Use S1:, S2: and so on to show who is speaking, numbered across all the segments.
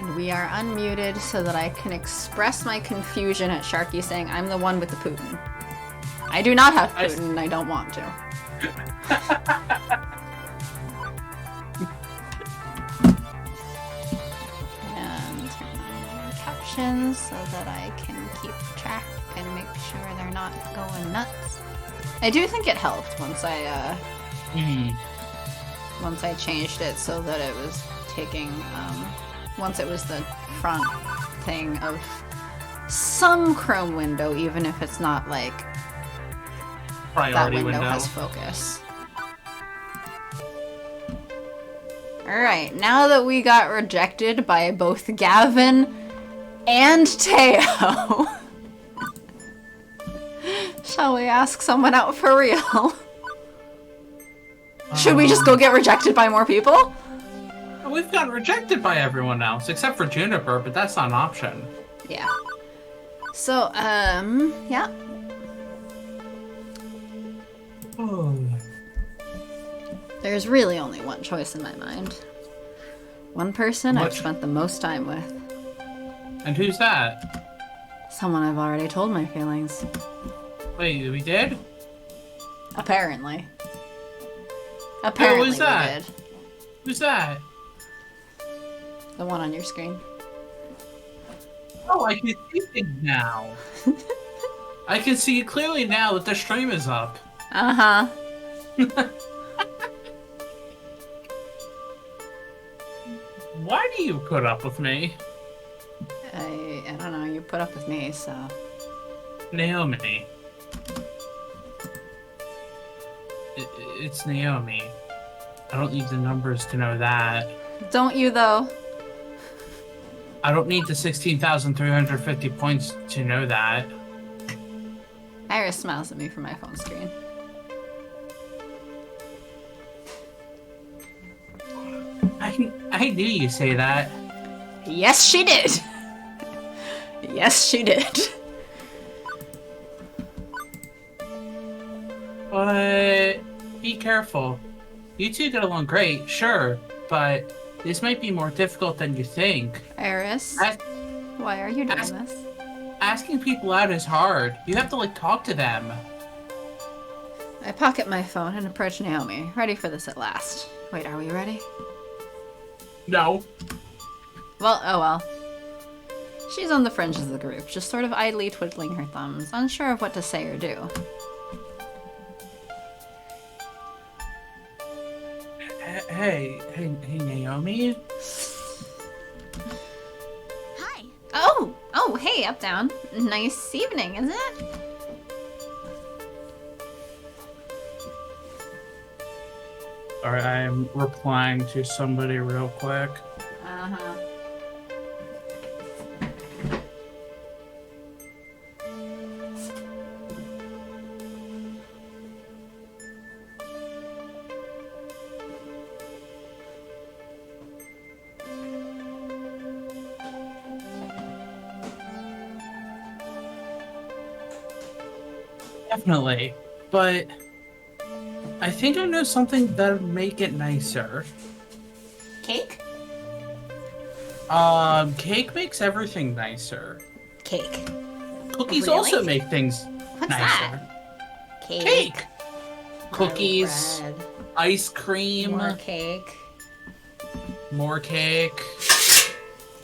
S1: And we are unmuted so that I can express my confusion at Sharky saying I'm the one with the Putin. I do not have Putin, and I don't want to. And turn on captions so that I can keep track and make sure they're not going nuts. I do think it helped once I once I changed it so that it was taking once it was the front thing of some Chrome window, even if it's not like
S2: priority
S1: that window has focus. Alright, now that we got rejected by both Gavin and Teo, shall we ask someone out for real? Should we just go get rejected by more people?
S2: We've gotten rejected by everyone else, except for Juniper, but that's not an option.
S1: Yeah. So, yeah.
S2: Oh.
S1: There's really only one choice in my mind. One person I've spent the most time with.
S2: And who's that?
S1: Someone I've already told my feelings.
S2: Wait, we did?
S1: Apparently. Apparently
S2: who's that?
S1: we did.
S2: Who's that?
S1: The one on your screen.
S2: Oh, I can see things now. I can see clearly now that the stream is up.
S1: Uh-huh.
S2: Why do you put up with me?
S1: I don't know, you put up with me, so...
S2: Naomi. It's Naomi. I don't need the numbers to know that.
S1: Don't you, though?
S2: I don't need the 16,350 points to know that.
S1: Iris smiles at me from my phone screen.
S2: I knew you'd say that.
S1: Yes, she did! Yes, she did.
S2: But be careful. You two get along great, sure, but this might be more difficult than you think.
S1: Iris, why are you doing this?
S2: Asking people out is hard. You have to, like, talk to them.
S1: I pocket my phone and approach Naomi, ready for this at last. Wait, are we ready?
S2: No.
S1: Well, oh well. She's on the fringes of the group, just sort of idly twiddling her thumbs, unsure of what to say or do.
S2: Hey, Naomi?
S1: Hi. Oh, hey, up, down. Nice evening, isn't it?
S2: Alright, I'm replying to somebody real quick.
S1: Uh-huh.
S2: Definitely, but I think I know something that'll make it nicer.
S1: Cake?
S2: Cake makes everything nicer.
S1: Cake.
S2: Cookies
S1: Really?
S2: also make things
S1: What's
S2: nicer.
S1: that?
S2: Cake. Cookies.
S1: Bread.
S2: Ice cream.
S1: More cake.
S2: More cake.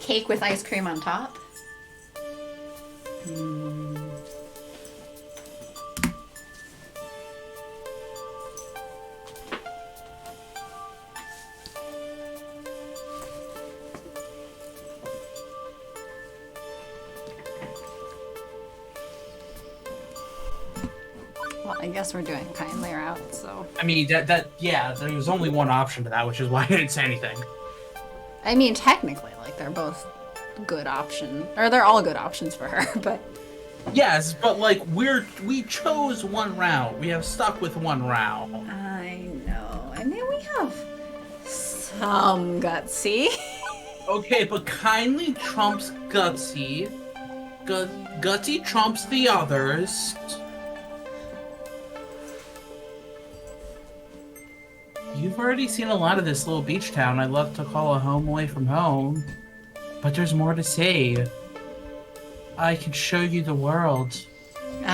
S1: Cake with ice cream on top? Well, I guess we're doing kindly out, so...
S2: I mean, yeah, there was only one option to that, which is why I didn't say anything.
S1: I mean, technically, like, they're both good options. Or they're all good options for her, but...
S2: Yes, but, like, we chose one route. We have stuck with one route.
S1: I know. I mean, we have some gutsy.
S2: Okay, but kindly trumps gutsy. Gutsy trumps the others. You've already seen a lot of this little beach town I'd love to call a home away from home. But there's more to say. I can show you the world.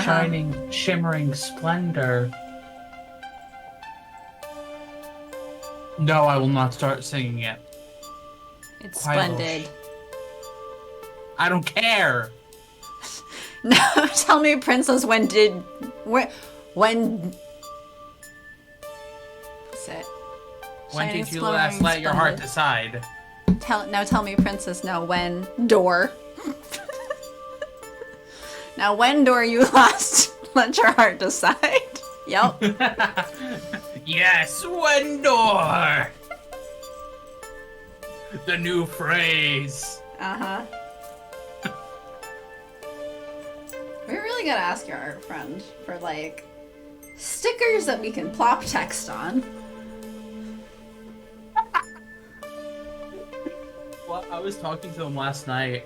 S2: Shining, shimmering splendor. No, I will not start singing it.
S1: It's splendid.
S2: I don't care.
S1: No, tell me, Princess, when... What's it?
S2: When did you last let your heart decide?
S1: Tell me, Princess, no, when... Door. Now, when, Door, you last let your heart decide? Yep.
S2: Yes, when, Door! The new phrase.
S1: Uh-huh. We really gotta ask your art friend for, like, stickers that we can plop text on.
S2: Well, I was talking to him last night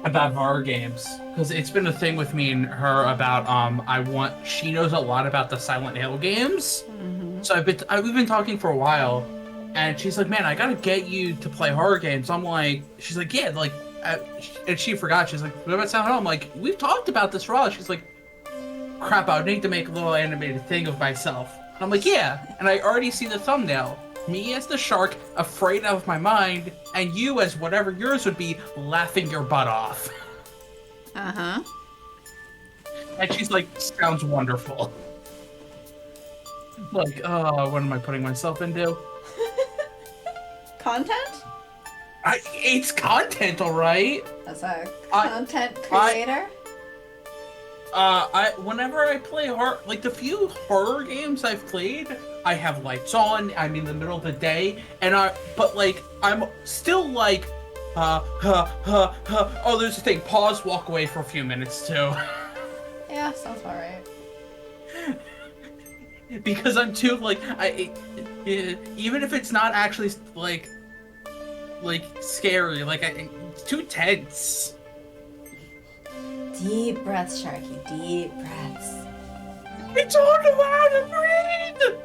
S2: about horror games, because it's been a thing with me and her about she knows a lot about the Silent Hill games. So we've been talking for a while, and she's like, man, I gotta get you to play horror games. I'm like, she's like, yeah, like, and she forgot. She's like, what about Silent Hill? I'm like, we've talked about this for a while. She's like, crap, I would need to make a little animated thing of myself. And I'm like, yeah, and I already see the thumbnail. Me as the shark, afraid out of my mind, and you as whatever yours would be, laughing your butt off.
S1: Uh-huh.
S2: And she's like, sounds wonderful. Like, what am I putting myself into?
S1: Content?
S2: It's content, alright?
S1: As a content creator?
S2: Whenever I play like the few horror games I've played, I have lights on, I'm in the middle of the day, but like, I'm still like, oh, there's a thing, pause, walk away for a few minutes too.
S1: Yeah, sounds alright.
S2: Because I'm too, like, even if it's not actually, like scary, like, it's too tense.
S1: Deep breaths, Sharky, deep breaths.
S2: It's all about to breathe!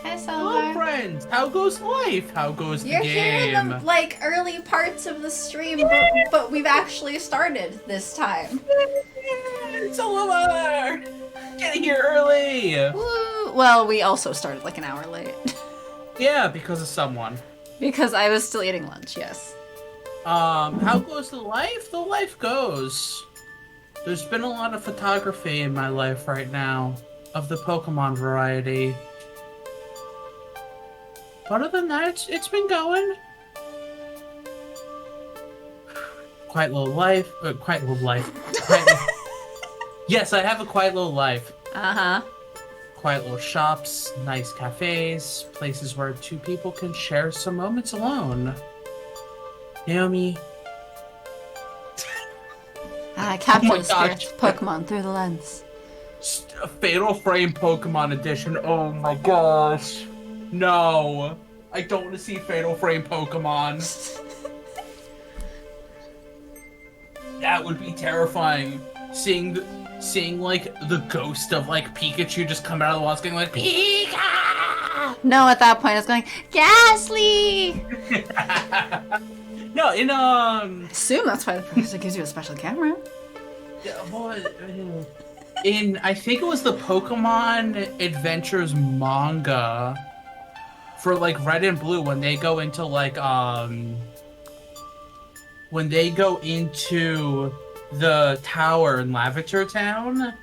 S1: Hi,
S2: Hello,
S1: Silver.
S2: friends! How goes life? How goes the game?
S1: You're hearing the, like, early parts of the stream, but we've actually started this time.
S2: It's all over! Getting here early!
S1: Woo. Well, we also started like an hour late.
S2: Yeah, because of someone.
S1: Because I was still eating lunch, yes.
S2: How goes the life? The life goes. There's been a lot of photography in my life right now, of the Pokemon variety. But other than that, it's been going. Quiet little life. Quiet little life. Yes, I have a quiet little life.
S1: Uh-huh.
S2: Quiet little shops, nice cafes, places where two people can share some moments alone. Naomi.
S1: Capture the spirits of Pokemon through the lens.
S2: Fatal Frame Pokemon Edition. Oh my gosh. No. I don't want to see Fatal Frame Pokemon. That would be terrifying. Seeing like the ghost of like Pikachu just come out of the walls going like Pika!
S1: No, at that point it's going Ghastly!
S2: No, in
S1: I assume that's why the professor gives you a special camera.
S2: Yeah, I think it was the Pokemon Adventures manga for like Red and Blue when they go into like when they go into the tower in Lavender Town,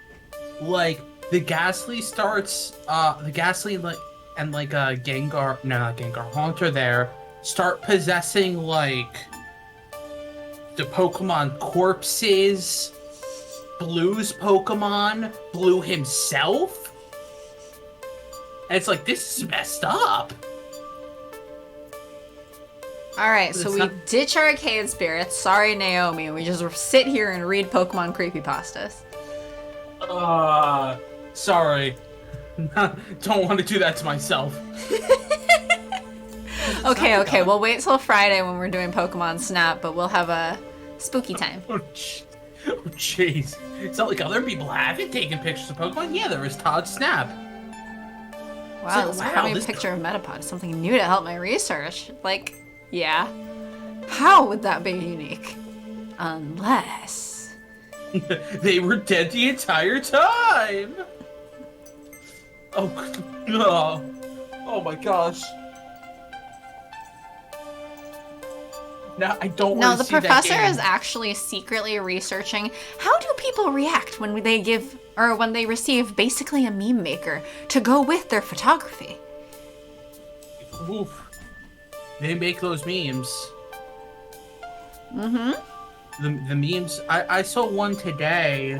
S2: like the Ghastly starts the Ghastly and Gengar, no, not Gengar, Haunter there start possessing like the Pokemon corpses, Blue's Pokemon, Blue himself. And it's like, this is messed up.
S1: Alright, so we ditch our arcade spirits. Sorry, Naomi. We just sit here and read Pokemon creepypastas.
S2: Sorry. Don't want to do that to myself.
S1: Okay, we'll wait till Friday when we're doing Pokemon Snap, but we'll have a spooky time.
S2: Oh, jeez. It's not like other people haven't taken pictures of Pokemon. Yeah, there was Todd Snap.
S1: Wow, this
S2: like, wow,
S1: crummy
S2: this-
S1: picture of Metapod is something new to help my research. Like, yeah. How would that be unique? Unless...
S2: They were dead the entire time! Oh my gosh. Now I don't
S1: No,
S2: want
S1: the
S2: to see that
S1: professor
S2: game.
S1: is actually secretly researching how do people react when they give, or when they receive basically a meme maker to go with their photography.
S2: Oof. They make those memes.
S1: Mm-hmm.
S2: The memes. I saw one today,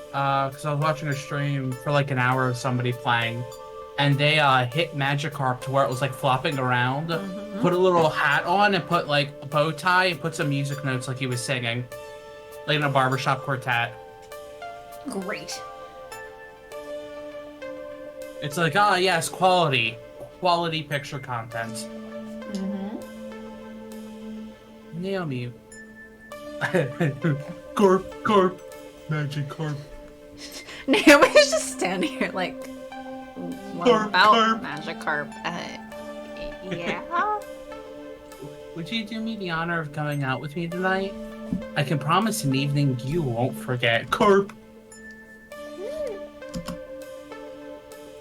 S2: because I was watching a stream for like an hour of somebody playing, and they hit Magikarp to where it was like flopping around, put a little hat on, and put like a bow tie, and put some music notes like he was singing, like in a barbershop quartet.
S1: Great.
S2: It's like, ah, yes, quality picture content. Naomi. Carp, Magikarp.
S1: Naomi's just standing here like, what
S2: Carp,
S1: about
S2: carp.
S1: Magikarp? Yeah?
S2: Would you do me the honor of going out with me tonight? I can promise an evening you won't forget. Carp.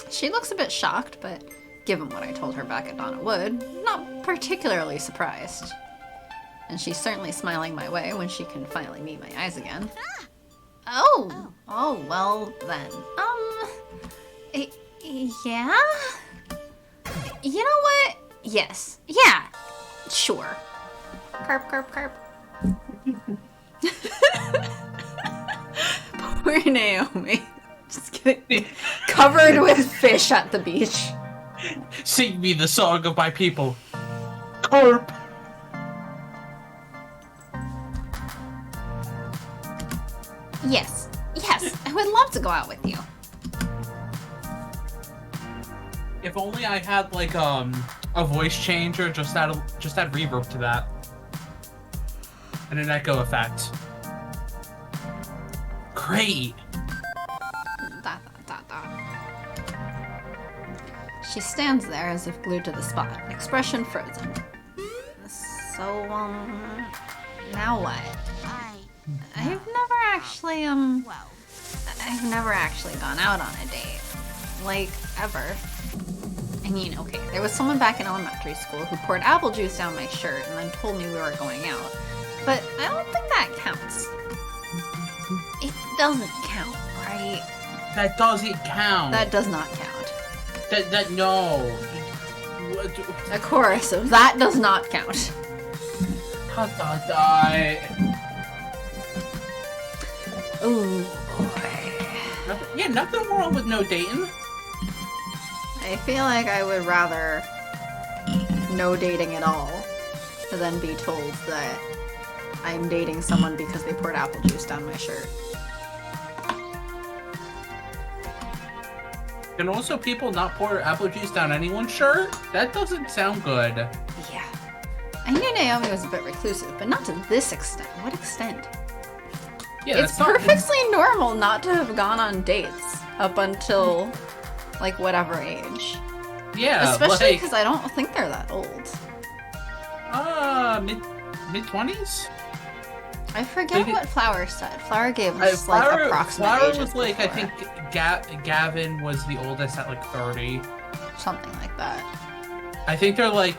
S1: She looks a bit shocked, but given what I told her back at Donna Wood, not particularly surprised. And she's certainly smiling my way when she can finally meet my eyes again. Oh, well then. Yeah? You know what? Yes. Yeah. Sure. Carp. Poor Naomi. Just kidding. Covered with fish at the beach.
S2: Sing me the song of my people. Carp.
S1: Yes, I would love to go out with you.
S2: If only I had like a voice changer, just add reverb to that, and an echo effect. Great.
S1: She stands there as if glued to the spot, expression frozen. So, now what? I've never actually gone out on a date. Like, ever. I mean, okay, there was someone back in elementary school who poured apple juice down my shirt and then told me we were going out. But I don't think that counts. It doesn't count, right?
S2: That doesn't count.
S1: That does not count.
S2: No.
S1: A chorus of that does not count. Ooh, boy.
S2: Yeah, nothing wrong with no dating.
S1: I feel like I would rather no dating at all than be told that I'm dating someone because they poured apple juice down my shirt.
S2: Can also people not pour apple juice down anyone's shirt? That doesn't sound good.
S1: Yeah. I knew Naomi was a bit reclusive, but not to this extent. What extent?
S2: Yeah,
S1: It's perfectly normal not to have gone on dates up until, like, whatever age.
S2: Yeah,
S1: Especially
S2: like,
S1: because I don't think they're that old.
S2: mid-20s?
S1: I forget what Flower said. Flower gave us, like, approximate
S2: Flower
S1: ages
S2: was like,
S1: before.
S2: I think Gavin was the oldest at like 30.
S1: Something like that.
S2: I think they're like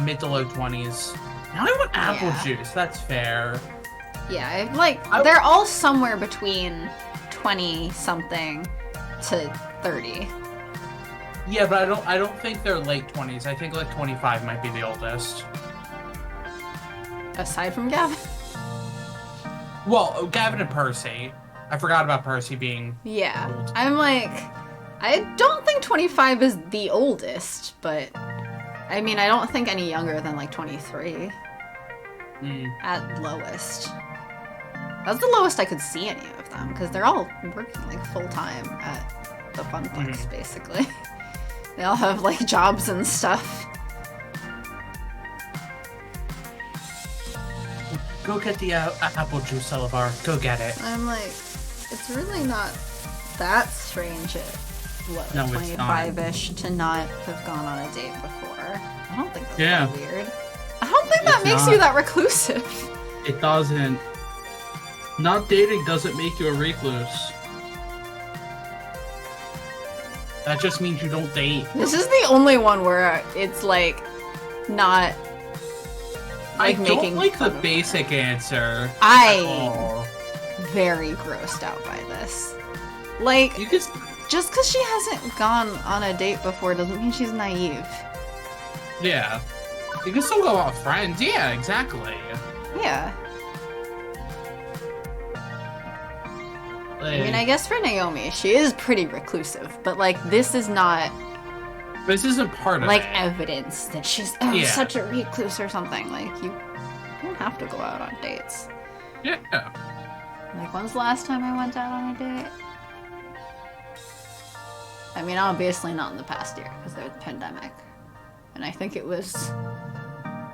S2: mid to low 20s. Now I want apple
S1: Yeah.
S2: juice. That's fair.
S1: Yeah, they're all somewhere between 20-something to 30.
S2: Yeah, but I don't think they're late 20s. I think like 25 might be the oldest.
S1: Aside from Gavin.
S2: Well, Gavin and Percy. I forgot about Percy being
S1: Yeah.
S2: old.
S1: I'm like, I don't think 25 is the oldest, but I mean, I don't think any younger than like 23 at lowest. That's the lowest I could see any of them, because they're all working like full-time at the Funplex, basically. They all have like jobs and stuff.
S2: Go get the apple juice, Elevar. Go get it.
S1: I'm like, it's really not that strange what,
S2: No, it's not.
S1: 25-ish to not have gone on a date before. I don't think that's
S2: Yeah.
S1: that weird. I don't think that makes you that reclusive.
S2: It doesn't. Not dating doesn't make you a recluse. That just means you don't date.
S1: This is the only one where it's like not like
S2: I
S1: making
S2: don't like
S1: fun
S2: the
S1: of
S2: basic
S1: her.
S2: answer.
S1: I'm very grossed out by this. Like,
S2: You just
S1: just because she hasn't gone on a date before doesn't mean she's naive.
S2: yeah. You can still go out with friends. Yeah, exactly.
S1: Yeah.
S2: Like,
S1: I mean, I guess for Naomi, she is pretty reclusive, but like, this is not
S2: this isn't part of
S1: like
S2: it.
S1: evidence that she's
S2: Yeah.
S1: such a recluse or something. Like, you don't have to go out on dates.
S2: Yeah.
S1: Like, when's the last time I went out on a date? I mean, obviously not in the past year, because there was the pandemic. And I think it was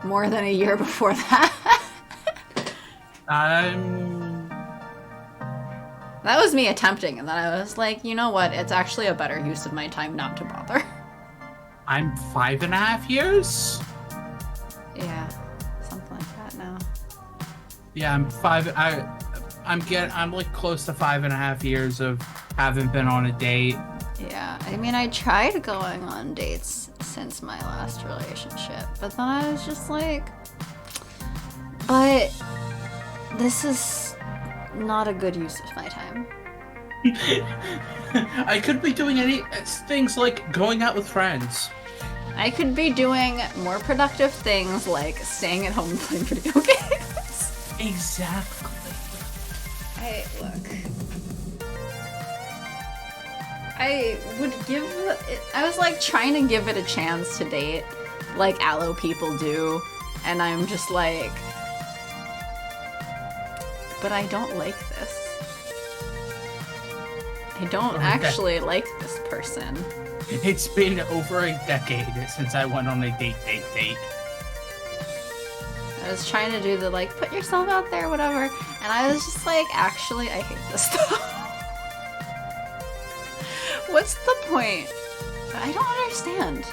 S1: more than a year before that. That was me attempting, and then I was like, you know what? It's actually a better use of my time not to bother.
S2: I'm 5.5 years?
S1: Yeah, something like that now.
S2: Yeah, I'm like close to 5.5 years of haven't been on a date.
S1: Yeah, I mean, I tried going on dates since my last relationship, but then I was just like, but this is not a good use of my time.
S2: I could be doing things like going out with friends.
S1: I could be doing more productive things like staying at home and playing video games.
S2: Exactly.
S1: I was like trying to give it a chance to date, like allo people do, and I'm just like, but I don't like this. I don't actually like this person.
S2: It's been over a decade since I went on a date.
S1: I was trying to do the like, put yourself out there, whatever, and I was just like, actually, I hate this stuff. What's the point? I don't understand.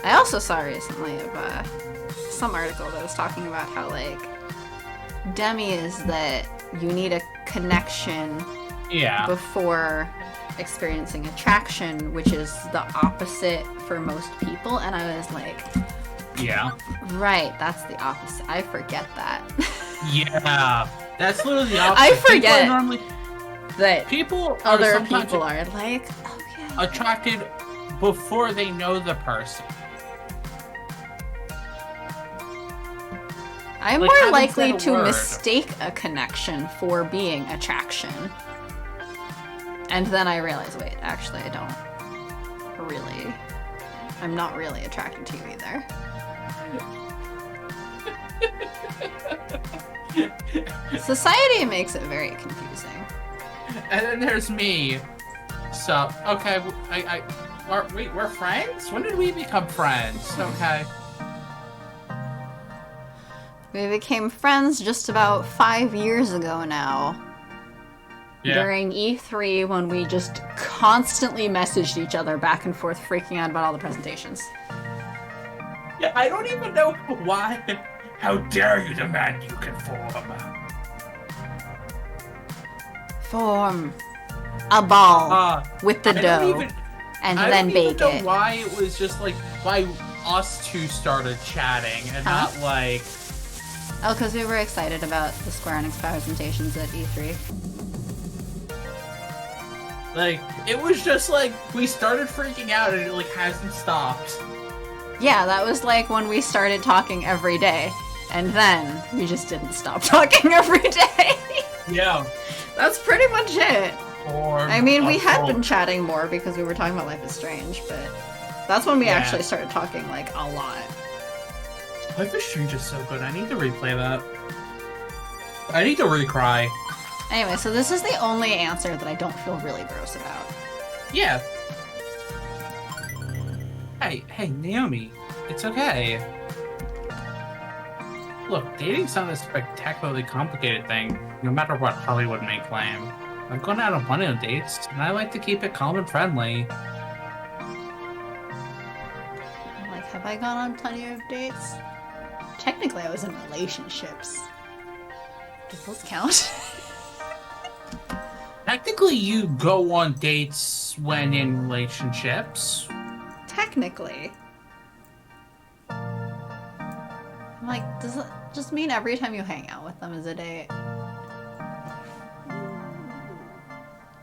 S1: I also saw recently of some article that was talking about how like Demi is that you need a connection before experiencing attraction, which is the opposite for most people, and I was like,
S2: yeah,
S1: right, that's the opposite. I forget that.
S2: Yeah, that's literally the opposite.
S1: I forget that other
S2: sometimes
S1: people are like, oh yeah,
S2: attracted before they know the person.
S1: I'm
S2: like,
S1: more likely to
S2: word.
S1: mistake a connection for being attraction. And then I realize, wait, actually I don't really, I'm not really attracted to you either. Society makes it very confusing.
S2: And then there's me. So, okay, we're friends? When did we become friends? Okay.
S1: We became friends just about 5 years ago now. Yeah. During E3 when we just constantly messaged each other back and forth freaking out about all the presentations.
S2: Yeah, I don't even know why. How dare you demand you conform?
S1: Form a ball with the dough and then bake it.
S2: I don't even know why it was just like, why us two started chatting and not like...
S1: Oh, because we were excited about the Square Enix presentations at E3.
S2: Like, it was just like, we started freaking out and it like hasn't stopped.
S1: Yeah, that was like when we started talking every day. And then we just didn't stop talking every day. Yeah. That's pretty much it. I mean, we had been chatting more because we were talking about Life is Strange, but that's when we actually started talking, like, a lot.
S2: Life is Strange is so good. I need to replay that. I need to recry.
S1: Anyway, so this is the only answer that I don't feel really gross about.
S2: Yeah. Hey, Naomi. It's okay. Look, dating's not a spectacularly complicated thing, no matter what Hollywood may claim. I've gone out on plenty of dates, and I like to keep it calm and friendly.
S1: I gone on plenty of dates? Technically, I was in relationships. Does those count?
S2: Technically, you go on dates when in relationships.
S1: Technically. Like, does it just mean every time you hang out with them is a date?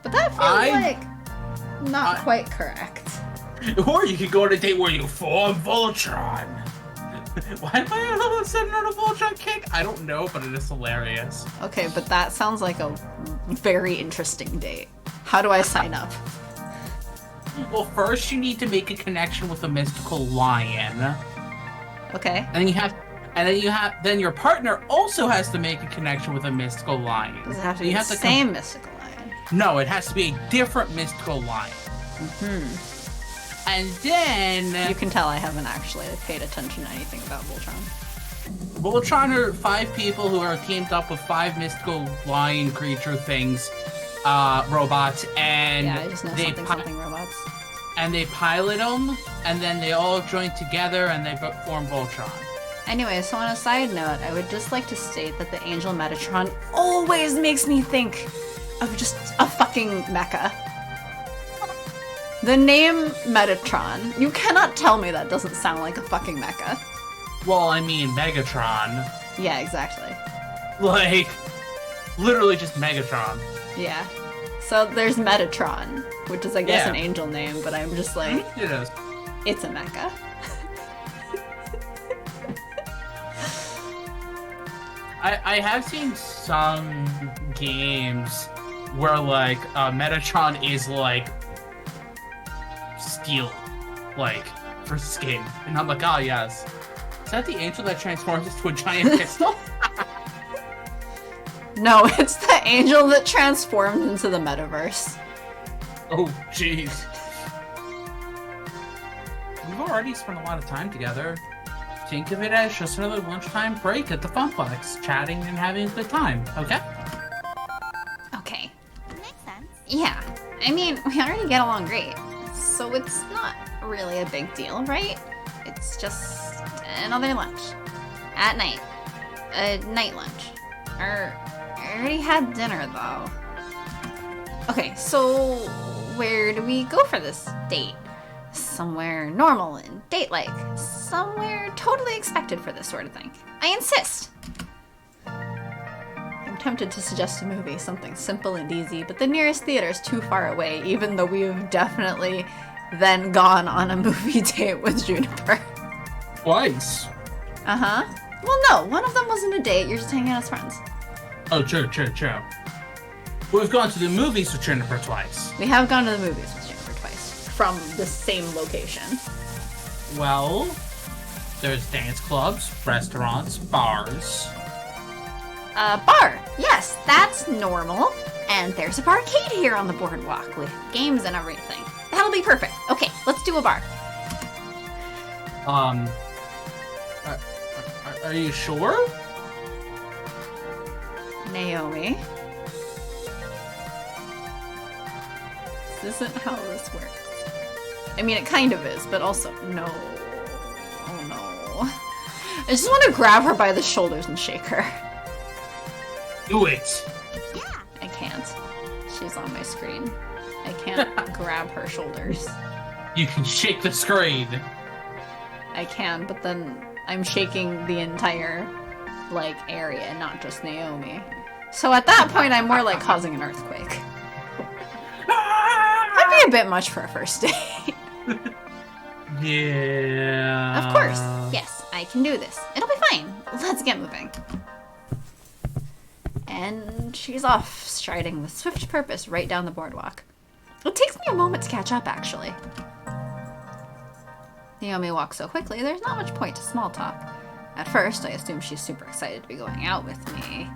S1: But that feels like not quite correct.
S2: Or you could go on a date where you form Voltron. Why am I all of a sudden on a Voltron kick? I don't know, but it is hilarious.
S1: Okay, but that sounds like a very interesting date. How do I sign up?
S2: Well, first you need to make a connection with a mystical lion.
S1: Okay.
S2: Then your partner also has to make a connection with a mystical lion.
S1: Does it have to be the same mystical lion?
S2: No, it has to be a different mystical lion. And then...
S1: You can tell I haven't actually paid attention to anything about Voltron.
S2: Voltron are 5 people who are teamed up with 5 mystical lion creature things, robots, and...
S1: Yeah, I just know something robots.
S2: And they pilot them, and then they all join together and they form Voltron.
S1: Anyway, so on a side note, I would just like to state that the Angel Metatron always makes me think of just a fucking mecha. The name Metatron, you cannot tell me that doesn't sound like a fucking mecha.
S2: Well, I mean Megatron.
S1: Yeah, exactly.
S2: Like, literally just Megatron.
S1: Yeah. So there's Metatron, which is, I guess, an angel name, but I'm just like...
S2: It is.
S1: It's a mecha.
S2: I have seen some games where, like, Metatron is, like, steel, like, for skin. And I'm like, oh, yes. Is that the angel that transforms into a giant pistol?
S1: No, it's the angel that transformed into the metaverse.
S2: Oh, jeez. We've already spent a lot of time together. Think of it as just another lunchtime break at the Funplex, chatting and having a good time, okay?
S1: Okay.
S3: Makes sense.
S1: Yeah. I mean, we already get along great, so it's not really a big deal, right? It's just another lunch. At night. A night lunch. I already had dinner, though. Okay, so where do we go for this date? Somewhere normal and date-like. Somewhere totally expected for this sort of thing. I insist! I'm tempted to suggest a movie, something simple and easy, but the nearest theater is too far away, even though we've definitely then gone on a movie date with Juniper.
S2: Twice?
S1: Uh-huh. Well, no, one of them wasn't a date, you're just hanging out as friends.
S2: Oh, true. We've gone to the movies with Juniper twice.
S1: We have gone to the movies with Juniper twice, from the same location.
S2: Well, there's dance clubs, restaurants, bars.
S1: Bar. Yes, that's normal. And there's a barcade here on the boardwalk with games and everything. That'll be perfect. Okay, let's do a bar.
S2: Are you sure?
S1: Naomi. This isn't how this works. I mean, it kind of is, but also, no. Oh no. I just want to grab her by the shoulders and shake her.
S2: Do it!
S3: Yeah.
S1: I can't. She's on my screen. I can't grab her shoulders.
S2: You can shake the screen.
S1: I can, but then I'm shaking the entire, like, area, not just Naomi. So at that point, I'm more like causing an earthquake. That'd be a bit much for a first date.
S2: Yeah.
S1: Of course. Yes, I can do this. It'll be fine. Let's get moving. And she's off, striding with swift purpose right down the boardwalk. It takes me a moment to catch up, actually. Naomi walks so quickly, there's not much point to small talk. At first, I assume she's super excited to be going out with me.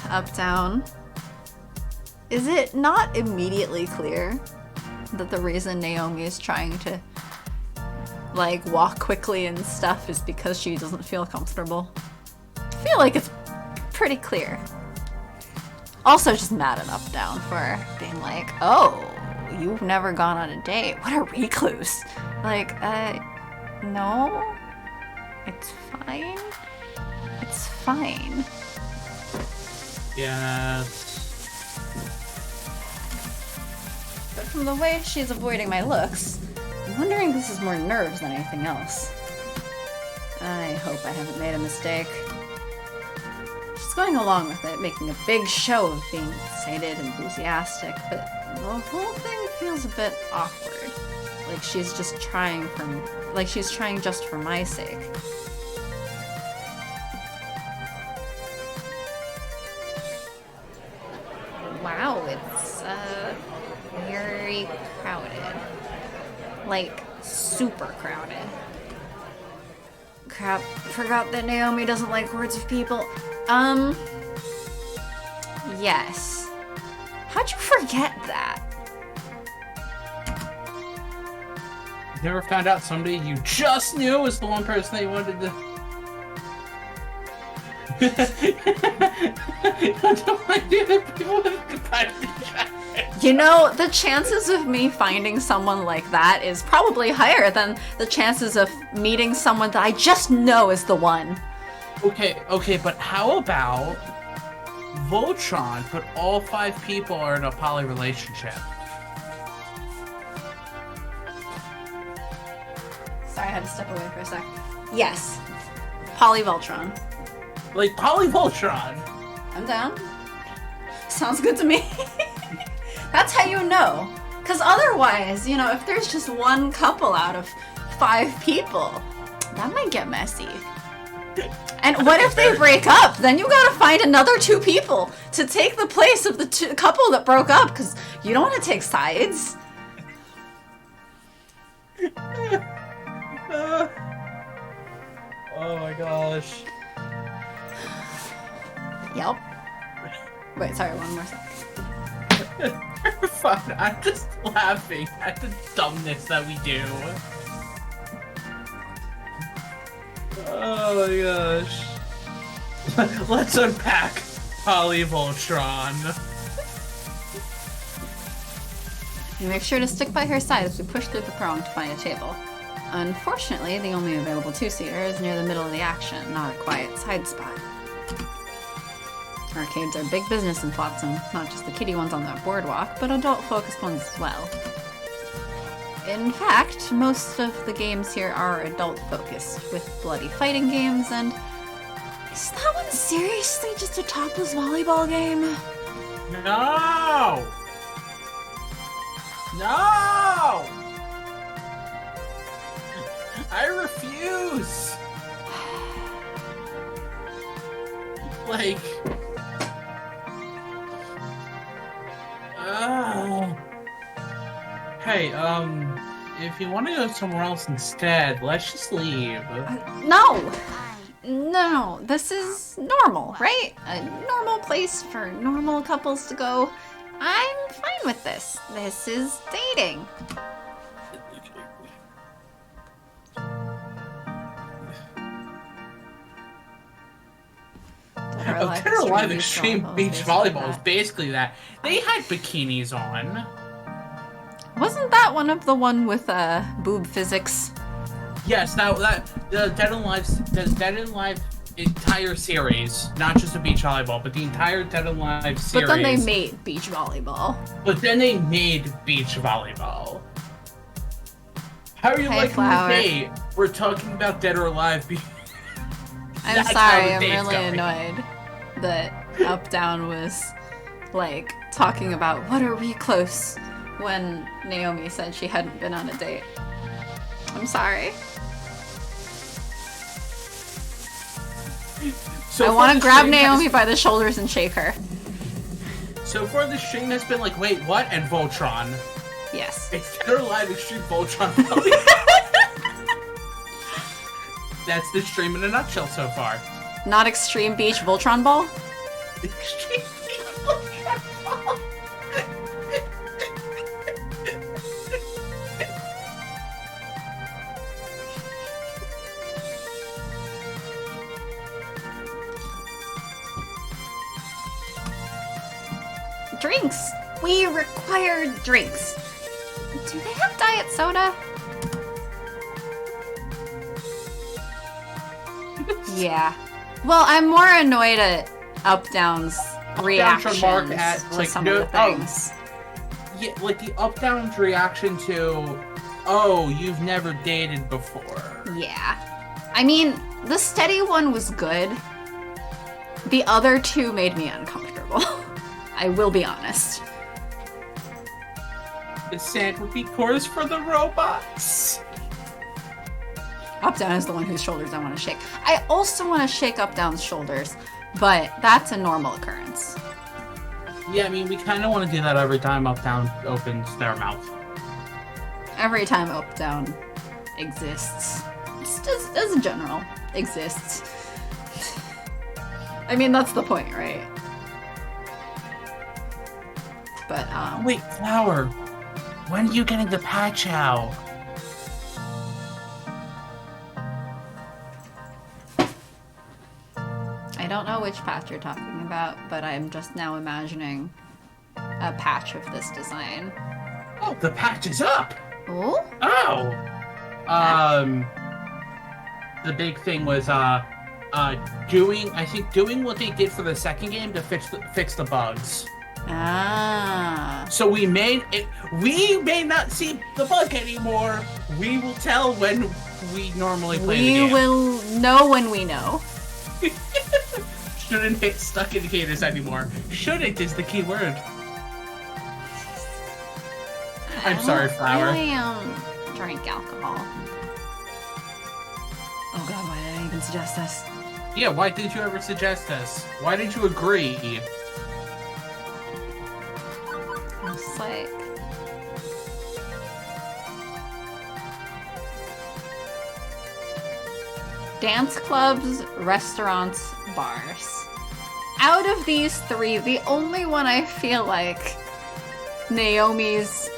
S1: Up, down. Is it not immediately clear that the reason Naomi is trying to, like, walk quickly and stuff is because she doesn't feel comfortable? I feel like it's pretty clear. Also just mad at Up Down for being like, oh, you've never gone on a date. What a recluse. Like, no. It's fine. It's fine.
S2: Yes.
S1: But from the way she's avoiding my looks, I'm wondering if this is more nerves than anything else. I hope I haven't made a mistake. She's going along with it, making a big show of being excited and enthusiastic, but the whole thing feels a bit awkward. Like she's just trying just for my sake. Wow, it's very crowded. Like super crowded. Crap, forgot that Naomi doesn't like hordes of people. Yes. How'd you forget that?
S2: You ever found out somebody you just knew was the one person that you wanted to... Don't like the other people with goodbye to
S1: You know, the chances of me finding someone like that is probably higher than the chances of meeting someone that I just know is the one.
S2: Okay, but how about Voltron, but all 5 people are in a poly relationship?
S1: Sorry, I had to step away for a sec. Yes. Poly Voltron.
S2: Like Poly Voltron.
S1: I'm down. Sounds good to me. That's how you know. Because otherwise, you know, if there's just one couple out of 5 people, that might get messy. And what if they break up? Then you gotta find another 2 people to take the place of the couple that broke up, because you don't want to take sides.
S2: Oh my gosh.
S1: Yep. Wait, sorry, one more second.
S2: Fun. I'm just laughing at the dumbness that we do. Oh my gosh. Let's unpack Poly Voltron.
S1: You make sure to stick by her side as we push through the throng to find a table. Unfortunately, the only available 2-seater is near the middle of the action, not a quiet side spot. Arcades are big business in Flotsam, not just the kiddie ones on that boardwalk, but adult-focused ones as well. In fact, most of the games here are adult-focused, with bloody fighting games and... Is that one seriously just a topless volleyball game?
S2: No! No! I refuse! Like... Hey, if you want to go somewhere else instead, let's just leave.
S1: No! No, this is normal, right? A normal place for normal couples to go. I'm fine with this. This is dating.
S2: Dead or Alive Extreme Beach Volleyball is basically that. They had bikinis on.
S1: Wasn't that one of the one with boob physics?
S2: Yes, that the Dead and Alive entire series, not just the beach volleyball, but the entire Dead and Alive series.
S1: But then they made beach volleyball.
S2: How are you
S1: Hey,
S2: liking
S1: Flower.
S2: the date? We're talking about Dead or Alive.
S1: I'm
S2: That's
S1: sorry,
S2: how
S1: I'm
S2: the date's
S1: really
S2: going.
S1: annoyed that Up Down was like talking about what are we close when Naomi said she hadn't been on a date. I'm sorry.
S2: So
S1: I
S2: far
S1: want
S2: the
S1: to grab
S2: stream
S1: Naomi by the shoulders and shake her.
S2: So far the stream has been like, wait, what? And Voltron.
S1: Yes.
S2: It's Dead or Alive Extreme Voltron. That's the stream in a nutshell so far.
S1: Not Extreme Beach Voltron Ball?
S2: Extreme Voltron Ball.
S1: Drinks! We require drinks. Do they have diet soda? Yeah. Well, I'm more annoyed at Up-Down's reactions to some of the things.
S2: Yeah, like the Up-Down's reaction to, oh, you've never dated before.
S1: Yeah. I mean, the steady one was good. The other two made me uncomfortable. I will be honest.
S2: The sand would be chorus for the robots.
S1: Up-Down is the one whose shoulders I want to shake. I also want to shake Up-Down's shoulders, but that's a normal occurrence.
S2: Yeah, I mean, we kind of want to do that every time Up-Down opens their mouth.
S1: Every time Up-Down exists. Just as a general, exists. I mean, that's the point, right? But,
S2: Wait, Flower. When are you getting the Patchow?
S1: I don't know which patch you're talking about, but I'm just now imagining a patch of this design.
S2: Oh, the patch is up!
S1: Oh?
S2: Oh! The big thing was, doing what they did for the second game to fix the bugs.
S1: Ah.
S2: So we may not see the bug anymore. We will tell when we normally play the game.
S1: We will know when we know.
S2: Shouldn't hit stuck indicators anymore. Shouldn't is the key word. I'm sorry, Flower.
S1: I drink alcohol. Oh god, why did I even suggest this?
S2: Yeah, why did you ever suggest this? Why did you agree?
S1: I'm just like... Dance clubs, restaurants, bars. Out of these three, the only one I feel like Naomi's,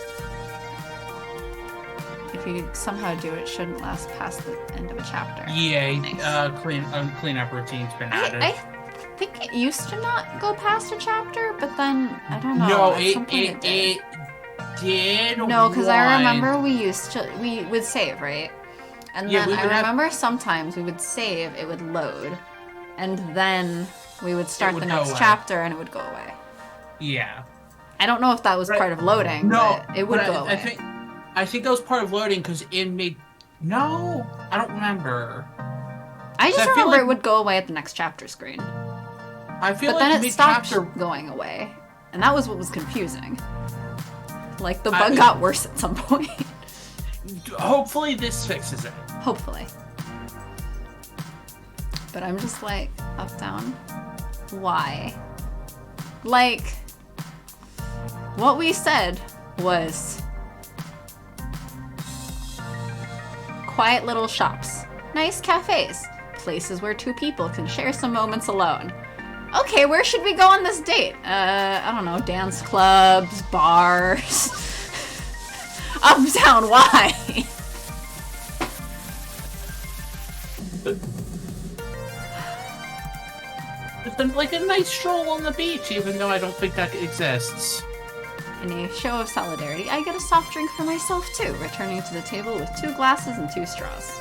S1: if you somehow do it, shouldn't last past the end of a chapter.
S2: Yeah, nice. Cleanup routine's been added.
S1: I think it used to not go past a chapter, but then, I don't know.
S2: No, it did.
S1: No, because I remember we would save, right? And then I remember sometimes we would save, it would load, and then we would start the next chapter and it would go away.
S2: Yeah.
S1: I don't know if that was part of loading, but it would go away.
S2: I think that was part of loading because it made... No, I don't remember.
S1: I just remember it would go away at the next chapter screen.
S2: But
S1: then it stopped going away, and that was what was confusing. Like, the bug got worse at some point.
S2: Hopefully this fixes it.
S1: Hopefully. But I'm just like, Up-Down, why? Like, what we said was quiet little shops, nice cafes, places where two people can share some moments alone. Okay, where should we go on this date? I don't know, dance clubs, bars. Up-Down, why?
S2: It's like a nice stroll on the beach, even though I don't think that exists.
S1: In a show of solidarity, I get a soft drink for myself too, returning to the table with 2 glasses and 2 straws.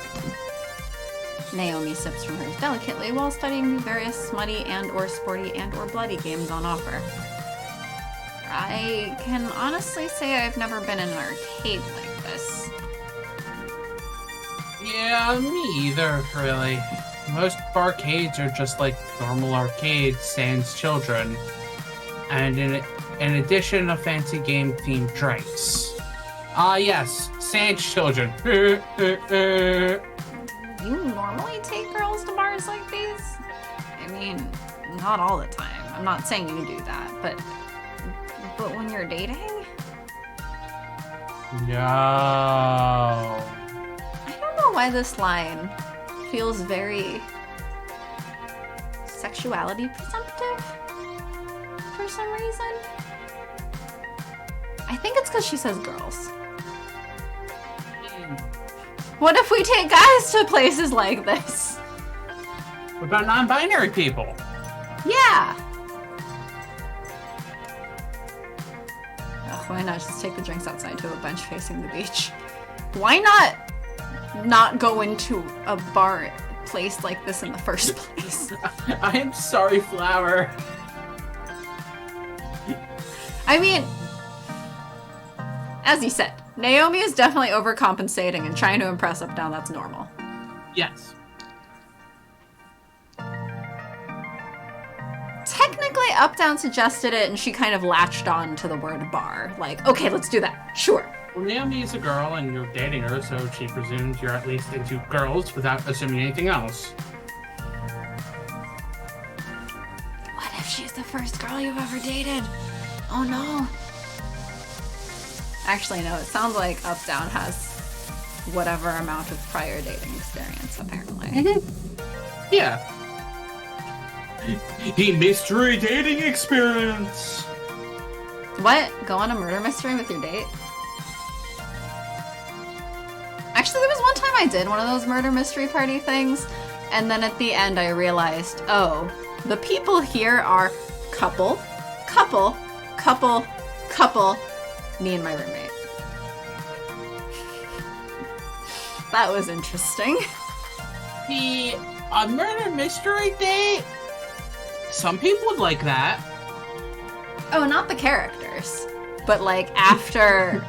S1: Naomi sips from hers delicately while studying the various smutty and/or sporty and/or bloody games on offer. I can honestly say I've never been in an arcade like this.
S2: Yeah, me either, really. Most arcades are just like normal arcades, sans children. And in addition, a fancy game-themed drinks. Yes, sans children.
S1: You normally take girls to bars like these? I mean, not all the time. I'm not saying you do that, but when you're dating?
S2: No.
S1: I don't know why this line feels very sexuality presumptive for some reason. I think it's because she says girls. What if we take guys to places like this?
S2: What about non-binary people?
S1: Yeah. Ugh, why not just take the drinks outside to a bench facing the beach? Why not go into a bar placed like this in the first place.
S2: I am sorry, Flower.
S1: I mean, as you said, Naomi is definitely overcompensating and trying to impress Updown. That's normal.
S2: Yes.
S1: Technically, Updown suggested it, and she kind of latched on to the word bar. Like, okay, let's do that. Sure.
S2: Well, Naomi is a girl, and you're dating her, so she presumes you're at least into girls without assuming anything else.
S1: What if she's the first girl you've ever dated? Oh no. Actually, no, it sounds like Updown has whatever amount of prior dating experience, apparently.
S2: Yeah. The mystery dating experience!
S1: What? Go on a murder mystery with your date? Actually, there was one time I did one of those murder mystery party things, and then at the end I realized, oh, the people here are couple, couple, couple, couple, me and my roommate. That was interesting.
S2: A murder mystery date? Some people would like that.
S1: Oh, not the characters, but like after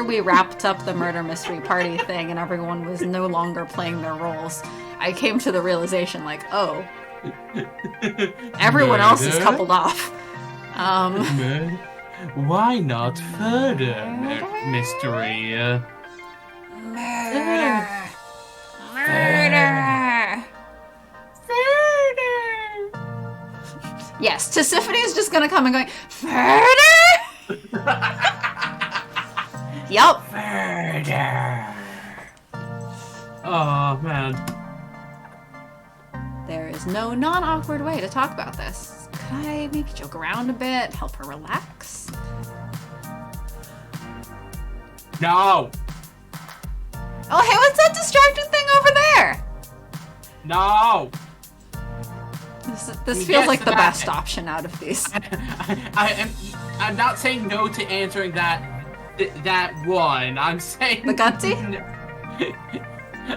S1: we wrapped up the murder mystery party thing and everyone was no longer playing their roles, I came to the realization like, oh, everyone else is coupled off.
S2: Why not further mystery?
S1: Murder. Murder. Yes, Tisiphone is just gonna come and going, murder! Yup.
S2: Murder. Oh, man.
S1: There is no non-awkward way to talk about this. Could I maybe joke around a bit, help her relax?
S2: No!
S1: Oh, hey, what's that distracting thing over there?
S2: No!
S1: This feels like the best option out of these.
S2: I'm not saying no to answering that one. I'm saying
S1: the gutsy.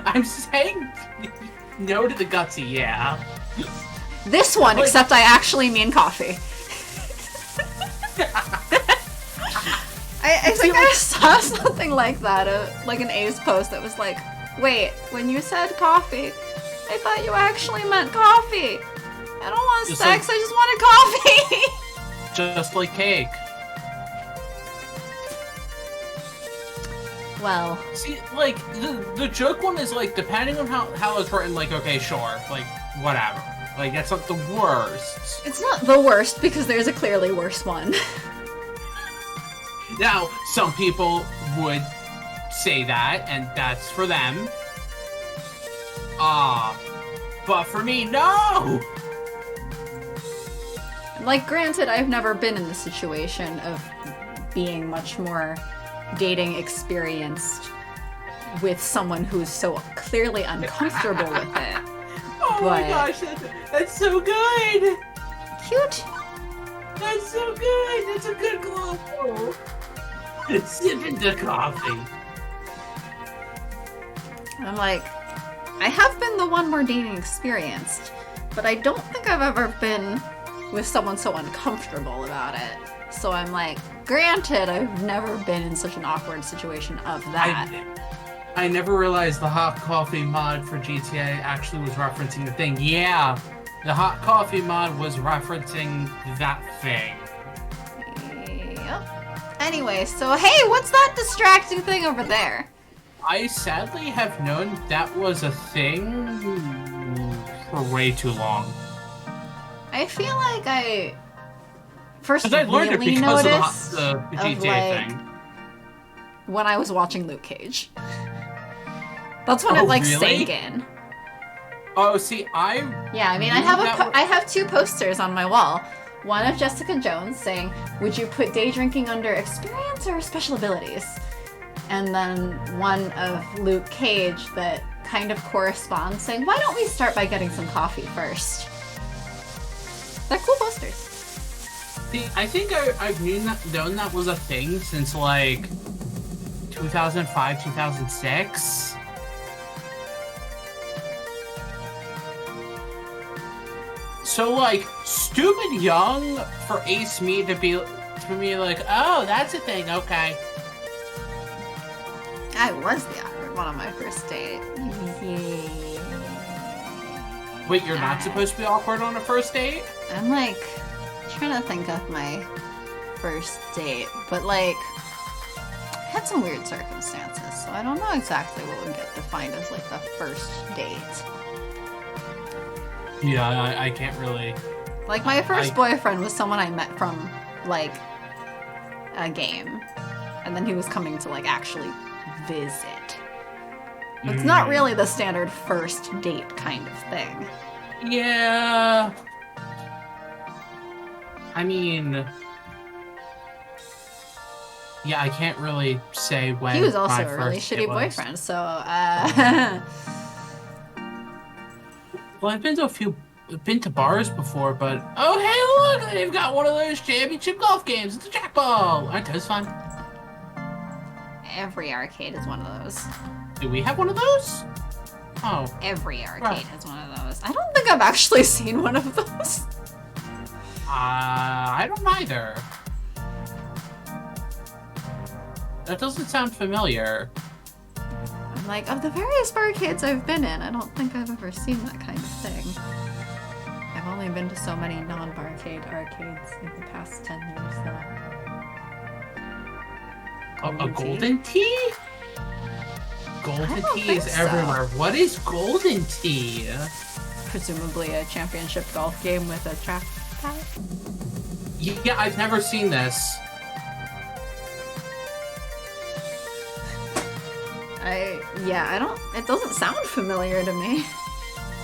S2: I'm saying no to the gutsy. Yeah.
S1: This one, like, except I actually mean coffee. I think I saw something like that, like an A's post that was like, "Wait, when you said coffee, I thought you actually meant coffee. I don't want sex, like, I just wanted coffee."
S2: Just like cake.
S1: Well.
S2: See, like, the joke one is, like, depending on how it's written, like, okay, sure, like, whatever. Like, that's not the worst.
S1: It's not the worst, because there's a clearly worse one.
S2: Now, some people would say that, and that's for them. But for me, no!
S1: Like, granted, I've never been in the situation of being much more dating experienced with someone who's so clearly uncomfortable with it.
S2: Oh my gosh, that's so good!
S1: Cute!
S2: That's so good! That's a good glow! Sipping the coffee.
S1: I'm like, I have been the one more dating experienced, but I don't think I've ever been with someone so uncomfortable about it. So I'm like, granted, I've never been in such an awkward situation of that.
S2: I never realized the hot coffee mod for GTA actually was referencing the thing. Yeah, the hot coffee mod was referencing that thing.
S1: Yep. Anyway, so hey, what's that distracting thing over there?
S2: I sadly have known that was a thing for way too long.
S1: I feel like I first
S2: I learned it
S1: really
S2: because
S1: noticed
S2: of the GTA
S1: like,
S2: thing.
S1: When I was watching Luke Cage. That's when it
S2: really?
S1: sank in.
S2: Oh, see,
S1: Yeah, I mean, I have two posters on my wall. One of Jessica Jones saying, "Would you put day drinking under experience or special abilities?" And then one of Luke Cage that kind of corresponds, saying, "Why don't we start by getting some coffee first?" They're cool posters.
S2: See, I think I've known that was a thing since like 2005, 2006. So, like, stupid young for Ace Me to be like, oh, that's a thing, okay.
S1: I was the awkward one on my first date. Yeah.
S2: Wait, you're not supposed to be awkward on a first date?
S1: I'm like trying to think of my first date, but like I had some weird circumstances, so I don't know exactly what would get defined as like the first date.
S2: Yeah, I can't really.
S1: Like my first boyfriend was someone I met from like a game, and then he was coming to like actually visit. It's not really the standard first date kind of thing.
S2: Yeah. I mean, yeah, I can't really say when.
S1: He was also a really shitty boyfriend, so
S2: Well, I've been to bars before, but oh hey look, they've got one of those championship golf games. It's a jackball. Aren't those fun?
S1: Every arcade is one of those.
S2: Do we have one of those? Oh.
S1: Every arcade has one of those. I don't think I've actually seen one of those.
S2: I don't either. That doesn't sound familiar.
S1: I'm like, of the various barcades I've been in, I don't think I've ever seen that kind of thing. I've only been to so many non-barcade arcades in the past 10 years, though.
S2: A golden tea? Golden tea is everywhere. What is golden tea?
S1: Presumably a championship golf game with a track pad?
S2: Yeah, I've never seen this.
S1: It doesn't sound familiar to me.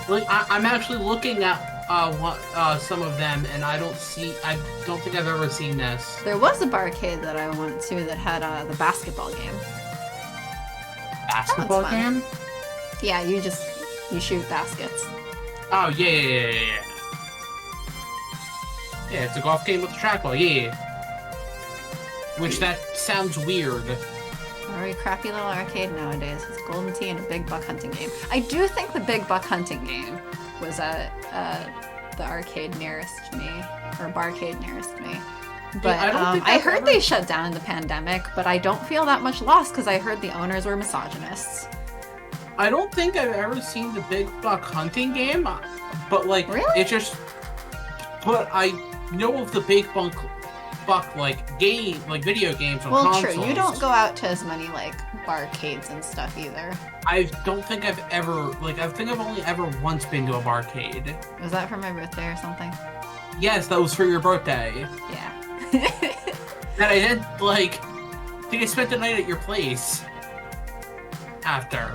S2: Like, I'm actually looking at some of them, and I don't think I've ever seen this.
S1: There was a barcade that I went to that had the basketball game.
S2: Basketball game?
S1: Yeah, you shoot baskets.
S2: Oh, yeah. Yeah, it's a golf game with a trackball, yeah. Which, that sounds weird.
S1: Very crappy little arcade nowadays. It's golden tea and a big buck hunting game. I do think the big buck hunting game was at the arcade nearest me, or barcade nearest me. But yeah, I heard they shut down in the pandemic, but I don't feel that much loss because I heard the owners were misogynists.
S2: I don't think I've ever seen the big buck hunting game, but like,
S1: really?
S2: It just. But I know of the big buck like game, like video games on consoles.
S1: Well, true. You don't go out to as many like barcades and stuff either.
S2: I don't think I've ever I think I've only ever once been to a barcade.
S1: Was that for my birthday or something?
S2: Yes, that was for your birthday.
S1: Yeah.
S2: And I did I think I spent the night at your place. After.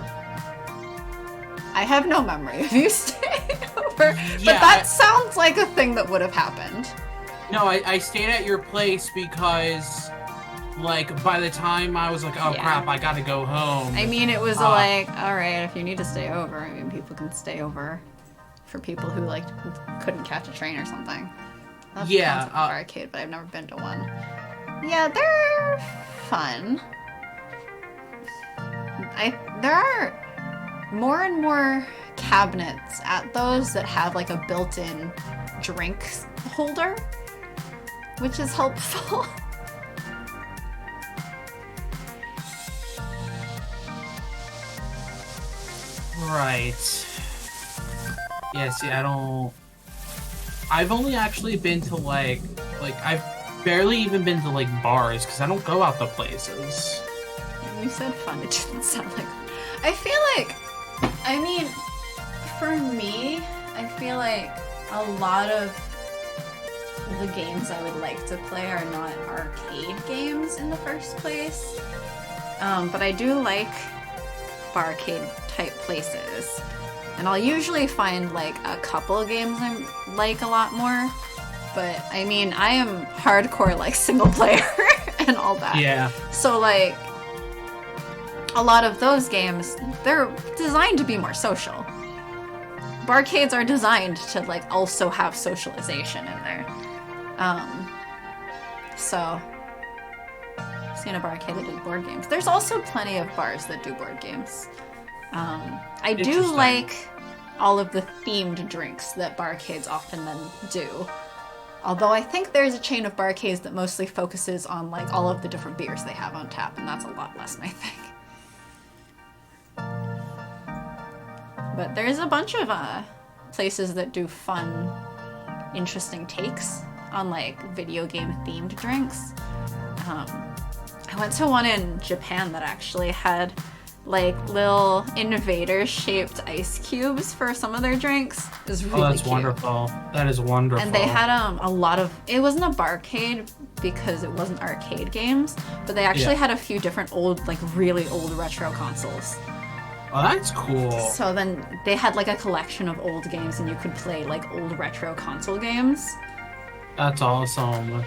S1: I have no memory of you staying over, but that sounds like a thing that would have happened.
S2: No, I stayed at your place because, by the time I was like, oh crap, I gotta go home.
S1: I mean, it was alright, if you need to stay over, I mean, people can stay over for people who, couldn't catch a train or something. That's the concept of arcade, but I've never been to one. Yeah, they're fun. There are more and more cabinets at those that have, a built-in drink holder, which is helpful.
S2: Right. Yeah, see, I've only actually been to, I've barely even been to, bars, because I don't go out to places.
S1: You said fun, it didn't sound like fun. I feel like, for me, I feel like a lot of the games I would like to play are not arcade games in the first place. But I do like barcade type places. And I'll usually find a couple of games I like a lot more. But I am hardcore single player and all that.
S2: Yeah.
S1: So a lot of those games, they're designed to be more social. Barcades are designed to also have socialization in there. So I've seen a barcade that did board games. There's also plenty of bars that do board games. I do like all of the themed drinks that barcades often then do. Although I think there's a chain of barcades that mostly focuses on like all of the different beers they have on tap, and that's a lot less my thing. But there's a bunch of places that do fun, interesting takes on like video game themed drinks. I went to one in Japan that actually had like little innovator shaped ice cubes for some of their drinks. It was really
S2: that's
S1: cute.
S2: Wonderful. That is wonderful.
S1: And they had a lot of, it wasn't a barcade because it wasn't arcade games, but they actually had a few different old, like really old retro consoles.
S2: Oh, that's cool.
S1: So then they had like a collection of old games and you could play like old retro console games.
S2: That's awesome.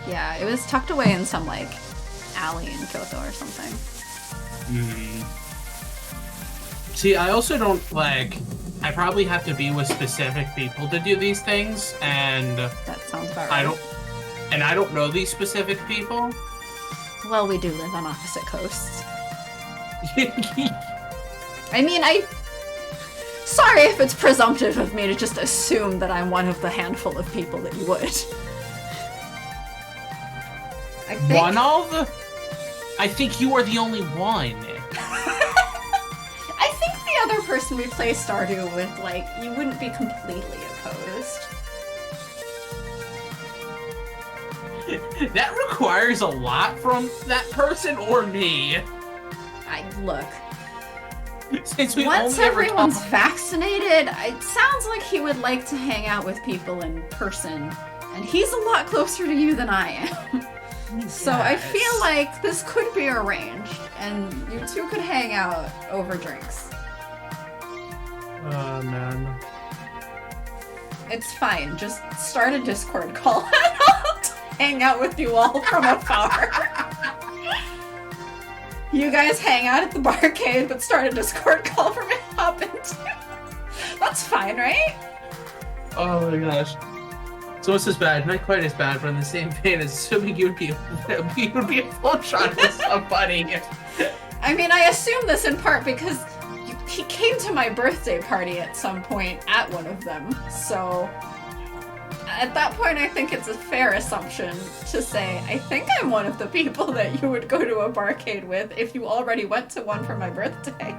S1: Yeah, it was tucked away in some like alley in Kyoto or something.
S2: See, I also don't like. I probably have to be with specific people to do these things, and
S1: that sounds about right.
S2: I don't know these specific people.
S1: Well, we do live on opposite coasts. I mean, sorry if it's presumptive of me to just assume that I'm one of the handful of people that you would.
S2: I think you are the only one.
S1: I think the other person we play Stardew with, like, you wouldn't be completely opposed.
S2: That requires a lot from that person or me.
S1: Look.
S2: Since we
S1: once everyone's vaccinated, it sounds like he would like to hang out with people in person, and he's a lot closer to you than I am. So I feel like this could be arranged, and you two could hang out over drinks.
S2: Oh, man.
S1: It's fine. Just start a Discord call and I'll hang out with you all from afar. You guys hang out at the barcade, but start a Discord call for me to hop into. That's fine, right?
S2: Oh my gosh. So it's as bad, not quite as bad, but in the same vein as assuming you would be a full shot with somebody.
S1: I mean, I assume this in part because he came to my birthday party at some point at one of them, so at that point I think it's a fair assumption to say I think I'm one of the people that you would go to a barcade with if you already went to one for my birthday.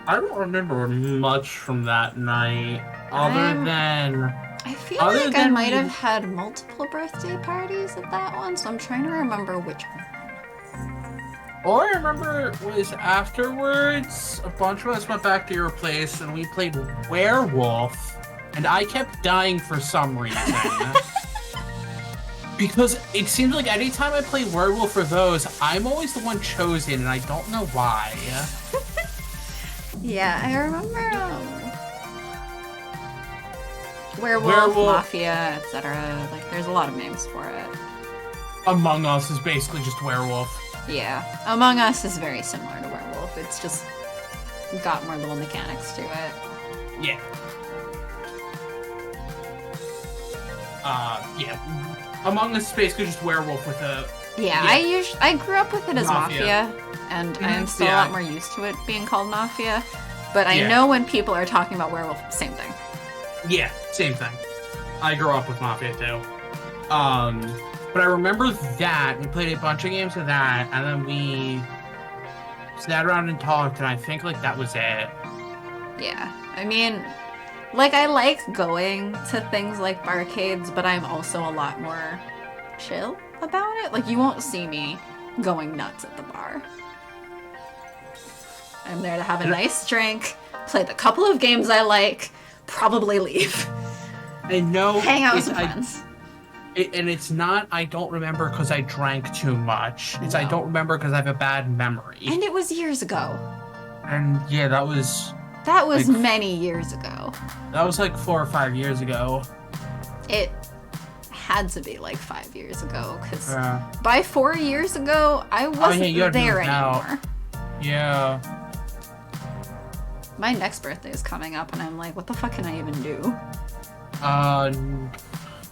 S2: I don't remember much from that night, other than...
S1: I feel like I might have had multiple birthday parties at that one, so I'm trying to remember which one.
S2: All I remember was afterwards, a bunch of us went back to your place and we played Werewolf, and I kept dying for some reason. Because it seems like anytime I play Werewolf for those, I'm always the one chosen, and I don't know why.
S1: Yeah, I remember Werewolf, Mafia, etc. Like, there's a lot of names for it.
S2: Among Us is basically just Werewolf.
S1: Yeah, Among Us is very similar to Werewolf. It's just got more little mechanics to it.
S2: Yeah. Yeah. Among Us is basically just Werewolf with a...
S1: Yeah, I grew up with it as Mafia, and I'm still a lot more used to it being called Mafia. But I know when people are talking about Werewolf, same thing.
S2: Yeah, same thing. I grew up with Mafia too. But I remember that we played a bunch of games of that, and then we sat around and talked, and I think like that was it.
S1: Yeah, I mean, like I like going to things like barcades, but I'm also a lot more chill about it. Like you won't see me going nuts at the bar. I'm there to have a nice drink, play the couple of games I like, probably leave.
S2: I know.
S1: Hang out with some friends.
S2: And it's not, I don't remember because I drank too much. It's I don't remember because I have a bad memory.
S1: And it was years ago.
S2: And yeah, that was
S1: like, many years ago.
S2: That was like 4 or 5 years ago.
S1: It had to be like 5 years ago, because by 4 years ago, I wasn't there anymore.
S2: Yeah.
S1: My next birthday is coming up, and I'm like, what the fuck can I even do?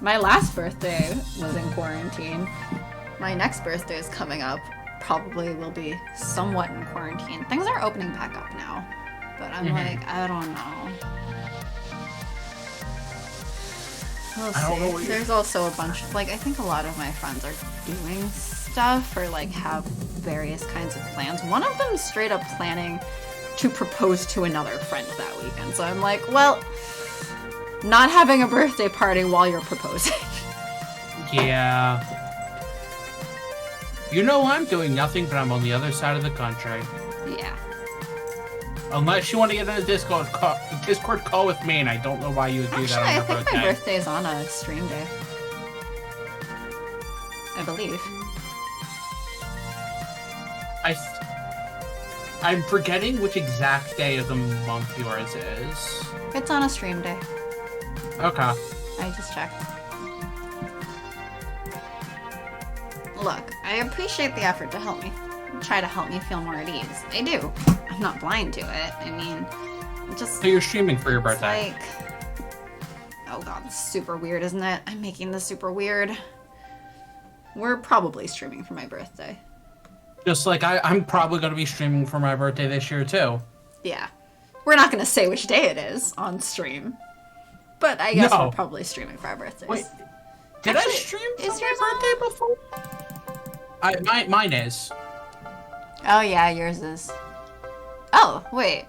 S1: My last birthday was in quarantine. My next birthday is coming up. Probably will be somewhat in quarantine. Things are opening back up now. But I'm like, I don't know. We'll see.
S2: I don't know
S1: There's also a bunch of, like, I think a lot of my friends are doing stuff or, like, have various kinds of plans. One of them is straight up planning to propose to another friend that weekend. So I'm like, well, not having a birthday party while you're proposing.
S2: Yeah. You know, I'm doing nothing, but I'm on the other side of the country.
S1: Yeah.
S2: Unless you want to get in a Discord call with me, and I don't know why you would do that on your birthday.
S1: I think my birthday is on a stream day. I believe.
S2: I'm forgetting which exact day of the month yours is.
S1: It's on a stream day.
S2: Okay.
S1: I just checked. Look, I appreciate the effort to help me. Try to help me feel more at ease. I do. I'm not blind to it. I mean, just...
S2: So you're streaming for your birthday?
S1: Like... Oh god, this is super weird, isn't it? I'm making this super weird. We're probably streaming for my birthday.
S2: Just like I'm probably going to be streaming for my birthday this year, too.
S1: Yeah. We're not going to say which day it is on stream. But I guess we're probably streaming for our birthdays.
S2: Wait, did I stream for my birthday before? Mine is.
S1: Oh yeah, yours is. Oh, wait.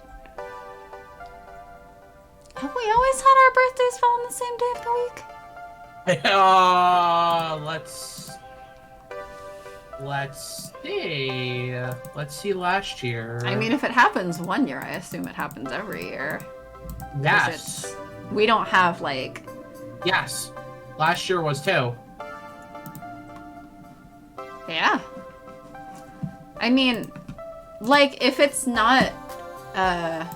S1: Have we always had our birthdays fall on the same day of the week? Let's see.
S2: Let's see last year.
S1: I mean, if it happens one year, I assume it happens every year.
S2: Yes.
S1: We don't have, like...
S2: Yes. Last year was too.
S1: Yeah. I mean, like, if it's not a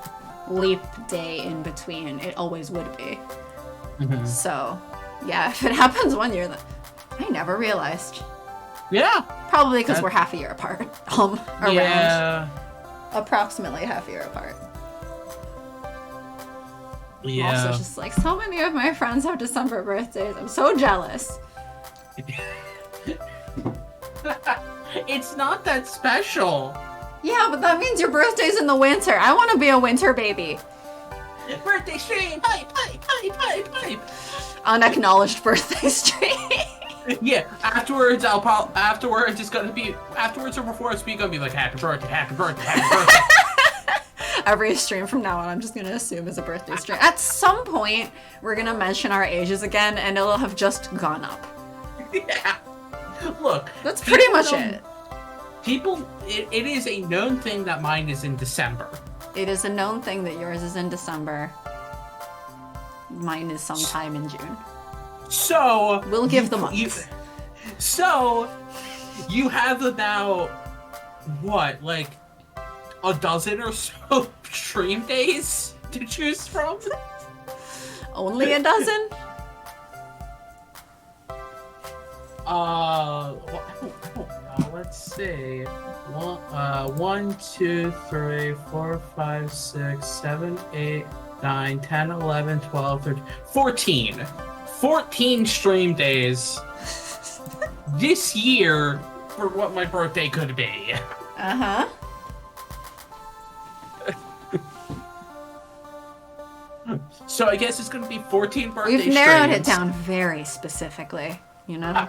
S1: leap day in between, it always would be.
S2: Mm-hmm.
S1: So, yeah, if it happens one year, then I never realized.
S2: Yeah.
S1: Probably because we're half a year apart. Around.
S2: Yeah.
S1: Approximately half a year apart.
S2: Yeah.
S1: Also, just like, so many of my friends have December birthdays. I'm so jealous.
S2: It's not that special.
S1: Yeah, but that means your birthday's in the winter. I want to be a winter baby.
S2: Birthday stream! Pipe, pipe, pipe, pipe, pipe!
S1: Unacknowledged birthday stream.
S2: Yeah, afterwards it's gonna be, afterwards or before I speak, I'll be like, happy birthday, happy birthday, happy birthday.
S1: Every stream from now on, I'm just gonna assume is a birthday stream. At some point, we're gonna mention our ages again, and it'll have just gone up.
S2: Yeah. Look.
S1: That's pretty much it.
S2: It is a known thing that mine is in December.
S1: It is a known thing that yours is in December. Mine is sometime in June.
S2: So...
S1: We'll give the month.
S2: So, you have about, what, like, a dozen or so stream days to choose from?
S1: Only a dozen?
S2: I don't know. Let's see. 1, 2, 3, 4, 5, 6, 7, 8, 9, 10, 11, 12, 13, 14. 14 stream days this year for what my birthday could be.
S1: Uh-huh.
S2: So I guess it's going to be 14 birthday
S1: We've narrowed
S2: streams.
S1: it down very specifically, you know?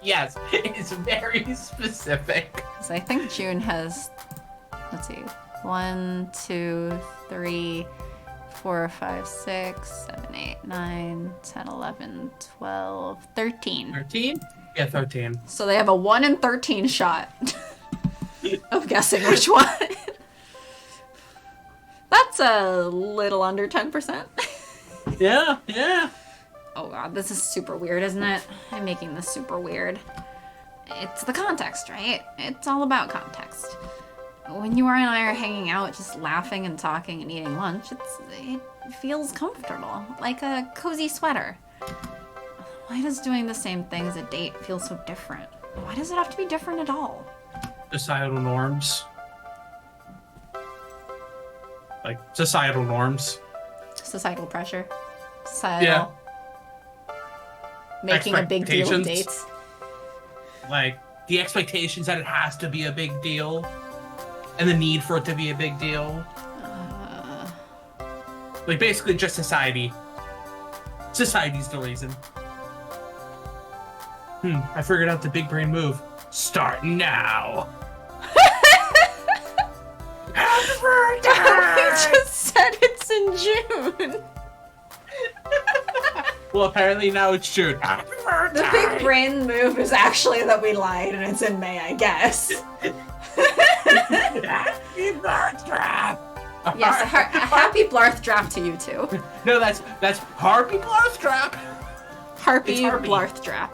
S2: Yes, it's very specific.
S1: So I think June has, let's see, 1, 2, 3, 4, 5, 6, 7, 8, 9, 10, 11, 12, 13.
S2: 13? Yeah, 13.
S1: So they have a 1 in 13 shot of guessing which one. That's a little under 10%.
S2: Yeah, yeah.
S1: Oh god, this is super weird, isn't it? I'm making this super weird. It's the context, right? It's all about context. When you and I are hanging out, just laughing and talking and eating lunch, it feels comfortable, like a cozy sweater. Why does doing the same thing as a date feel so different? Why does it have to be different at all?
S2: Societal norms. Like, societal norms.
S1: Societal pressure. Societal... Making a big deal of dates.
S2: Like, the expectations that it has to be a big deal. and the need for it to be a big deal. Like, basically just society. Society's the reason. I figured out the big brain move. Start now. Happy birthday!
S1: We just said it's in June.
S2: Well, apparently now it's June. Happy birthday!
S1: The big brain move is actually that we lied and it's in May, I guess.
S2: Happy birthday!
S1: Yes, a happy Blarthdrap to you too.
S2: No, that's Harpy Blarthdrap.
S1: Harpy Blarthdrap.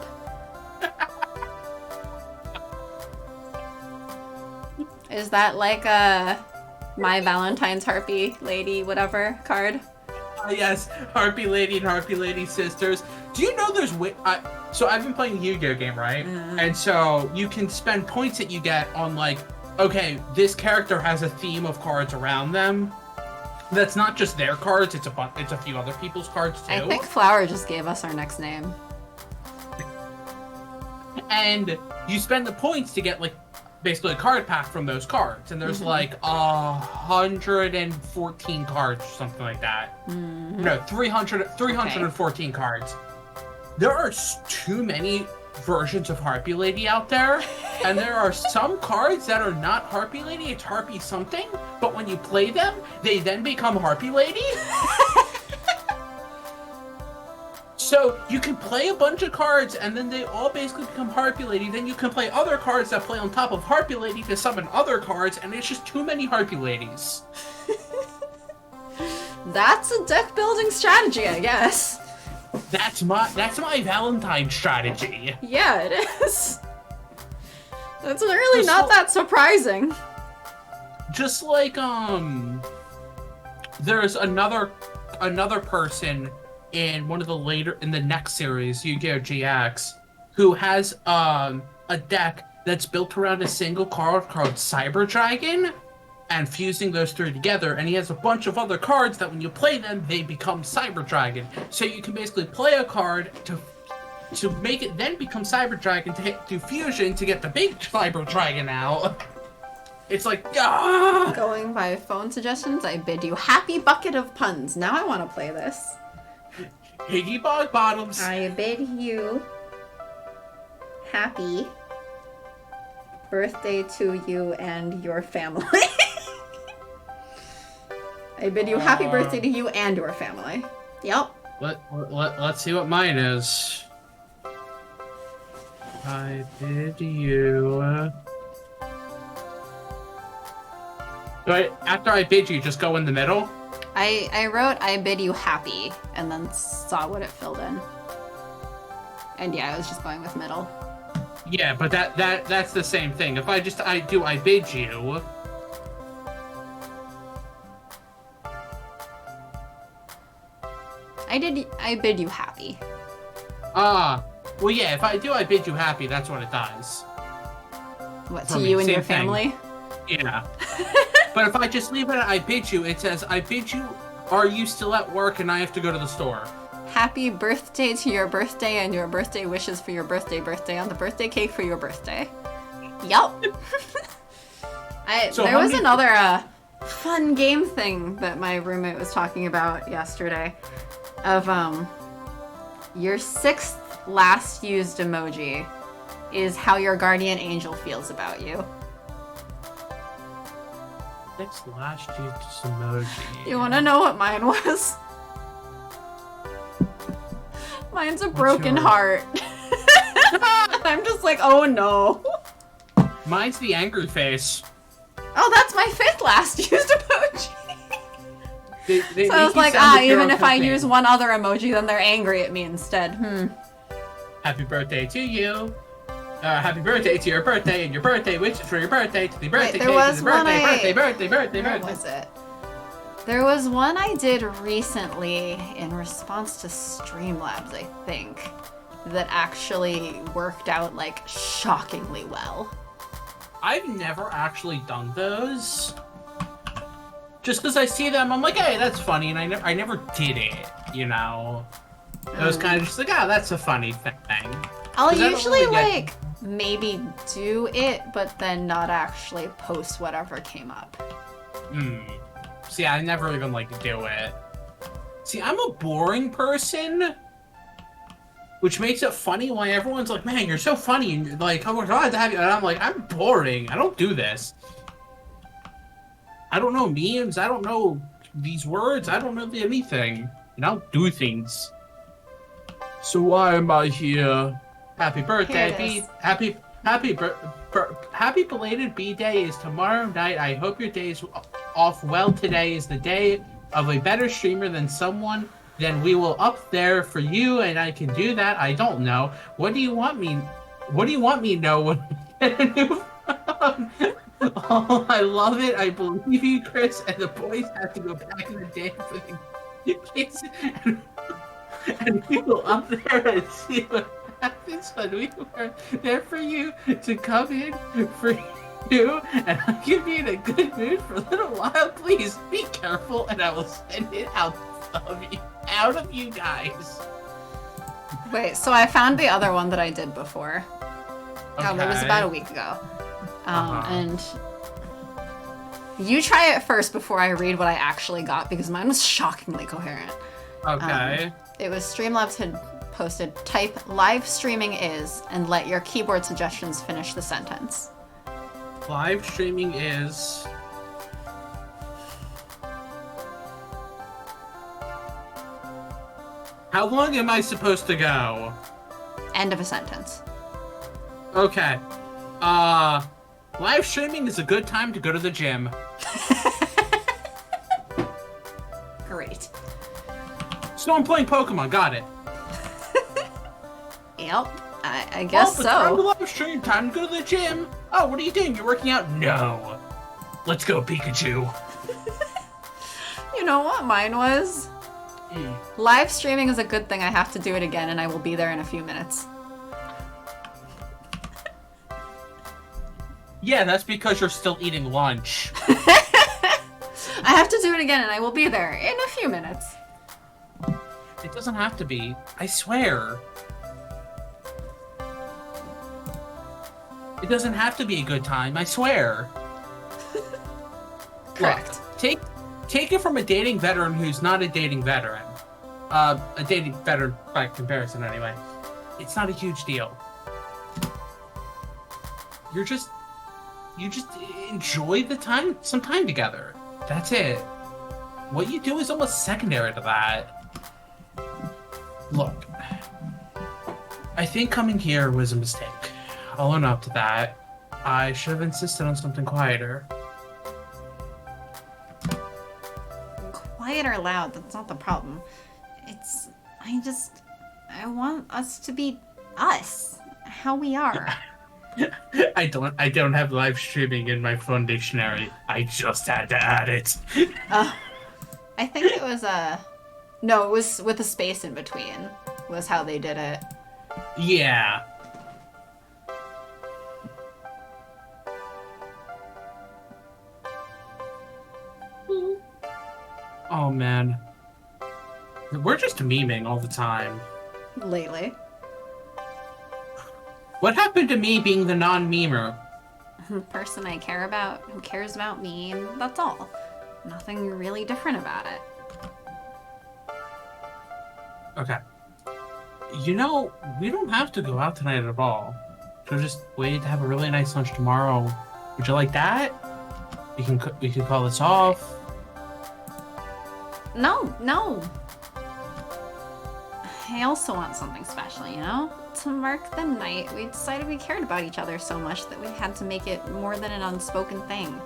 S1: Is that like a My Valentine's Harpy Lady whatever card?
S2: Yes, Harpy Lady and Harpy Lady Sisters. Do you know there's so I've been playing a Yu-Gi-Oh game, right? And so you can spend points that you get on like, okay, this character has a theme of cards around them. That's not just their cards, it's a few other people's cards too.
S1: I think Flower just gave us our next name.
S2: And you spend the points to get like basically a card pack from those cards, and there's like 114 cards or something like that. No, 314 cards. There are too many versions of Harpy Lady out there, and there are some cards that are not Harpy Lady, it's Harpy something, but when you play them, they then become Harpy Lady. So you can play a bunch of cards and then they all basically become Harpy Lady, then you can play other cards that play on top of Harpy Lady to summon other cards, and it's just too many Harpy Ladies.
S1: That's a deck building strategy, I guess.
S2: That's my Valentine strategy.
S1: Yeah, it is. That's really not that surprising.
S2: Just like there's another person in one of the next series, Yu-Gi-Oh! GX, who has a deck that's built around a single card called Cyber Dragon, and fusing those three together, and he has a bunch of other cards that when you play them, they become Cyber Dragon. So you can basically play a card to make it then become Cyber Dragon to do fusion to get the big Cyber Dragon out. It's like, ah!
S1: Going by phone suggestions, I bid you happy bucket of puns. Now I want to play this.
S2: Higgy Bog Bottoms.
S1: I bid you happy birthday to you and your family. I bid you happy birthday to you and your family. Yep.
S2: Let's see what mine is. I bid you... But after I bid you, just go in the middle?
S1: I wrote I bid you happy and then saw what it filled in. And yeah, I was just going with middle.
S2: Yeah, but that's the same thing. If I bid you...
S1: I bid you happy.
S2: Well yeah, if I bid you happy, that's what it does.
S1: What, to you and your family?
S2: Yeah. But if I just leave it at I bid you, it says, I bid you, are you still at work and I have to go to the store?
S1: Happy birthday to your birthday and your birthday wishes for your birthday on the birthday cake for your birthday. Yup. There was another fun game thing that my roommate was talking about yesterday of your 6th last used emoji is how your guardian angel feels about you.
S2: 6th last used emoji.
S1: You want to know what mine was? Mine's a broken heart. I'm just like, oh no.
S2: Mine's the angry face.
S1: Oh, that's my 5th last used emoji.
S2: They
S1: so I was like, even if I use one other emoji, then they're angry at me instead.
S2: Happy birthday to you. Happy birthday to your birthday and your birthday wishes for your birthday to the birthday cake to the birthday.
S1: Where was it? There was one I did recently in response to Streamlabs, I think, that actually worked out like shockingly well.
S2: I've never actually done those. Just because I see them, I'm like, hey, that's funny, and I never did it, you know? It was kind of just like, that's a funny thing.
S1: I'll usually like maybe do it, but then not actually post whatever came up.
S2: See, I never even like to do it. See, I'm a boring person, which makes it funny why everyone's like, man, you're so funny, and you're like, oh, we're glad to have you. And I'm like, I'm boring. I don't do this. I don't know memes. I don't know these words. I don't know anything. And I don't do things. So why am I here? Happy birthday, happy belated B-Day is tomorrow night. I hope your day is off well. Today is the day of a better streamer than someone. Then we will up there for you, and I can do that. I don't know. What do you want me to know when we get a new phone? Oh, I love it. I believe you, Chris. And the boys have to go back in the day for the kids. And we will up there and see what happens when we are there for you to come in for you. And I'll give you in a good mood for a little while. Please be careful, and I will send it out of you guys.
S1: Wait, so I found the other one that I did before.
S2: Okay.
S1: It was about a week ago. And you try it first before I read what I actually got, because mine was shockingly coherent.
S2: Okay.
S1: It was Streamlabs had posted, type live streaming is, and let your keyboard suggestions finish the sentence.
S2: Live streaming is... How long am I supposed to go?
S1: End of a sentence.
S2: Okay. Live streaming is a good time to go to the gym.
S1: Great.
S2: So I'm playing Pokemon, got it.
S1: Yep, I guess
S2: Time to
S1: so.
S2: live stream, time to go to the gym. Oh, what are you doing? You're working out? No. Let's go, Pikachu.
S1: You know what mine was? Live streaming is a good thing. I have to do it again, and I will be there in a few minutes.
S2: Yeah, that's because you're still eating lunch.
S1: I have to do it again, and I will be there in a few minutes.
S2: It doesn't have to be. I swear. It doesn't have to be a good time. I swear.
S1: Correct.
S2: Look, take it from a dating veteran who's not a dating veteran. A dating veteran by comparison, anyway. It's not a huge deal. You just enjoy the time, some time together. That's it. What you do is almost secondary to that. Look, I think coming here was a mistake. I'll own up to that. I should have insisted on something quieter.
S1: Quiet or loud, that's not the problem. I want us to be us. How we are.
S2: I don't have live streaming in my phone dictionary. I just had to add it.
S1: I think it was no, it was with a space in between, was how they did it.
S2: Yeah. Oh man. We're just memeing all the time.
S1: Lately.
S2: What happened to me being the non-memer?
S1: The person I care about, who cares about me, and that's all. Nothing really different about it.
S2: Okay. You know, we don't have to go out tonight at all. We'll just wait to have a really nice lunch tomorrow. Would you like that? We can call this off.
S1: No. I also want something special, you know? To mark the night, we decided we cared about each other so much that we had to make it more than an unspoken thing.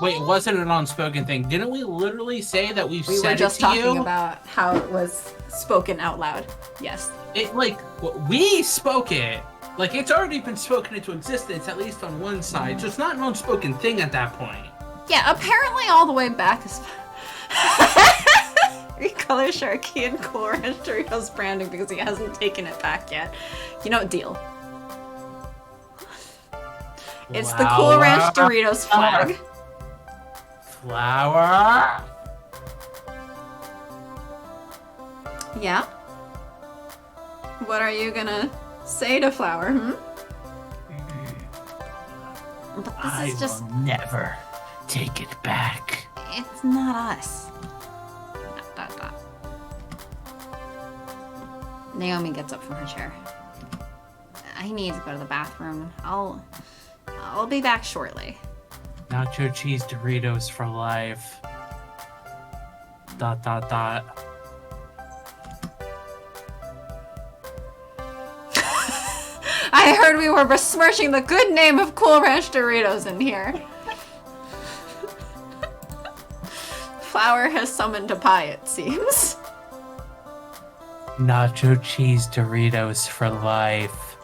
S2: Wait, it wasn't an unspoken thing. Didn't we literally say that we've said it to you?
S1: We were just talking about how it was spoken out loud. Yes.
S2: We spoke it. Like, it's already been spoken into existence, at least on one side. So it's not an unspoken thing at that point.
S1: Yeah, apparently all the way back is... Recolor Sharky and Cool Ranch Doritos branding because he hasn't taken it back yet. You know, deal. It's the Cool Ranch Doritos flag.
S2: Flower.
S1: Yeah? What are you gonna say to Flower, But this
S2: I
S1: is just...
S2: will never take it back.
S1: It's not us. Dot, dot, dot. Naomi gets up from her chair. I need to go to the bathroom. I'll be back shortly.
S2: Nacho cheese Doritos for life. Dot, dot, dot.
S1: I heard we were besmirching the good name of Cool Ranch Doritos in here. Flower has summoned a pie, it seems.
S2: Nacho cheese Doritos for life.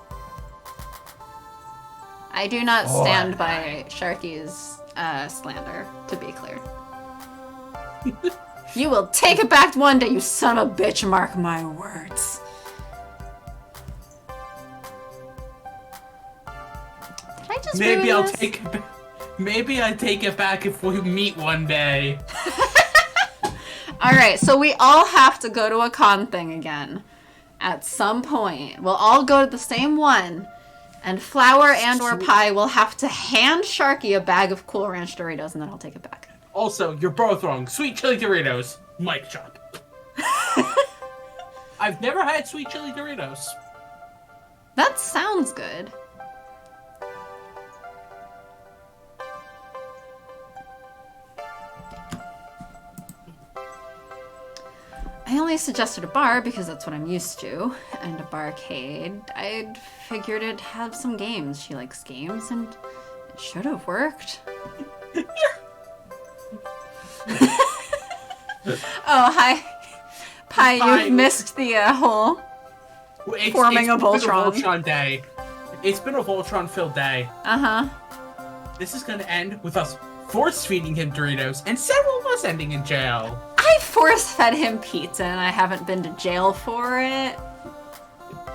S1: I do not stand by Sharky's slander, to be clear. You will take it back one day, you son of a bitch, mark my words. Did I just
S2: Maybe I'll
S1: this?
S2: take it back. Maybe I take it back if we meet one day.
S1: Alright, so we all have to go to a con thing again. At some point. We'll all go to the same one. And Flower and or Pie will have to hand Sharky a bag of Cool Ranch Doritos, and then I'll take it back.
S2: Also, you're both wrong. Sweet chili Doritos. Mic drop. I've never had sweet chili Doritos.
S1: That sounds good. I only suggested a bar because that's what I'm used to, and a barcade. I'd figured it'd have some games. She likes games, and it should have worked. Oh, hi. Pie, you've missed the whole forming a Voltron.
S2: It's been a Voltron day. It's been a Voltron-filled day.
S1: Uh-huh.
S2: This is gonna end with us force-feeding him Doritos, and several of us ending in jail.
S1: I force-fed him pizza, and I haven't been to jail for it.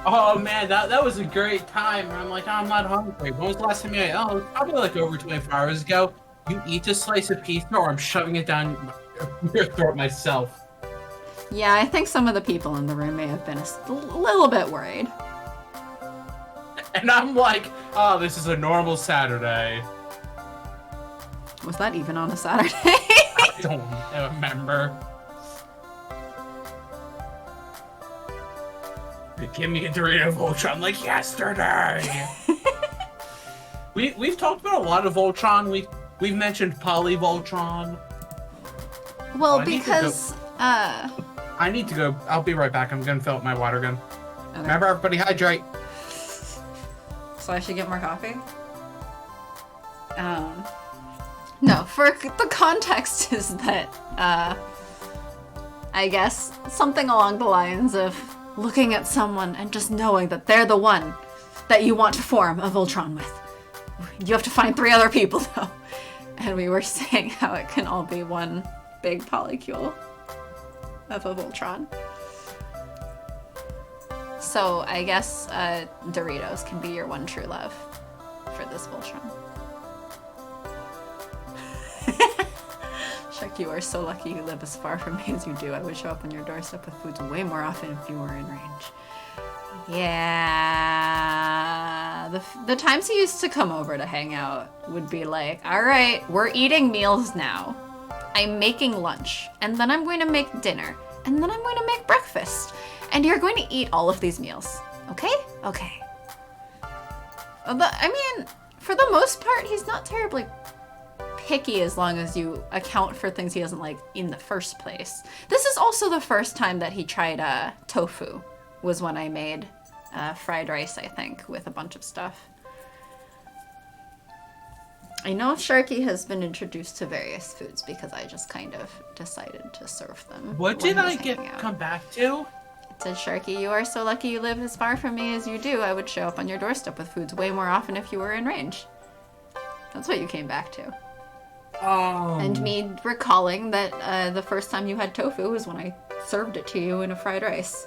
S2: Oh man, that was a great time. I'm like, oh, I'm not hungry. When was the last time you ate? Oh, it's probably like over 24 hours ago. You eat a slice of pizza, or I'm shoving it down your throat myself.
S1: Yeah, I think some of the people in the room may have been a little bit worried.
S2: And I'm like, oh, this is a normal Saturday.
S1: Was that even on a Saturday?
S2: I don't remember. Give me a Dorito Voltron like yesterday. We've talked about a lot of Voltron. We've mentioned Poly Voltron.
S1: Well, because
S2: I need to go. I'll be right back. I'm gonna fill up my water gun. Okay. Remember, everybody hydrate.
S1: So I should get more coffee? No, for the context is that, I guess, something along the lines of looking at someone and just knowing that they're the one that you want to form a Voltron with. You have to find 3 other people, though. And we were saying how it can all be one big polycule of a Voltron. So I guess Doritos can be your one true love for this Voltron. Shuck, you are so lucky you live as far from me as you do. I would show up on your doorstep with foods way more often if you were in range. Yeah. The times he used to come over to hang out would be like, alright, we're eating meals now. I'm making lunch, and then I'm going to make dinner, and then I'm going to make breakfast. And you're going to eat all of these meals. Okay? Okay. I mean, for the most part, he's not terribly picky as long as you account for things he doesn't like in the first place. This is also the first time that he tried tofu, was when I made fried rice, I think, with a bunch of stuff. I know Sharky has been introduced to various foods because I just kind of decided to serve them.
S2: What did I come back to?
S1: It said, Sharky, you are so lucky you live as far from me as you do. I would show up on your doorstep with foods way more often if you were in range. That's what you came back to.
S2: Oh.
S1: And me recalling that the first time you had tofu was when I served it to you in a fried rice.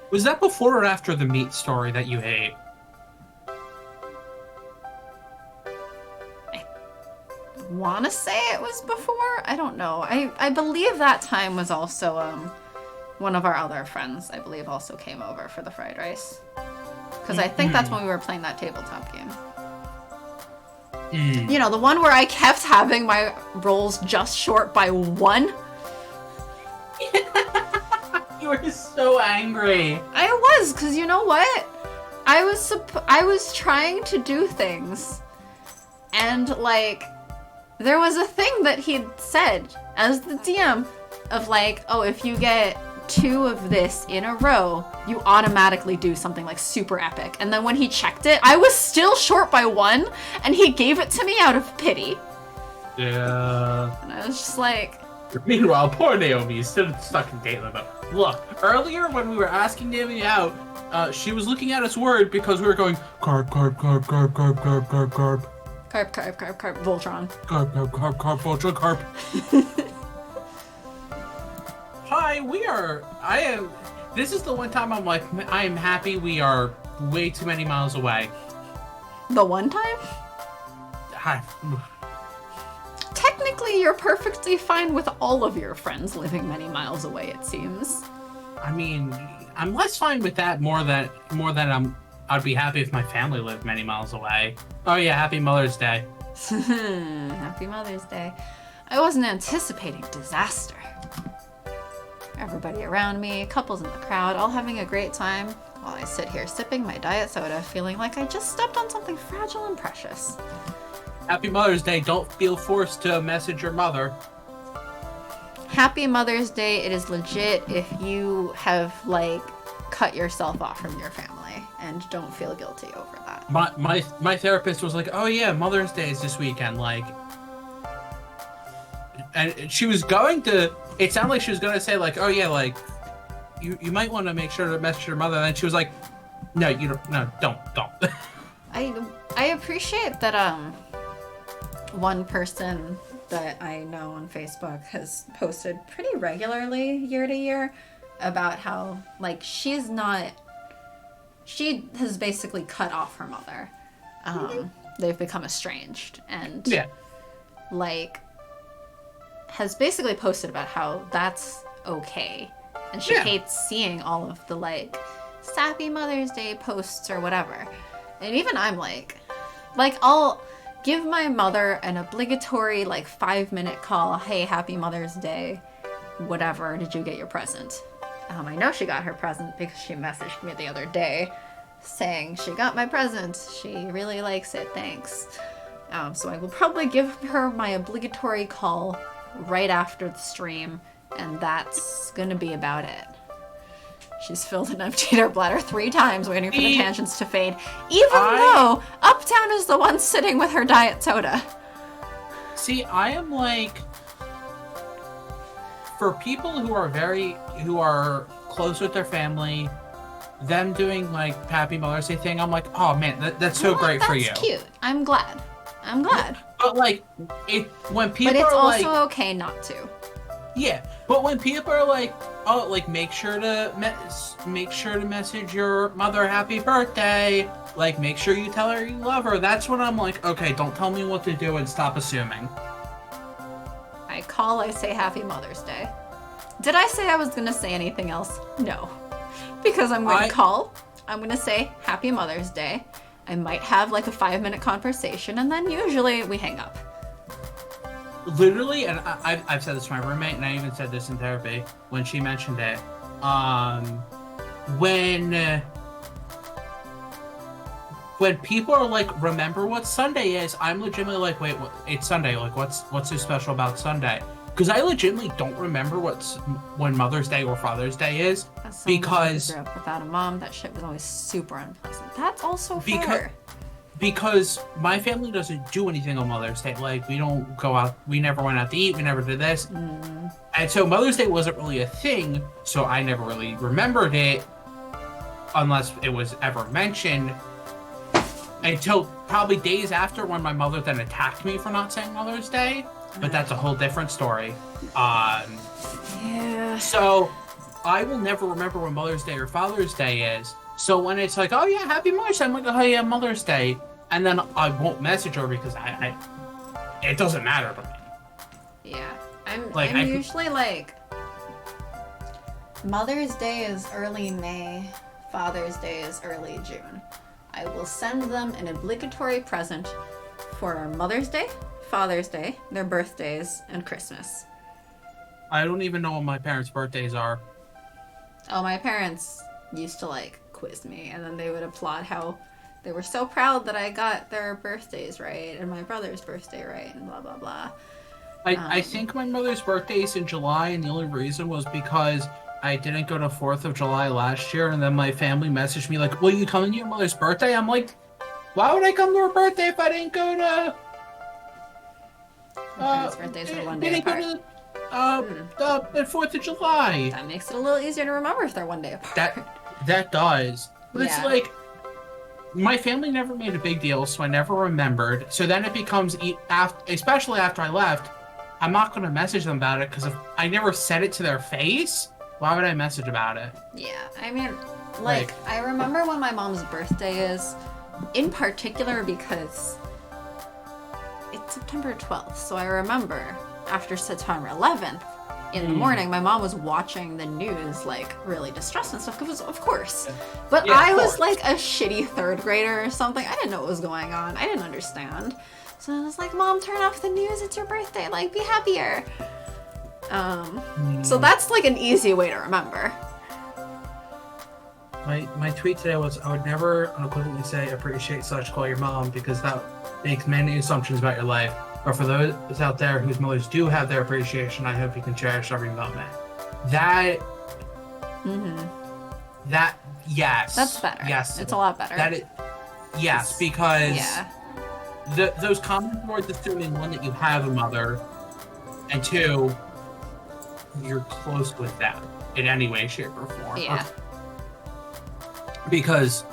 S2: Was that before or after the meat story that you ate?
S1: I want to say it was before. I don't know. I believe that time was also one of our other friends, I believe, also came over for the fried rice. Because I think that's when we were playing that tabletop game. You know, the one where I kept having my rolls just short by 1.
S2: You were so angry.
S1: I was, because you know what? I was trying to do things, and, like, there was a thing that he'd said as the DM of, like, oh, if you get 2 of this in a row, you automatically do something, like, super epic. And then when he checked it, I was still short by 1, and he gave it to me out of pity.
S2: Yeah.
S1: And I was just like...
S2: Meanwhile, poor Naomi is still stuck in date limbo. Look, earlier when we were asking Naomi out, she was looking at us worried because we were going, carp, carp, carp, carp, carp, carp, carp, carp.
S1: Carp, carp, carp, carp, Voltron.
S2: Carp, carp, carp, carp, Voltron, carp. Hi, this is the one time I'm like, I am happy we are way too many miles away.
S1: The one time?
S2: Hi.
S1: Technically, you're perfectly fine with all of your friends living many miles away, it seems.
S2: I mean, I'm less fine with that more than I'd be happy if my family lived many miles away. Oh yeah, happy Mother's Day.
S1: Happy Mother's Day. I wasn't anticipating disaster. Everybody around me, couples in the crowd, all having a great time, while I sit here sipping my diet soda, feeling like I just stepped on something fragile and precious.
S2: Happy Mother's Day. Don't feel forced to message your mother.
S1: Happy Mother's Day. It is legit if you have, like, cut yourself off from your family and don't feel guilty over that.
S2: My therapist was like, oh yeah, Mother's Day is this weekend, like, and she was going to, it sounded like she was going to say, like, oh yeah, like, you might want to make sure to message your mother, and then she was like, no, you don't, no, don't.
S1: I appreciate that, one person that I know on Facebook has posted pretty regularly year to year about how, like, she has basically cut off her mother. They've become estranged, and like, has basically posted about how that's okay, and she hates seeing all of the, like, sappy Mother's Day posts or whatever. And even I'm like I'll give my mother an obligatory, like, 5-minute call. Hey, happy Mother's Day. Whatever, did you get your present? I know she got her present because she messaged me the other day saying she got my present. She really likes it, thanks. So I will probably give her my obligatory call right after the stream, and that's gonna be about it. She's filled and emptied her bladder 3 times, waiting for the tangents to fade, even though Uptown is the one sitting with her diet soda.
S2: See, I am like, for people who are close with their family, them doing, like, Happy Mother's Day thing, I'm like, oh man, that's so great for you.
S1: That's cute. I'm glad.
S2: But, like, when people
S1: But it's
S2: are
S1: also
S2: like,
S1: okay not to.
S2: Yeah, but when people are like, oh, like, make sure to message your mother happy birthday, like, make sure you tell her you love her, that's when I'm like, okay, don't tell me what to do and stop assuming.
S1: I say happy Mother's Day. Did I say I was gonna say anything else? No. Because I'm going to call, I'm gonna say happy Mother's Day. I might have, like, a 5-minute conversation, and then usually we hang up.
S2: Literally, and I've said this to my roommate, and I even said this in therapy when she mentioned it. When people are like, remember what Sunday is, I'm legitimately like, wait, it's Sunday. Like, what's so special about Sunday? Because I legitimately don't remember when Mother's Day or Father's Day is. Because
S1: I grew up without a mom, that shit was always super unpleasant. That's also fair.
S2: Because my family doesn't do anything on Mother's Day. Like, we don't go out, we never went out to eat, we never did this. And so Mother's Day wasn't really a thing, so I never really remembered it unless it was ever mentioned. Until probably days after, when my mother then attacked me for not saying Mother's Day. But that's a whole different story.
S1: Yeah.
S2: So I will never remember when Mother's Day or Father's Day is. So when it's like, oh yeah, happy Mother's Day, I'm like, oh yeah, Mother's Day. And then I won't message her because it doesn't matter to me.
S1: Yeah. I'm usually like, Mother's Day is early May, Father's Day is early June. I will send them an obligatory present for Mother's Day, Father's Day, their birthdays, and Christmas.
S2: I don't even know what my parents' birthdays are.
S1: Oh, my parents used to, like, quiz me, and then they would applaud how they were so proud that I got their birthdays right, and my brother's birthday right, and blah, blah, blah.
S2: I think my mother's birthday is in July, and the only reason was because I didn't go to 4th of July last year, and then my family messaged me like, will you come to your mother's birthday? I'm like, why would I come to her birthday if I didn't go to...
S1: My parents' birthdays are one day apart.
S2: The 4th of July.
S1: That makes it a little easier to remember if they're one day apart.
S2: That does. But
S1: Yeah.
S2: it's like, my family never made a big deal, so I never remembered. So then it becomes, especially after I left, I'm not going to message them about it, because if I never said it to their face, why would I message about it?
S1: Yeah, I mean, like, I remember when my mom's birthday is, in particular because it's September 12th, so I remember after September 11th, in the morning, my mom was watching the news, like, really distressed and stuff, because of course. But
S2: Yeah,
S1: I
S2: of
S1: was
S2: course.
S1: like a shitty 3rd grader or something. I didn't know what was going on. I didn't understand. So I was like, Mom, turn off the news. It's your birthday. Like, be happier. So that's like an easy way to remember.
S2: My tweet today was, I would never unequivocally say appreciate / call your mom, because that makes many assumptions about your life. But for those out there whose mothers do have their appreciation, I hope you can cherish every moment. That, yes.
S1: That's better.
S2: Yes.
S1: It's a lot better.
S2: Yes, because
S1: Yeah.
S2: those common words assuming, one, that you have a mother, and 2, you're close with them in any way, shape, or form.
S1: Yeah.
S2: Because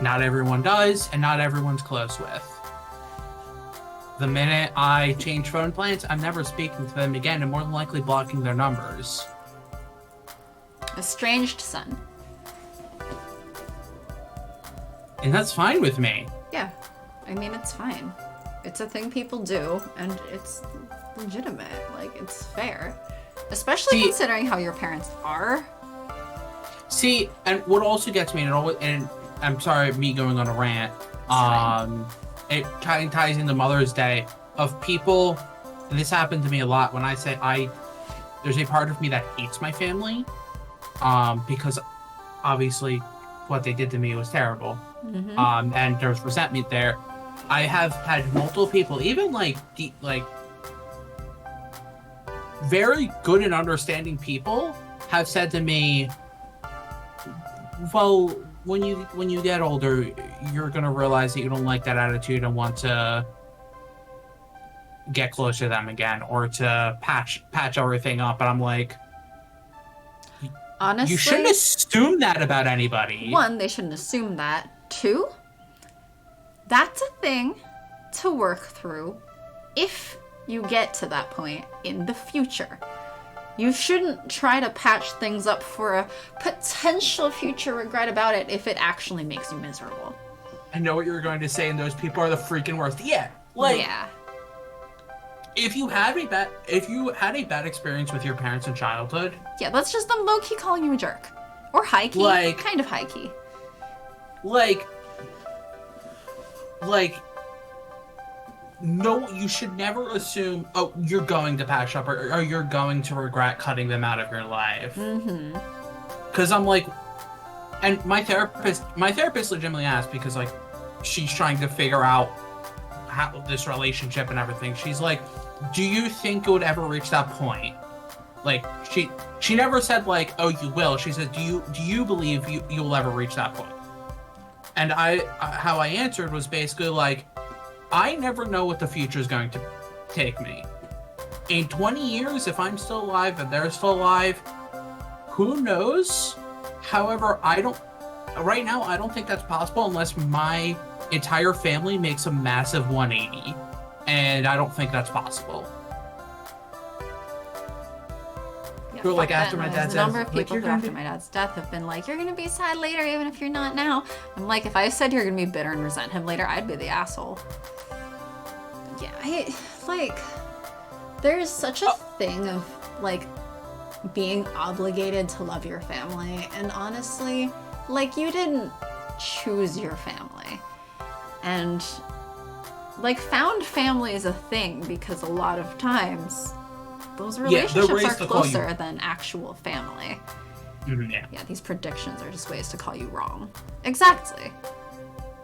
S2: not everyone does, and not everyone's close with. The minute I change phone plans, I'm never speaking to them again, and more than likely blocking their numbers.
S1: Estranged son.
S2: And that's fine with me.
S1: Yeah. I mean, it's fine. It's a thing people do, and it's legitimate. Like, it's fair. Especially considering how your parents are.
S2: See, and what also gets me, and I'm sorry, me going on a rant, it kind of ties into Mother's Day, of people, and this happened to me a lot, when I say there's a part of me that hates my family, because obviously what they did to me was terrible, and there's resentment there. I have had multiple people, even like very good and understanding people, have said to me, well, when you get older, you're gonna realize that you don't like that attitude and want to get close to them again, or to patch everything up. And I'm like,
S1: Honestly,
S2: you shouldn't assume that about anybody.
S1: 1, they shouldn't assume that. 2, that's a thing to work through if you get to that point in the future. You shouldn't try to patch things up for a potential future regret about it if it actually makes you miserable.
S2: I know what you were going to say, and those people are the freaking worst. Yeah, like,
S1: yeah.
S2: if you had a bad experience with your parents in childhood,
S1: Yeah, that's just them low-key calling you a jerk. Or high-key.
S2: Like-
S1: kind of high-key.
S2: like, no, you should never assume, oh, you're going to patch up, or you're going to regret cutting them out of your life. Because I'm like, and my therapist legitimately asked, because like, she's trying to figure out how this relationship and everything. She's like, do you think it would ever reach that point? Like, she never said like, oh, you will. She said, do you believe you will ever reach that point? And how I answered was basically like, I never know what the future is going to take me. In 20 years, if I'm still alive and they're still alive, who knows? However, right now, I don't think that's possible unless my entire family makes a massive 180. And I don't think that's possible.
S1: Yeah,
S2: But, like,
S1: fuck
S2: after
S1: that
S2: my
S1: noise.
S2: dad's
S1: The number
S2: death,
S1: of
S2: like,
S1: people
S2: you're
S1: who
S2: gonna
S1: after
S2: be-
S1: my dad's death have been like, you're gonna be sad later even if you're not now. I'm like, if I said you're gonna be bitter and resent him later, I'd be the asshole. Yeah, there's such a thing of, like, being obligated to love your family, and honestly, like, you didn't choose your family. And like, found family is a thing because a lot of times those relationships are closer than actual family.
S2: Yeah.
S1: Yeah, these predictions are just ways to call you wrong. Exactly.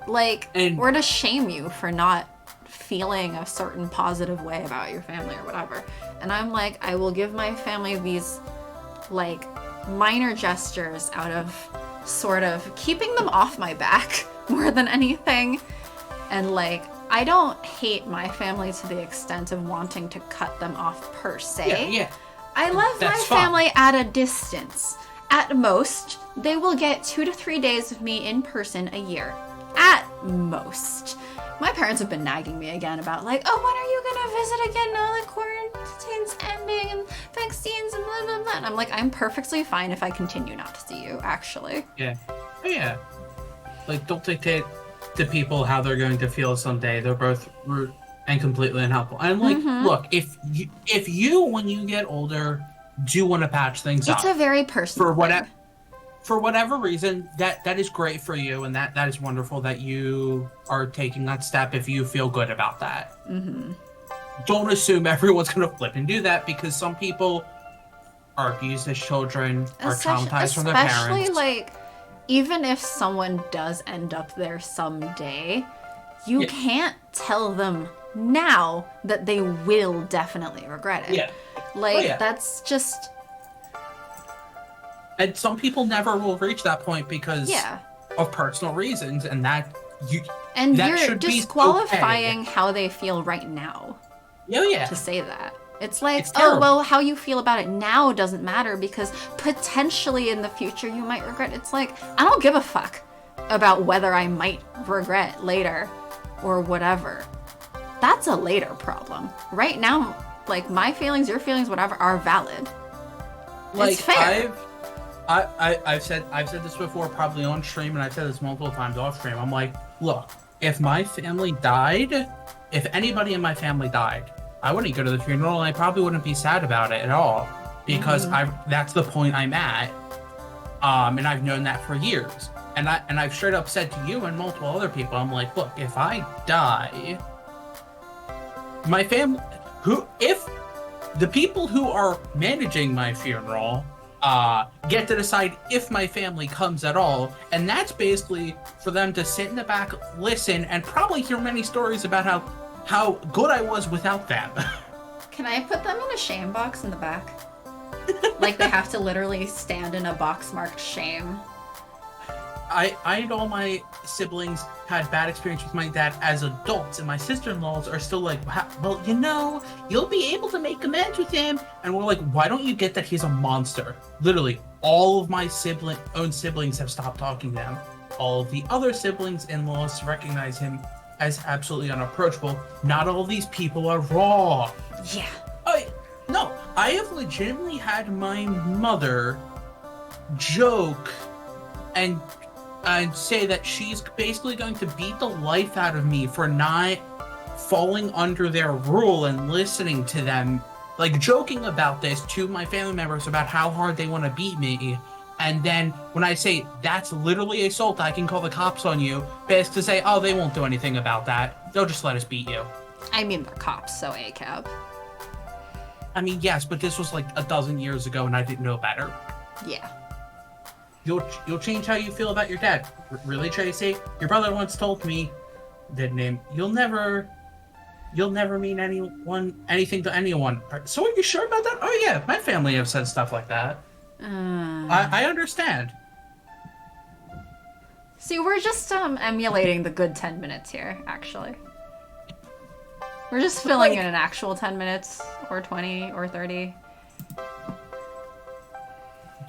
S1: Like, or to shame you for not feeling a certain positive way about your family or whatever. And I'm like, I will give my family these, like, minor gestures out of sort of keeping them off my back more than anything. And, like, I don't hate my family to the extent of wanting to cut them off per se.
S2: Yeah.
S1: I love my family at a distance. At most, they will get 2 to 3 days of me in person a year. At most. My parents have been nagging me again about, like, oh, when are you gonna visit again? Now the quarantine's ending and vaccines and blah, blah, blah. And I'm like, I'm perfectly fine if I continue not to see you, actually.
S2: Yeah. Yeah. Like, don't dictate to people how they're going to feel someday. They're both rude and completely unhelpful. And, like, look, if you, when you get older, do want to patch things up.
S1: It's a very personal thing.
S2: For whatever reason, that is great for you, and that is wonderful that you are taking that step if you feel good about that. Don't assume everyone's going to flip and do that, because some people are abused as children, are traumatized from their parents.
S1: Especially, like, even if someone does end up there someday, you can't tell them now that they will definitely regret it.
S2: Yeah.
S1: Like, that's just...
S2: And some people never will reach that point because of personal reasons, and
S1: you're disqualifying how they feel right now. To say that. It's like, oh, well, how you feel about it now doesn't matter because potentially in the future you might regret. It's like, I don't give a fuck about whether I might regret later or whatever. That's a later problem. Right now, like, my feelings, your feelings, whatever, are valid.
S2: Like,
S1: it's fair.
S2: I've said this before, probably on stream, and I've said this multiple times off stream. I'm like, look, if my family died, if anybody in my family died, I wouldn't go to the funeral, and I probably wouldn't be sad about it at all, because that's the point I'm at, and I've known that for years. And I've straight up said to you and multiple other people, I'm like, look, if I die, my family, if the people who are managing my funeral get to decide if my family comes at all, and that's basically for them to sit in the back, listen, and probably hear many stories about how good I was without them.
S1: Can I put them in a shame box in the back? Like, they have to literally stand in a box marked shame.
S2: I know my siblings had bad experience with my dad as adults, and my sister-in-laws are still like, well, you'll be able to make amends with him. And we're like, why don't you get that he's a monster? Literally, all of my own siblings have stopped talking to him. All of the other siblings-in-laws recognize him as absolutely unapproachable. Not all of these people are raw.
S1: Yeah.
S2: I have legitimately had my mother joke and say that she's basically going to beat the life out of me for not falling under their rule and listening to them, like joking about this to my family members about how hard they want to beat me. And then when I say that's literally assault, I can call the cops on you, basically say, oh, they won't do anything about that. They'll just let us beat you.
S1: I mean, they're cops, so ACAB.
S2: I mean, yes, but this was like a dozen years ago and I didn't know better.
S1: Yeah.
S2: You'll change how you feel about your dad. Really, Tracy? Your brother once told me that name, you'll never mean anything to anyone. So are you sure about that? Oh yeah, my family have said stuff like that. I understand.
S1: See, we're just emulating the good 10 minutes here, actually. We're just filling in an actual 10 minutes, or 20, or 30.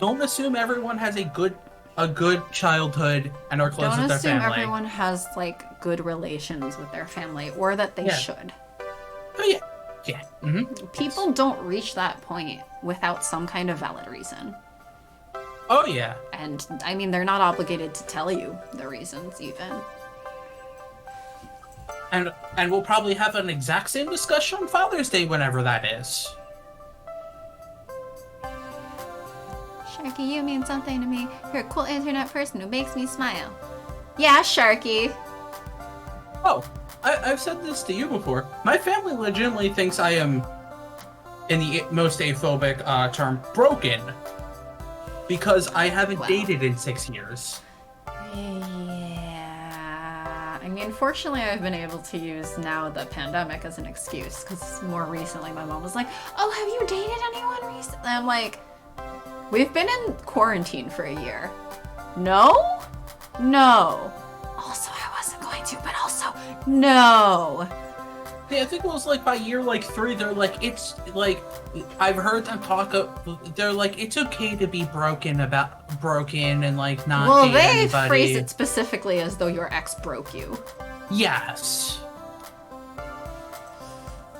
S2: Don't assume everyone has a good childhood and are close with their family.
S1: Don't assume everyone has, like, good relations with their family, or that they should.
S2: Oh, yeah. Yeah. Mm-hmm.
S1: People don't reach that point without some kind of valid reason.
S2: Oh, yeah.
S1: And, I mean, they're not obligated to tell you the reasons, even.
S2: And we'll probably have an exact same discussion on Father's Day, whenever that is.
S1: Sharky, you mean something to me. You're a cool internet person who makes me smile. Yeah, Sharky.
S2: Oh, I've said this to you before. My family legitimately thinks I am, in the most aphobic term, broken. Because I haven't dated in 6 years.
S1: Yeah. I mean, fortunately, I've been able to use now the pandemic as an excuse. Because more recently, my mom was like, oh, have you dated anyone recently? I'm like, we've been in quarantine for a year. No? No. Also, I wasn't going to, but also, no.
S2: Yeah, I think it was like by year like 3, they're like, it's like, I've heard them talk, they're like, it's okay to be broken and like not date anybody.
S1: Well, they phrase it specifically as though your ex broke you.
S2: Yes.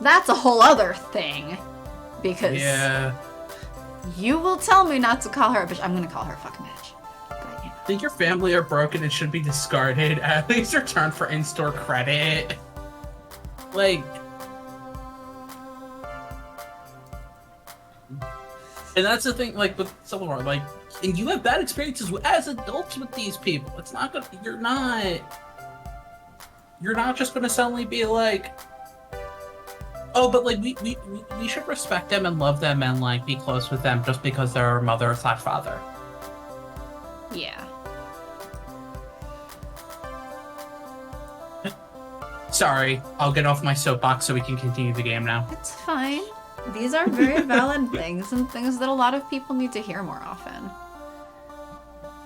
S1: That's a whole other thing. Because you will tell me not to call her a bitch. I'm gonna call her a fucking bitch. But, you know.
S2: I think your family are broken and should be discarded, at least returned for in-store credit. Like, and that's the thing, like, with Silverhorn, like, and you have bad experiences as adults with these people. It's not gonna, you're not just gonna suddenly be like, oh, but, like, we should respect them and love them and, like, be close with them just because they're our mother/father.
S1: Yeah.
S2: Sorry, I'll get off my soapbox so we can continue the game now.
S1: It's fine. These are very valid things and things that a lot of people need to hear more often.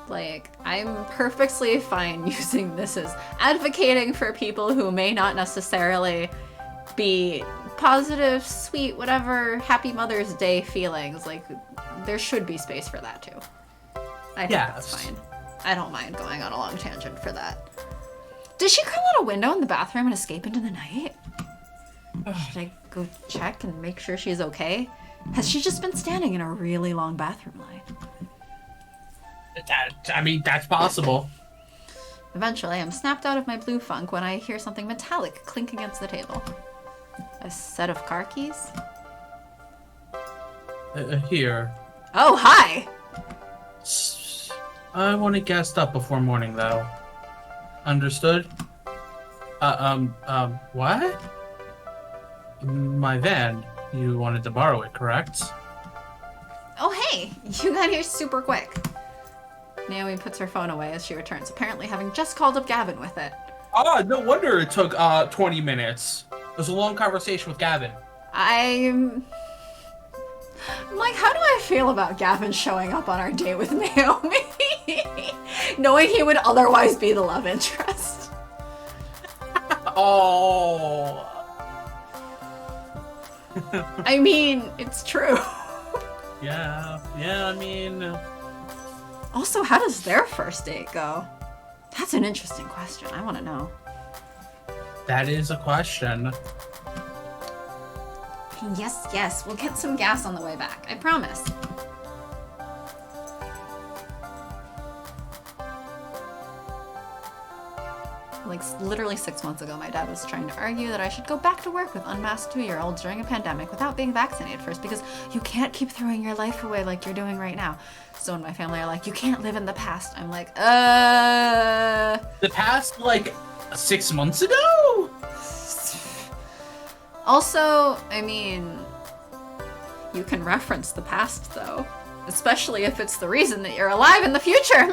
S1: Like, I'm perfectly fine using this as advocating for people who may not necessarily be positive, sweet, whatever, happy Mother's Day feelings. Like, there should be space for that too. I think that's fine. I don't mind going on a long tangent for that. Did she crawl out a window in the bathroom and escape into the night? Should I go check and make sure she's okay? Has she just been standing in a really long bathroom line?
S2: I mean, that's possible.
S1: Eventually, I'm snapped out of my blue funk when I hear something metallic clink against the table. A set of car keys?
S2: Here.
S1: Oh, hi!
S2: I want to guest up before morning, though. Understood? What? My van. You wanted to borrow it, correct?
S1: Oh, hey! You got here super quick. Naomi puts her phone away as she returns, apparently having just called up Gavin with it.
S2: Ah, no wonder it took, 20 minutes. It was a long conversation with Gavin.
S1: I'm like, how do I feel about Gavin showing up on our date with Naomi? Knowing he would otherwise be the love interest.
S2: Oh.
S1: I mean, it's true.
S2: Yeah, I mean...
S1: Also, how does their first date go? That's an interesting question. I want to know.
S2: That is a question.
S1: Yes. We'll get some gas on the way back. I promise. Like, literally 6 months ago, my dad was trying to argue that I should go back to work with unmasked 2-year-olds during a pandemic without being vaccinated first, because you can't keep throwing your life away like you're doing right now. So when my family are like, you can't live in the past, I'm like,
S2: The past, like, 6 months ago?
S1: Also, I mean, you can reference the past, though. Especially if it's the reason that you're alive in the future.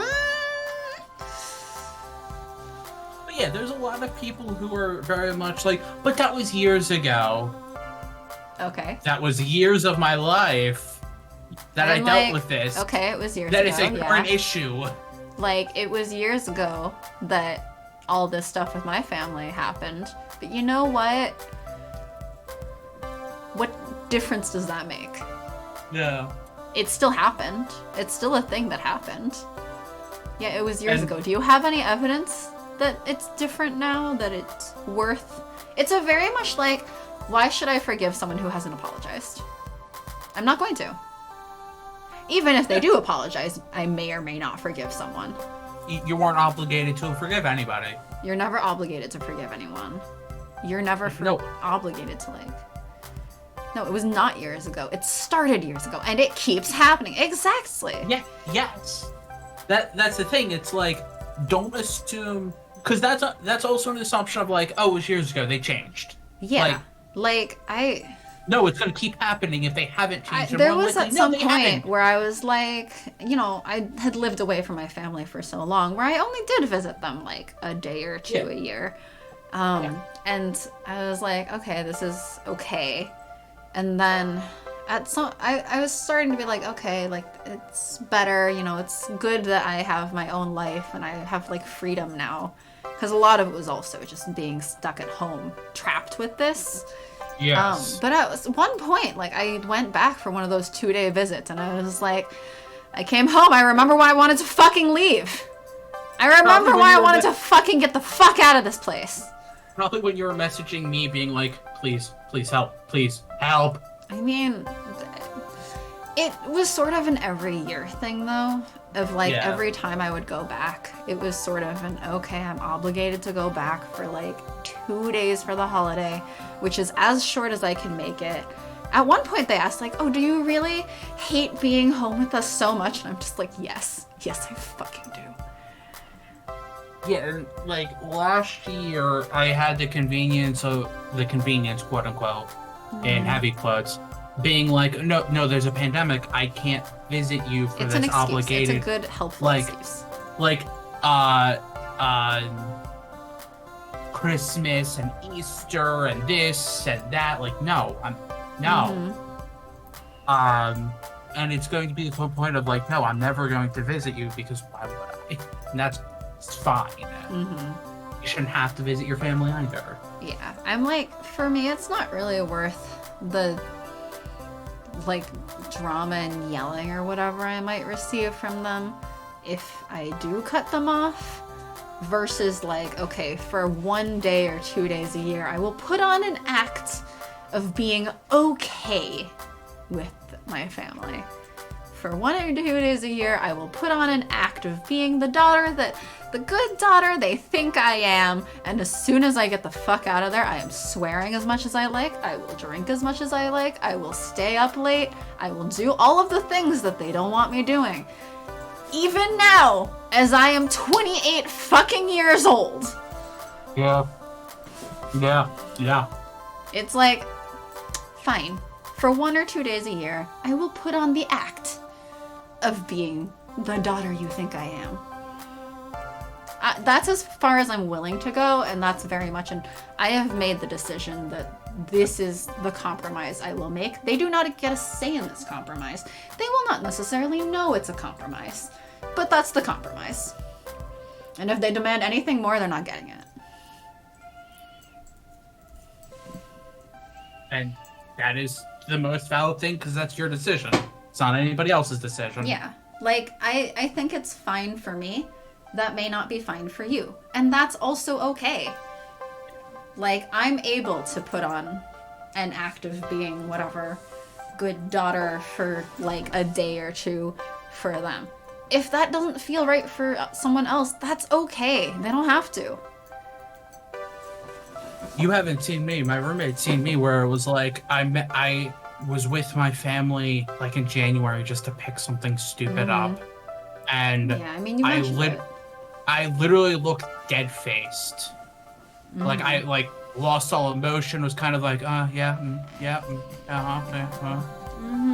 S2: But yeah, there's a lot of people who are very much like, but that was years ago.
S1: Okay.
S2: That was years of my life that I dealt with this.
S1: Okay, it was years ago.
S2: That is a current issue.
S1: Like, it was years ago that all this stuff with my family happened. But you know what? What difference does that make?
S2: Yeah.
S1: It still happened. It's still a thing that happened. Yeah, it was years ago. Do you have any evidence that it's different now? That it's worth... It's a very much like, why should I forgive someone who hasn't apologized? I'm not going to. Even if they do apologize, I may or may not forgive someone.
S2: You weren't obligated to forgive anybody.
S1: You're never obligated to forgive anyone. You're never obligated to, like... No, it was not years ago. It started years ago, and it keeps happening. Exactly.
S2: Yeah, yes. That's the thing. It's like, don't assume because that's also an assumption of like, oh, it was years ago, they changed.
S1: Yeah,
S2: No, it's going to keep happening if they haven't changed.
S1: There was at some point where I was like, I had lived away from my family for so long where I only did visit them like a day or two a year. And I was like, okay, this is okay. And then I was starting to be like, okay, like it's better, it's good that I have my own life and I have like freedom now. Because a lot of it was also just being stuck at home, trapped with this.
S2: Yes.
S1: But at one point, like, I went back for one of those 2-day visits, and I was like, I came home, I remember why I wanted to fucking leave. I remember why I wanted to fucking get the fuck out of this place.
S2: Probably when you were messaging me being like, please help, please help.
S1: I mean, it was sort of an every year thing, though. Of like every time I would go back, it was sort of an okay, I'm obligated to go back for like 2 days for the holiday, which is as short as I can make it. At one point they asked like, oh, do you really hate being home with us so much? And I'm just like, yes I fucking do.
S2: Yeah, and like last year I had the convenience, quote unquote, in heavy quotes, being like, no, there's a pandemic. I can't visit you for this obligated.
S1: It's a good, helpful excuse.
S2: Like, Christmas and Easter and this and that. Like, no. And it's going to be the point of like, no, I'm never going to visit you because why would I? And that's fine. You shouldn't have to visit your family either.
S1: Yeah, I'm like, for me, it's not really worth the like drama and yelling or whatever I might receive from them if I do cut them off, versus like, okay, for 1 day or 2 days a year I will put on an act of being okay with my family. For 1 or 2 days a year I will put on an act of being the good daughter they think I am, and as soon as I get the fuck out of there, I am swearing as much as I like, I will drink as much as I like, I will stay up late, I will do all of the things that they don't want me doing. Even now, as I am 28 fucking years old.
S2: Yeah.
S1: It's like, fine. For 1 or 2 days a year, I will put on the act of being the daughter you think I am. That's as far as I'm willing to go, and that's very much I have made the decision that this is the compromise I will make. They do not get a say in this compromise. They will not necessarily know it's a compromise, but that's the compromise. And if they demand anything more, they're not getting it.
S2: And that is the most valid thing, because that's your decision. It's not anybody else's decision.
S1: Yeah. Like, I think it's fine for me. That may not be fine for you. And that's also okay. Like, I'm able to put on an act of being whatever good daughter for like a day or two for them. If that doesn't feel right for someone else, that's okay. They don't have to.
S2: You haven't seen me. My roommate's seen me where it was like I was with my family like in January just to pick something stupid up. And
S1: yeah, I mean, you mentioned
S2: I literally looked dead-faced. Like, I, lost all emotion, was kind of like, And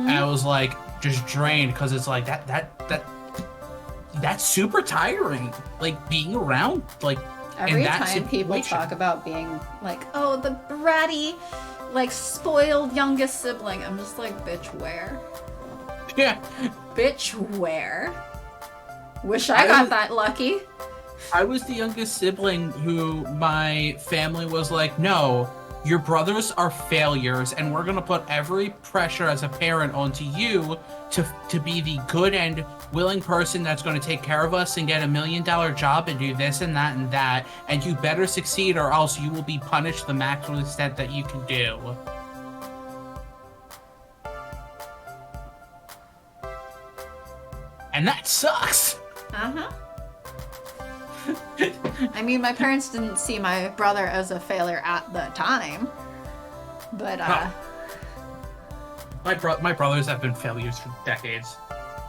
S2: I was, like, just drained, because it's like, that's super tiring. Like, being around, like,
S1: every time people talk about being, like, oh, the bratty, like, spoiled youngest sibling, I'm just like, bitch, where?
S2: Yeah.
S1: Bitch, where? Wish I got that lucky.
S2: I was the youngest sibling who my family was like, no, your brothers are failures, and we're going to put every pressure as a parent onto you to be the good and willing person that's going to take care of us and get $1 million job and do this and that, and you better succeed or else you will be punished to the maximum extent that you can do. And that sucks.
S1: Uh-huh. I mean, my parents didn't see my brother as a failure at the time, but
S2: my brothers have been failures for decades.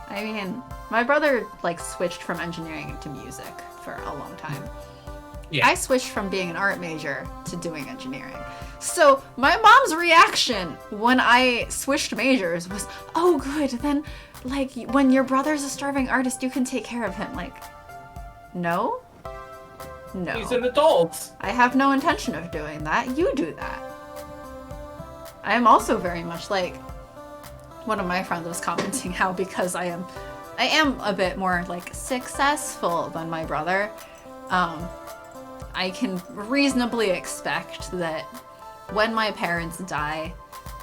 S1: I mean, my brother like switched from engineering to music for a long time, I switched from being an art major to doing engineering. So my mom's reaction when I switched majors was, oh good, then like when your brother's a starving artist, you can take care of him. Like, no.
S2: He's an adult.
S1: I have no intention of doing that. You do that. I am also very much like, one of my friends was commenting how because I am a bit more like successful than my brother, I can reasonably expect that when my parents die,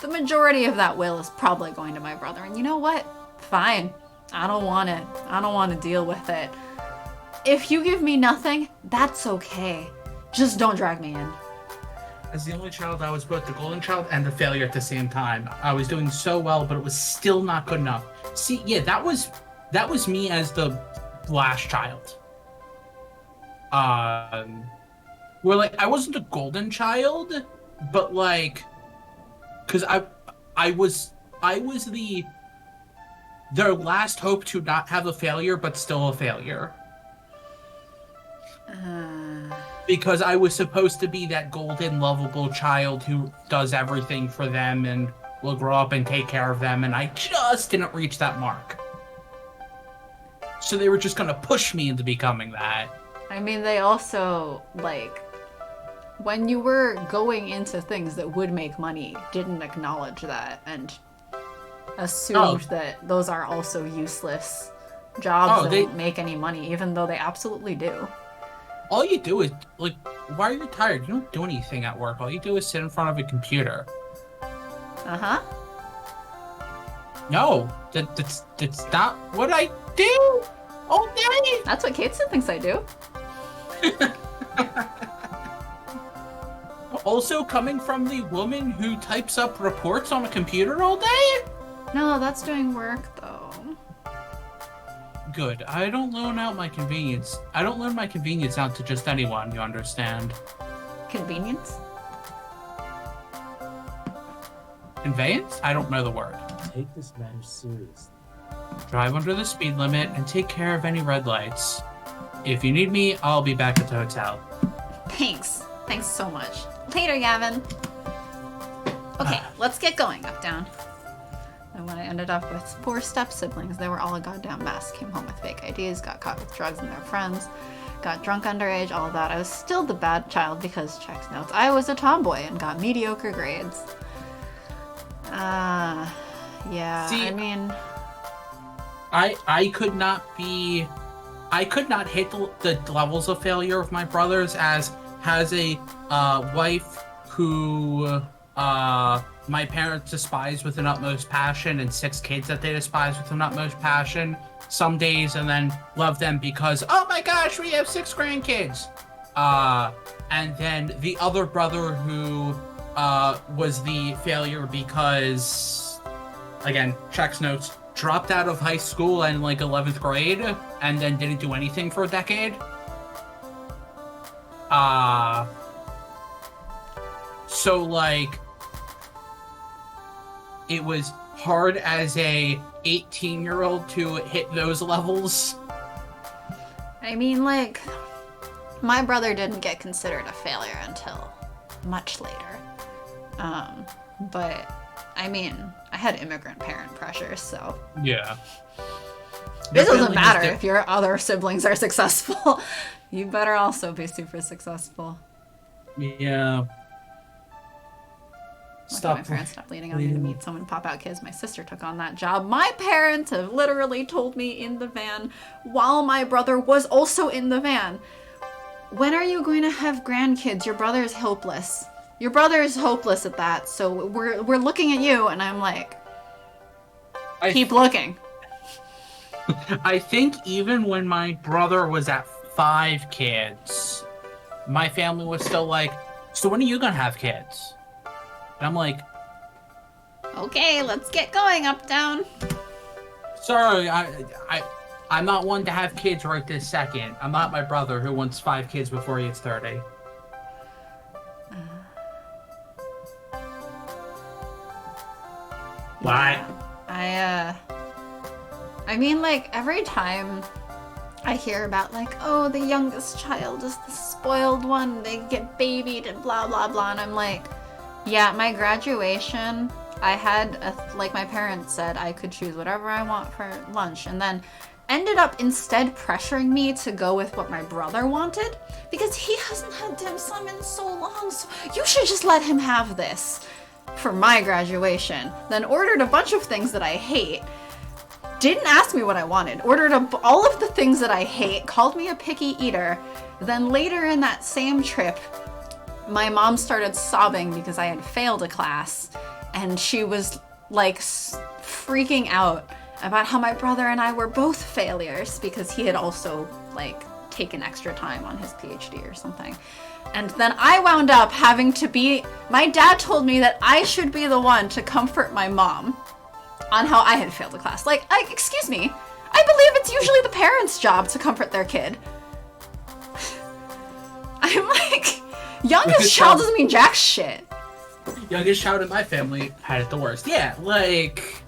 S1: the majority of that will is probably going to my brother. And you know what? Fine. I don't want it. I don't want to deal with it. If you give me nothing, that's okay. Just don't drag me in.
S2: As the only child, I was both the golden child and the failure at the same time. I was doing so well, but it was still not good enough. See, yeah, that was me as the last child. Where like I wasn't a golden child, but like, because I was their last hope to not have a failure, but still a failure. Because I was supposed to be that golden, lovable child who does everything for them and will grow up and take care of them, and I just didn't reach that mark. So they were just gonna push me into becoming that.
S1: I mean, they also, like, when you were going into things that would make money, didn't acknowledge that and assumed that those are also useless jobs that don't make any money, even though they absolutely do.
S2: All you do is, like, why are you tired? You don't do anything at work. All you do is sit in front of a computer.
S1: Uh-huh.
S2: No, that's not what I do all day.
S1: That's what Kateson thinks I do.
S2: Also, coming from the woman who types up reports on a computer all day?
S1: No, that's doing work, though.
S2: Good. I don't loan out my convenience. I don't loan my convenience out to just anyone, you understand?
S1: Convenience?
S2: Conveyance? I don't know the word.
S3: Take this matter seriously.
S2: Drive under the speed limit and take care of any red lights. If you need me, I'll be back at the hotel.
S1: Thanks. Thanks so much. Later, Gavin. Okay, let's get going, up, down. And when I ended up with 4 step-siblings, they were all a goddamn mess. Came home with fake IDs, got caught with drugs and their friends, got drunk underage, all of that. I was still the bad child because, checks notes, I was a tomboy and got mediocre grades. Yeah,
S2: see,
S1: I mean...
S2: I could not hit the levels of failure of my brothers as has a wife who my parents despise with an utmost passion and 6 kids that they despise with an utmost passion some days, and then love them because, oh my gosh, we have 6 grandkids. And then the other brother who was the failure because, again, checks notes, dropped out of high school in like 11th grade and then didn't do anything for a decade. So like, it was hard as a 18-year-old to hit those levels.
S1: I mean, like, my brother didn't get considered a failure until much later. But, I mean, I had immigrant parent pressure, so...
S2: Yeah.
S1: It doesn't matter if your other siblings are successful. You better also be super successful.
S2: Yeah.
S1: My parents stopped leaning on me to meet someone pop out kids. My sister took on that job. My parents have literally told me in the van while my brother was also in the van, when are you going to have grandkids? Your brother is hopeless. Your brother is hopeless at that, so we're looking at you, and I'm like, keep looking.
S2: I think even when my brother was at 5 kids, my family was still like, so when are you gonna have kids? And I'm like,
S1: okay, let's get going, up, down.
S2: Sorry, I'm not one to have kids right this second. I'm not my brother who wants 5 kids before he hits 30. Why?
S1: I mean, like, every time I hear about like, oh, the youngest child is the spoiled one. They get babied and blah, blah, blah. And I'm like, yeah, my graduation, I had, like my parents said, I could choose whatever I want for lunch. And then ended up instead pressuring me to go with what my brother wanted because he hasn't had dim sum in so long. So you should just let him have this for my graduation. Then ordered a bunch of things that I hate. Didn't ask me what I wanted. Ordered all of the things that I hate. Called me a picky eater. Then later in that same trip, my mom started sobbing because I had failed a class. And she was like freaking out about how my brother and I were both failures because he had also like taken extra time on his PhD or something. And then I wound up having to be, my dad told me that I should be the one to comfort my mom on how I had failed a class. Like, excuse me, I believe it's usually the parents' job to comfort their kid. I'm like, youngest child doesn't mean jack shit.
S2: Youngest child in my family had it the worst. Yeah, like,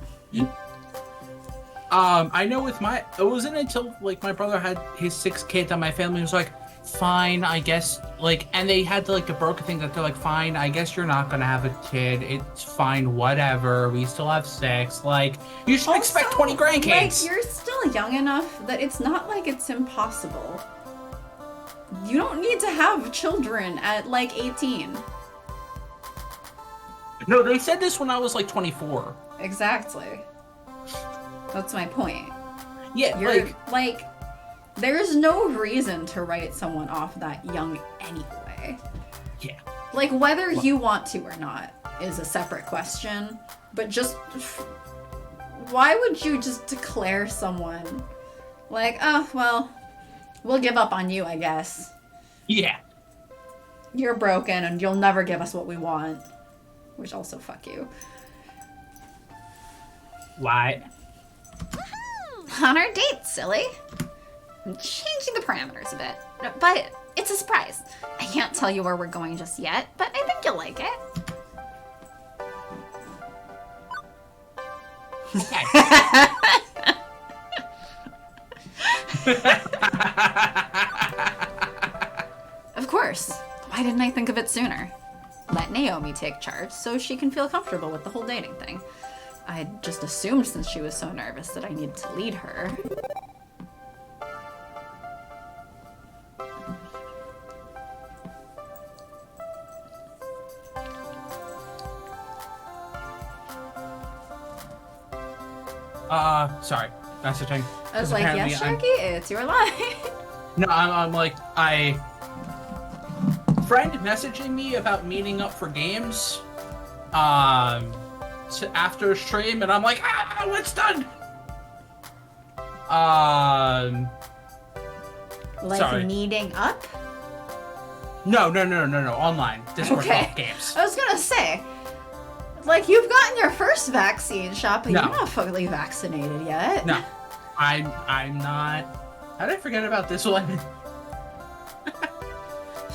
S2: I know with it wasn't until like my brother had his 6 kids that my family was like, fine, I guess, like, and they had the broken thing that they're like, fine, I guess you're not gonna have a kid, it's fine, whatever, we still have 6, like, you should expect 20 grandkids.
S1: Like, you're still young enough that it's not like it's impossible. You don't need to have children at like 18.
S2: No, they said this when I was like 24.
S1: Exactly. That's my point.
S2: Yeah,
S1: you're like there's no reason to write someone off that young anyway.
S2: Yeah.
S1: Like, whether you want to or not is a separate question, but just, why would you just declare someone like, oh, well, we'll give up on you, I guess.
S2: Yeah.
S1: You're broken and you'll never give us what we want. Which also, fuck you.
S2: Why?
S1: On our date, silly. I'm changing the parameters a bit, but it's a surprise. I can't tell you where we're going just yet, but I think you'll like it. Of course. Why didn't I think of it sooner? Let Naomi take charge so she can feel comfortable with the whole dating thing. I had just assumed since she was so nervous that I needed to lead her.
S2: Sorry. Messaging.
S1: I was like, yes, Sharky, it's your line.
S2: No, I'm like, friend messaging me about meeting up for games, after a stream, and I'm like, what's done?
S1: Like
S2: sorry.
S1: meeting up?
S2: No, online. Discord
S1: Okay.
S2: games.
S1: I was gonna say, like, you've gotten your first vaccine shot, but
S2: No.
S1: you're not fully vaccinated yet.
S2: No, I'm not. How did I forget about this one?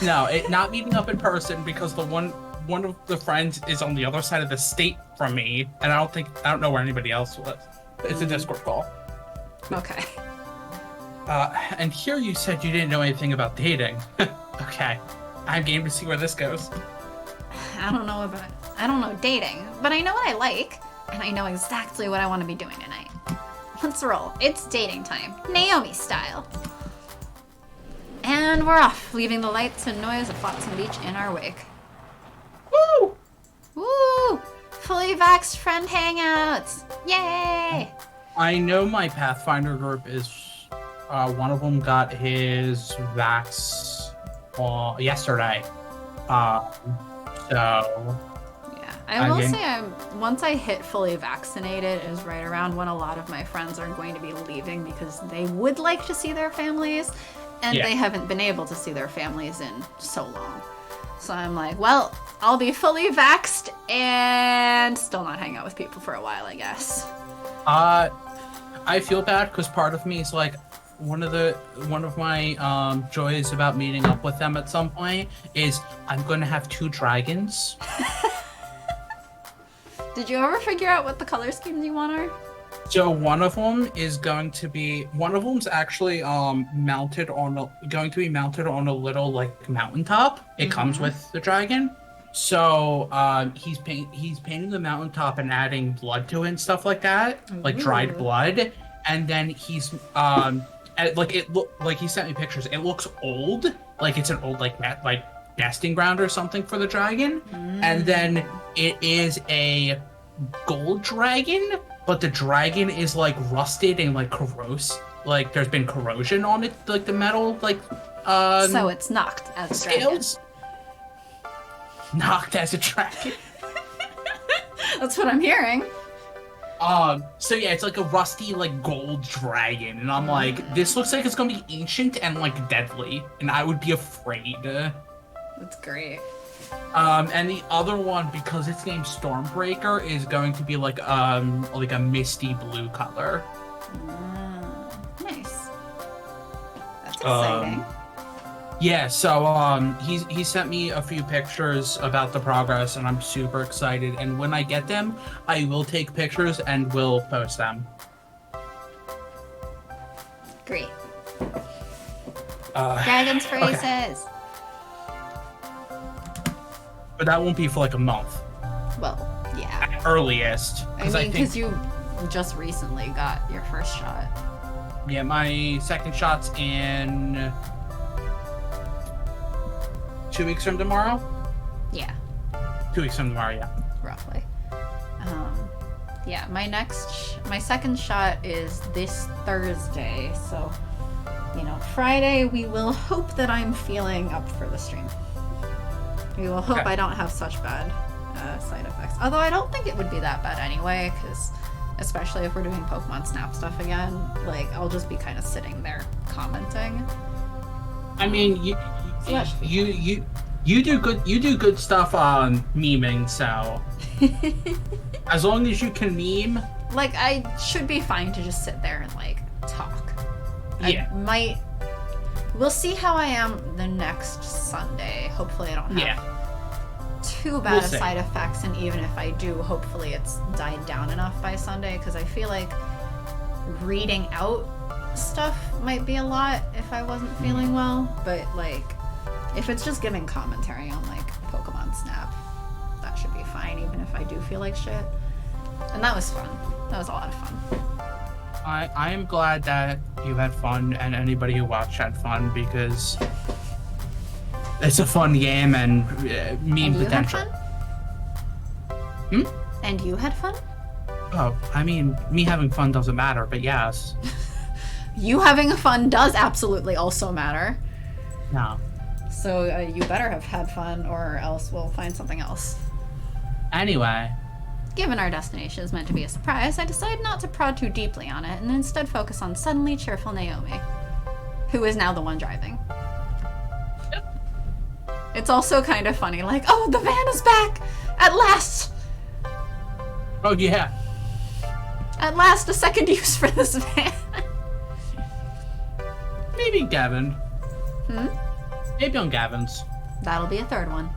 S2: No, not meeting up in person because the one of the friends is on the other side of the state from me, and I don't know where anybody else was. It's a Discord call.
S1: Okay.
S2: And here you said you didn't know anything about dating. Okay, I'm game to see where this goes.
S1: I don't know dating, but I know what I like, and I know exactly what I want to be doing tonight. Let's roll. It's dating time. Naomi style. And we're off, leaving the lights and noise of Flotsam Beach in our wake.
S2: Woo!
S1: Woo! Fully vaxxed friend hangouts! Yay!
S2: I know my Pathfinder group is, one of them got his vax yesterday. So...
S1: Yeah, I will say once I hit fully vaccinated is right around when a lot of my friends are going to be leaving because they would like to see their families, and they haven't been able to see their families in so long. So I'm like, well, I'll be fully vaxxed and still not hang out with people for a while, I guess.
S2: I feel bad because part of me is like, one of my joys about meeting up with them at some point is I'm going to have 2 dragons.
S1: Did you ever figure out what the color schemes you want are?
S2: So one of them's actually going to be mounted on a little like mountaintop. It comes with the dragon. So he's painting the mountaintop and adding blood to it and stuff like that, like dried blood. And then he's like he sent me pictures. It looks old, like it's an old like nesting ground or something for the dragon. And then it is a gold dragon, but the dragon is like rusted and like corrosive. Like there's been corrosion on it, like the metal, like
S1: so it's knocked as
S2: scales. Knocked as a dragon.
S1: That's what I'm hearing.
S2: So yeah, it's like a rusty, like gold dragon, and I'm like, this looks like it's gonna be ancient and like deadly, and I would be afraid.
S1: That's great.
S2: And the other one, because its name's Stormbreaker, is going to be like a misty blue color.
S1: Nice. That's exciting.
S2: Yeah, so he sent me a few pictures about the progress, and I'm super excited. And when I get them, I will take pictures and will post them.
S1: Great. Dragon's phrases.
S2: Okay. But that won't be for like a month.
S1: Well, yeah.
S2: At earliest.
S1: Because you just recently got your first shot.
S2: Yeah, my second shot's in 2 weeks from tomorrow?
S1: Yeah.
S2: 2 weeks from tomorrow, yeah.
S1: Roughly. Yeah, my second shot is this Thursday, so, Friday we will hope that I'm feeling up for the stream. We will hope I don't have such bad side effects. Although I don't think it would be that bad anyway, because especially if we're doing Pokemon Snap stuff again, like, I'll just be kind of sitting there commenting.
S2: I mean, you do good stuff on meming, so as long as you can meme,
S1: like, I should be fine to just sit there and like talk.
S2: Yeah.
S1: We'll see how I am the next Sunday. Hopefully I don't have too bad side effects, and even if I do, hopefully it's died down enough by Sunday, because I feel like reading out stuff might be a lot if I wasn't feeling well, but like if it's just giving commentary on like Pokemon Snap, that should be fine, even if I do feel like shit. And that was fun. That was a lot of fun.
S2: I am glad that you had fun, and anybody who watched had fun, because it's a fun game and meme potential.
S1: Had fun? And you had fun?
S2: Oh, I mean, me having fun doesn't matter, but yes.
S1: You having fun does absolutely also matter.
S2: No.
S1: So you better have had fun, or else we'll find something else.
S2: Anyway.
S1: Given our destination is meant to be a surprise, I decided not to prod too deeply on it, and instead focus on suddenly cheerful Naomi, who is now the one driving.
S2: Yep.
S1: It's also kind of funny, like, oh, the van is back! At last!
S2: Oh, yeah.
S1: At last, a second use for this van.
S2: Maybe Gavin. Maybe on Gavin's.
S1: That'll be a third one.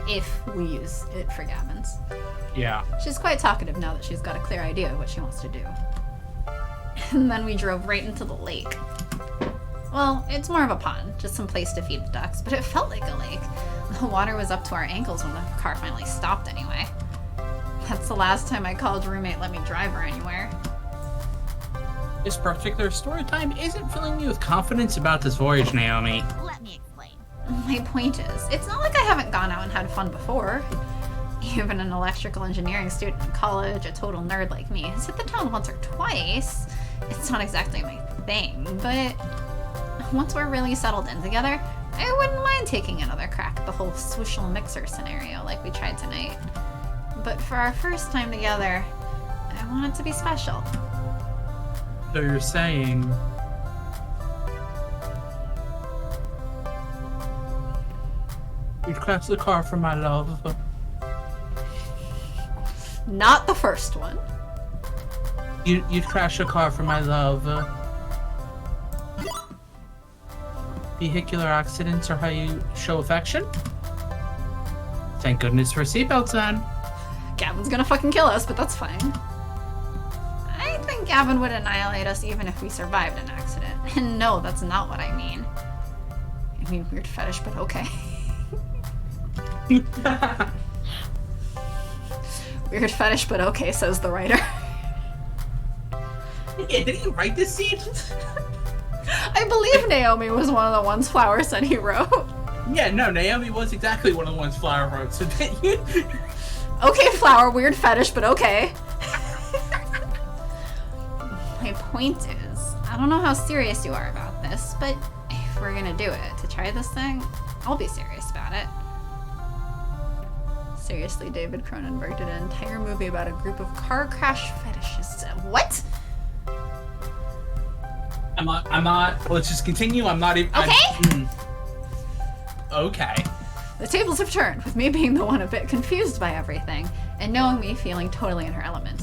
S1: If we use it for Gavin's.
S2: Yeah.
S1: She's quite talkative now that she's got a clear idea of what she wants to do. And then we drove right into the lake. Well, it's more of a pond, just some place to feed the ducks, but it felt like a lake. The water was up to our ankles when the car finally stopped anyway. That's the last time my college roommate let me drive her anywhere.
S2: This particular story time isn't filling me with confidence about this voyage, Naomi.
S1: Let me explain. My point is, it's not like I haven't gone out and had fun before. Even an electrical engineering student in college, a total nerd like me, has hit the town once or twice. It's not exactly my thing, but once we're really settled in together, I wouldn't mind taking another crack at the whole swooshal mixer scenario like we tried tonight. But for our first time together, I want it to be special.
S2: So you're saying... you'd crash the car for my love?
S1: Not the first one.
S2: You'd crash a car for my love? Vehicular accidents are how you show affection? Thank goodness for seatbelts then.
S1: Gavin's gonna fucking kill us, but that's fine. Gavin would annihilate us even if we survived an accident. And no, that's not what I mean. I mean, weird fetish, but okay. Weird fetish, but okay, says the writer.
S2: Yeah, did he write this scene?
S1: I believe Naomi was one of the ones Flower said he wrote.
S2: Yeah, no, Naomi was exactly one of the ones Flower wrote, so did you?
S1: Okay, Flower, weird fetish, but okay. My point is, I don't know how serious you are about this, but if we're gonna do it, to try this thing, I'll be serious about it. Seriously, David Cronenberg did an entire movie about a group of car crash fetishists. What?
S2: I'm not, let's just continue, I'm not even...
S1: Okay?
S2: Okay.
S1: The tables have turned, with me being the one a bit confused by everything, and knowing me feeling totally in her element.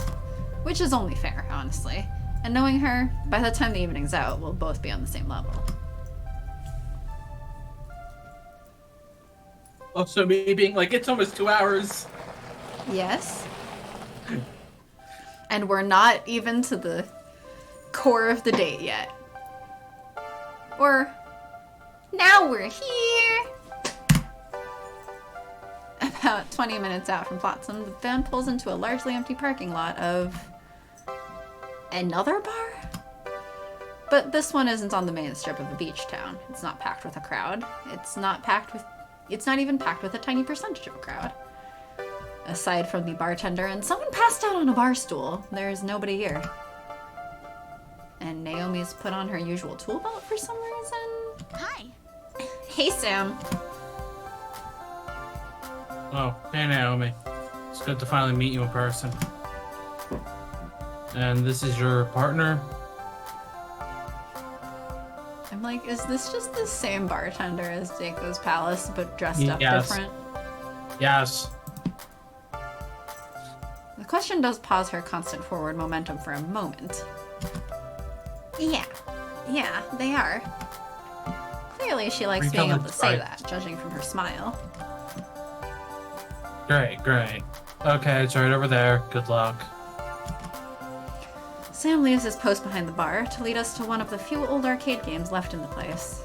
S1: Which is only fair, honestly. And knowing her, by the time the evening's out, we'll both be on the same level.
S2: Oh, so me being like, it's almost 2 hours.
S1: Yes. And we're not even to the core of the date yet. Or, now we're here! About 20 minutes out from Flotsam, the van pulls into a largely empty parking lot of... another bar? But this one isn't on the main strip of a beach town. It's not packed with a crowd. It's not even packed with a tiny percentage of a crowd. Aside from the bartender and someone passed out on a bar stool, there's nobody here. And Naomi's put on her usual tool belt for some reason.
S4: Hi.
S1: Hey, Sam.
S2: Oh, hey Naomi. It's good to finally meet you in person. And this is your partner?
S1: I'm like, is this just the same bartender as Jaco's Palace, but dressed up different?
S2: Yes.
S1: The question does pause her constant forward momentum for a moment. Yeah, they are. Clearly she likes being able to say that, judging from her smile.
S2: Great. Okay, it's right over there. Good luck.
S1: Sam leaves his post behind the bar to lead us to one of the few old arcade games left in the place.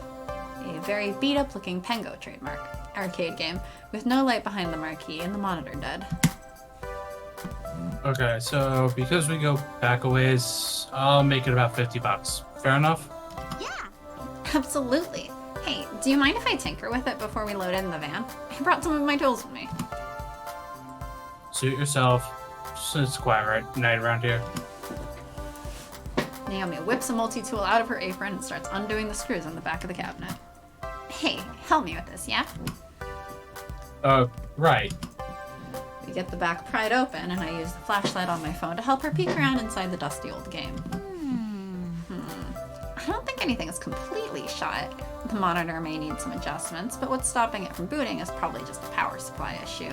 S1: A very beat-up looking Pengo trademark arcade game with no light behind the marquee and the monitor dead.
S2: Okay, so because we go back a ways, I'll make it about $50. Fair enough?
S4: Yeah.
S1: Absolutely. Hey, do you mind if I tinker with it before we load it in the van? I brought some of my tools with me.
S2: Suit yourself. It's quiet night around here.
S1: Naomi whips a multi-tool out of her apron and starts undoing the screws on the back of the cabinet. Hey, help me with this, yeah?
S2: Right.
S1: We get the back pried open, and I use the flashlight on my phone to help her peek around inside the dusty old game. I don't think anything is completely shot. The monitor may need some adjustments, but what's stopping it from booting is probably just a power supply issue.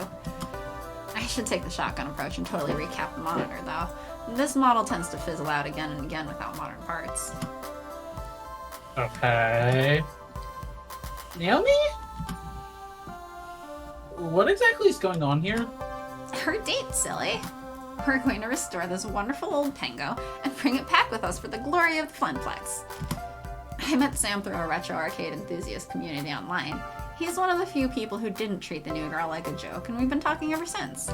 S1: I should take the shotgun approach and totally recap the monitor, though. This model tends to fizzle out again and again without modern parts.
S2: Okay. Naomi? What exactly is going on here?
S1: Her date, silly. We're going to restore this wonderful old Pengo and bring it back with us for the glory of the Funplex. I met Sam through a retro arcade enthusiast community online. He's one of the few people who didn't treat the new girl like a joke, and we've been talking ever since.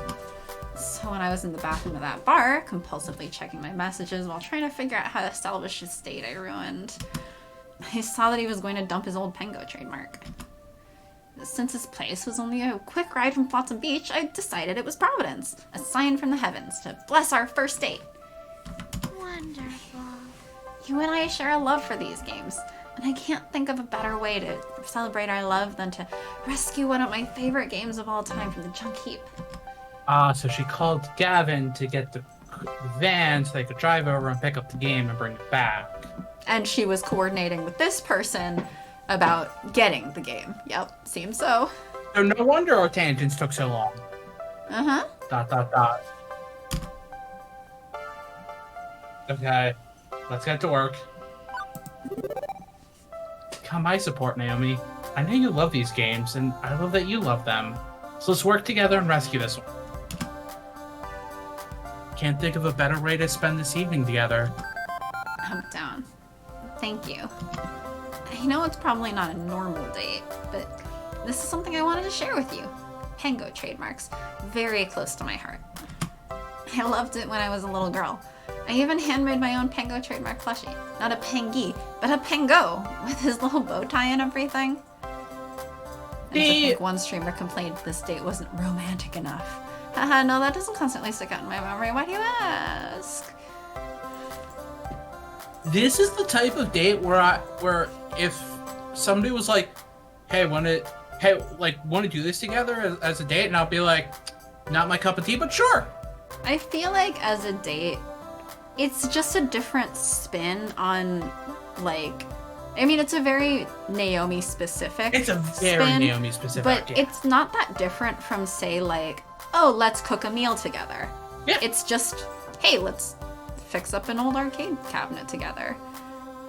S1: So when I was in the bathroom of that bar, compulsively checking my messages while trying to figure out how to salvage his date I ruined, I saw that he was going to dump his old Pengo trademark. Since his place was only a quick ride from Flotsam Beach, I decided it was Providence, a sign from the heavens to bless our first date.
S4: Wonderful.
S1: You and I share a love for these games, and I can't think of a better way to celebrate our love than to rescue one of my favorite games of all time from the junk heap.
S2: So she called Gavin to get the van so they could drive over and pick up the game and bring it back.
S1: And she was coordinating with this person about getting the game. Yep, seems so.
S2: So no wonder our tangents took so long.
S1: Uh-huh. ...
S2: Okay, let's get to work. Come my support, Naomi. I know you love these games, and I love that you love them. So let's work together and rescue this one. can't think of a better way to spend this evening together.
S1: I'm down. Thank you. I know it's probably not a normal date, but this is something I wanted to share with you. Pango trademarks. Very close to my heart. I loved it when I was a little girl. I even handmade my own Pango trademark plushie. Not a Pangy, but a Pango, with his little bow tie and everything. And to think one streamer complained this date wasn't romantic enough. Haha, no, that doesn't constantly stick out in my memory. Why do you ask?
S2: This is the type of date where if somebody was like, "Hey, want to do this together as a date?" and I'll be like, "Not my cup of tea, but sure."
S1: I feel like as a date, it's just a different spin on, like, I mean, it's a very Naomi specific.
S2: It's a very
S1: spin,
S2: Naomi specific.
S1: but
S2: yeah.
S1: it's not that different from, say, like, oh, let's cook a meal together.
S2: Yeah.
S1: It's just, hey, let's fix up an old arcade cabinet together.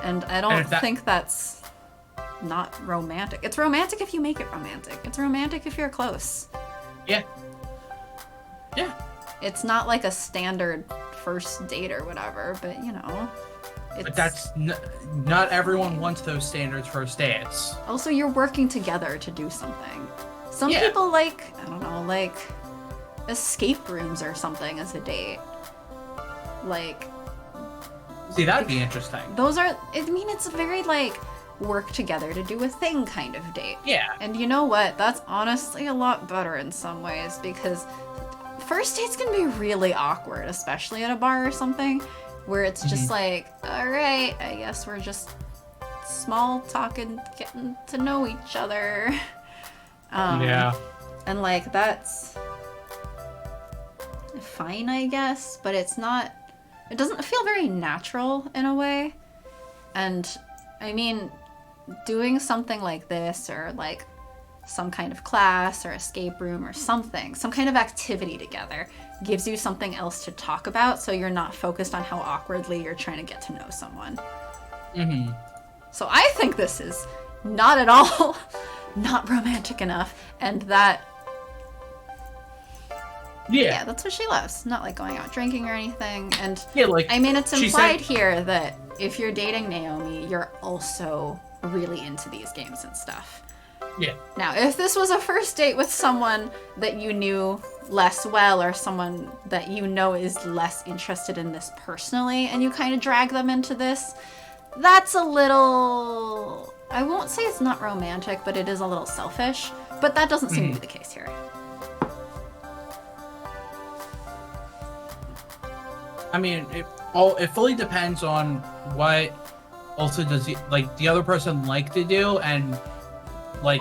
S1: And I don't think that's not romantic. It's romantic if you make it romantic. It's romantic if you're close.
S2: Yeah. Yeah.
S1: It's not like a standard first date or whatever, but you know.
S2: But that's not everyone wants those standards first dates.
S1: Also, you're working together to do something. Some people like, I don't know, like escape rooms or something as a date. Like,
S2: see, that'd be interesting.
S1: Those are, I mean, it's a very like work together to do a thing kind of date.
S2: Yeah.
S1: And you know what? That's honestly a lot better in some ways, because first dates can be really awkward, especially at a bar or something, where it's just like, all right, I guess we're just small talking, getting to know each other.
S2: Yeah.
S1: And like, that's fine, I guess, but it's not, it doesn't feel very natural in a way. And I mean, doing something like this, or like some kind of class or escape room or something, some kind of activity together, gives you something else to talk about, so you're not focused on how awkwardly you're trying to get to know someone. So I think this is not at all not romantic enough, and that yeah, that's what she loves. Not like going out drinking or anything. And
S2: yeah, like,
S1: I mean, it's implied here that if you're dating Naomi, you're also really into these games and stuff.
S2: Yeah.
S1: Now, if this was a first date with someone that you knew less well, or someone that you know is less interested in this personally, and you kind of drag them into this, that's a little, I won't say it's not romantic, but it is a little selfish. But that doesn't seem to be the case here.
S2: I mean, it fully depends on what also does the other person like to do, and like